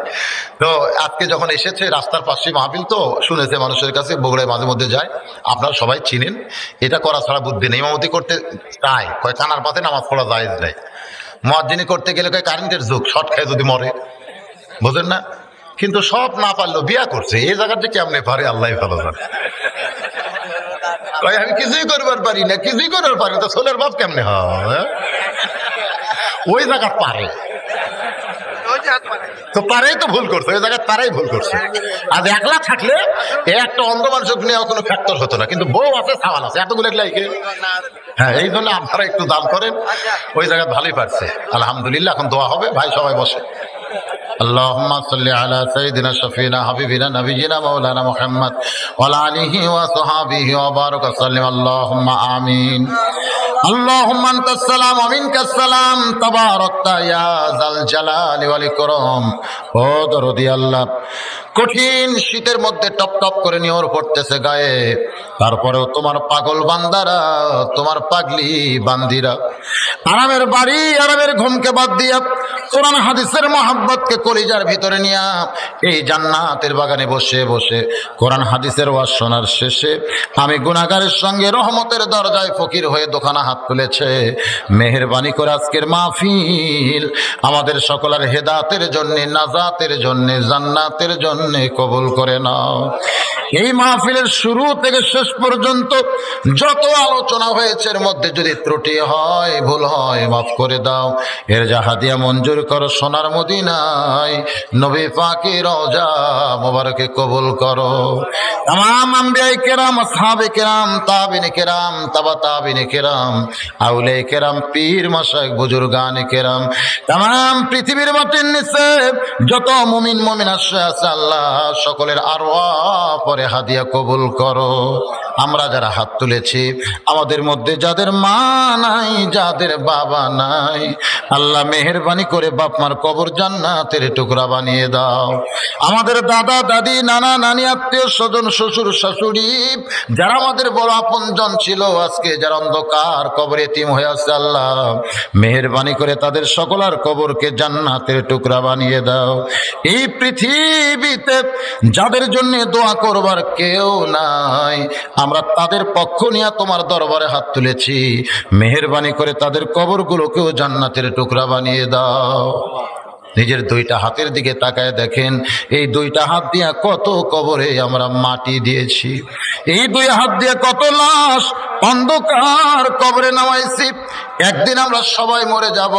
তো আজকে যখন এসেছে, রাস্তার পাশে মাহফিল তো শুনেছে মানুষের কাছে, বগুড়ায় মাঝে মধ্যে যায়, আপনারা সবাই চিনেন। এটা করা ছাড়া বুদ্ধি নেই। ইমামতি করতে চায়, কয় কানার পাতে নামাজ পড়া জায়েজ নাই। মুয়াজ্জিনি করতে গেলে কয় কারেন্টের যুগ, শর্ট খায় যদি মরে, বুঝেন না। কিন্তু সব না পারলেও বিয়া করছে, এই জায়গার যে কেমনে পারে আল্লাহ ভালো জানে। কয় আমি কিছুই করবার পারি না, কিছুই করবার পারি, তো ছোলের বাপ কেমনে হয়? ওই জায়গা পারে, তো তারাই তো ভুল করছে, ওই জায়গায় তারাই ভুল করছে। আজ একলা থাকলে একটা অন্ধ মানুষের নিয়ে কোনো ফ্যাক্টর হতো না, কিন্তু বউ আছে, সাওয়াল আছে, এতগুলো লাইকে। হ্যাঁ, এই জন্য আপনারা একটু দান করেন, ওই জায়গায় ভালোই পারছে আলহামদুলিল্লাহ। এখন দোয়া হবে, ভাই সবাই বসে। আল্লাহুম্মা সাল্লি আলা সাইয়্যিদিনা শাফিনা হাবিবিনা নবিয়িনা মাওলানা মুহাম্মদ ওয়া আলা আলিহি ওয়া সাহবিহি ওয়া বারাকা সাল্লিম। আল্লাহুম্মা আমিন। আল্লাহুম্মা আনতাস সালাম ওয়া মিনকাস সালাম, তাবারাকতা ইয়া যাল জালালি ওয়াল ইকরাম। ও দরদি আল্লাহ, কঠিন শীতের মধ্যে টপ টপ করে নিয়র পড়তেছে গায়ে, তারপরেও তোমার পাগল বান্দারা, তোমার পাগলি বান্দিরা আরামের বাড়ি, আরামের ঘুমকে বাদ দিয়া কোরআন হাদিসের মহব্বতকে কলিজার ভিতরে নিয়া এই জান্নাতের বাগানে বসে বসে কোরআন হাদিসের ওয়াজ শোনার শেষে আমি গুনাহগারের সঙ্গে রহমতের দরজায় ফকির হয়ে দোকানা হাত তুলেছে। মেহেরবানি করে আজকের মাহফিল আমাদের সকলের হেদায়েতের জন্য, নাজাতের জন্য, জান্নাতের জন্য কবুল করে নাও। এই মাহফিলের শুরু থেকে শেষ পর্যন্ত যত আলোচনা হয়েছে এর মধ্যে যদি ত্রুটি হয়, ভুল হয়, মাফ করে দাও। এর জাহাদিয়া মঞ্জুর করো সোনার মদিনায়, নবী পাকের রওজা মোবারকে কবুল করো। তামাম আম্বিয়ায়ে কেরাম, আসহাবে কেরাম, তাবিঈন কেরাম, তাবা তাবিঈন কেরাম, আউলিয়া কেরাম, পীর মাশায়েখ, বুজুর্গান কেরাম, তামাম পৃথিবীর মাটির নিচে যত মুমিন মুমিনাত আছে আল্লাহ সকলের আরওয়াহ পরে হাদিয়া কবুল করো। আমরা যারা হাত তুলেছি, আমাদের মধ্যে যাদের মা নাই, যাদের বাবা নাই, আল্লাহ মেহেরবানি করে বাপ মার কবর জান্নাতের টুকরা বানিয়ে দাও। আমাদের দাদা দাদি, নানা নানি, আত্মীয় স্বজন, শ্বশুর শাশুড়ি, যারা আমাদের বড় আপনজন ছিল, আজকে যারা অন্ধকার কবরে এতিম হয়ে আছে, আল্লাহ মেহেরবানি করে তাদের সকলের কবরকে জান্নাতের টুকরা বানিয়ে দাও। এই পৃথিবীতে যাদের জন্য দোয়া করবার কেউ নাই, আমরা তাদের পক্ষ নিয়ে তোমার দরবারে হাত তুলেছি, মেহেরবানি করে তাদের কবরগুলোকেও জান্নাতের টুকরা বানিয়ে দাও। নিজের দুইটা হাতের দিকে তাকায় দেখেন, এই দুইটা হাত দিয়ে কত কবরে আমরা মাটি দিয়েছি, এই দুই হাত দিয়ে কত লাশ অন্ধকার কবরে নামাইছি। একদিন আমরা সবাই মরে যাব,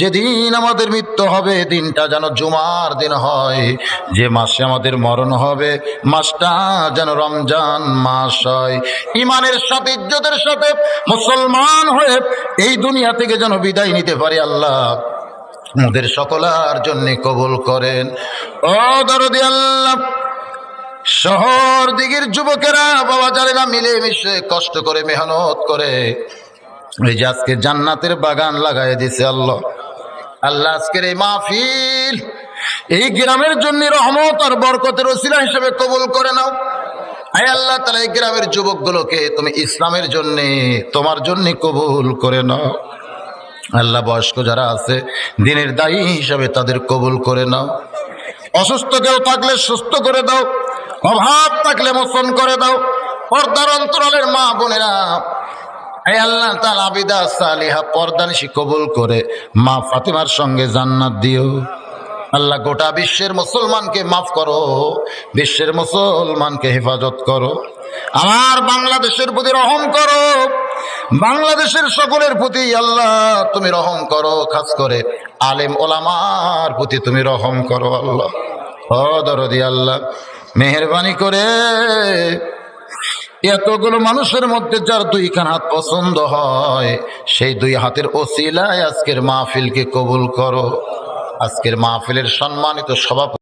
যেদিন আমাদের মৃত্যু হবে দিনটা যেন জুমার দিন হয়, যে মাসে আমাদের মরণ হবে মাসটা যেন রমজান মাস হয়। ইমানের সাথে ইজ্জতের সাথে মুসলমান হয়ে এই দুনিয়া থেকে যেন বিদায় নিতে পারি। আল্লাহ আমাদের সকলের জন্য কবুল করেন। ও দরদি আল্লাহ, শহর দিকের যুবকেরা বাবা যারা মিলে মিশে কষ্ট করে মেহনত করে এই যে আজকে জান্নাতের বাগান লাগাই দিছে আল্লাহ। আল্লাহ আজকের এই মাহফিল এই গ্রামের জন্য রহমত আর বরকতের ওসিলা হিসেবে কবুল করে নাও। আয় আল্লাহ তাআলা এই গ্রামের যুবকগুলোকে তুমি ইসলামের জন্য তোমার জন্য কবুল করে নাও। আল্লাহ বয়স্ক যারা আছে দিনের দায়ী হিসাবে তাদের কবুল করে নাও। অসুস্থ কেউ থাকলে সুস্থ করে দাও, অভাব থাকলে মোচন করে দাও। পর্দার অন্তরালের মা বোনেরা হে আল্লাহ তাআলা আবিদা সালিহা পর্দানিশী কবুল করে মা ফাতিমার সঙ্গে জান্নাত দিও। আল্লাহ গোটা বিশ্বের মুসলমানকে মাফ করো, বিশ্বের মুসলমানকে হেফাজত করো। আমার বাংলাদেশের প্রতি রহম করো, বাংলাদেশের সকলের প্রতি আল্লাহ তুমি রহম করো, খাস করে আলেম ওলামার প্রতি তুমি রহম করো আল্লাহ। ও দরদি আল্লাহ, মেহেরবানি করে এতগুলো মানুষের মধ্যে যার দুইখান হাত পছন্দ হয় সেই দুই হাতের ওসিলায় আজকের মাহফিলকে কবুল করো। আজকের মাহফিলের সম্মানিত সভাপতি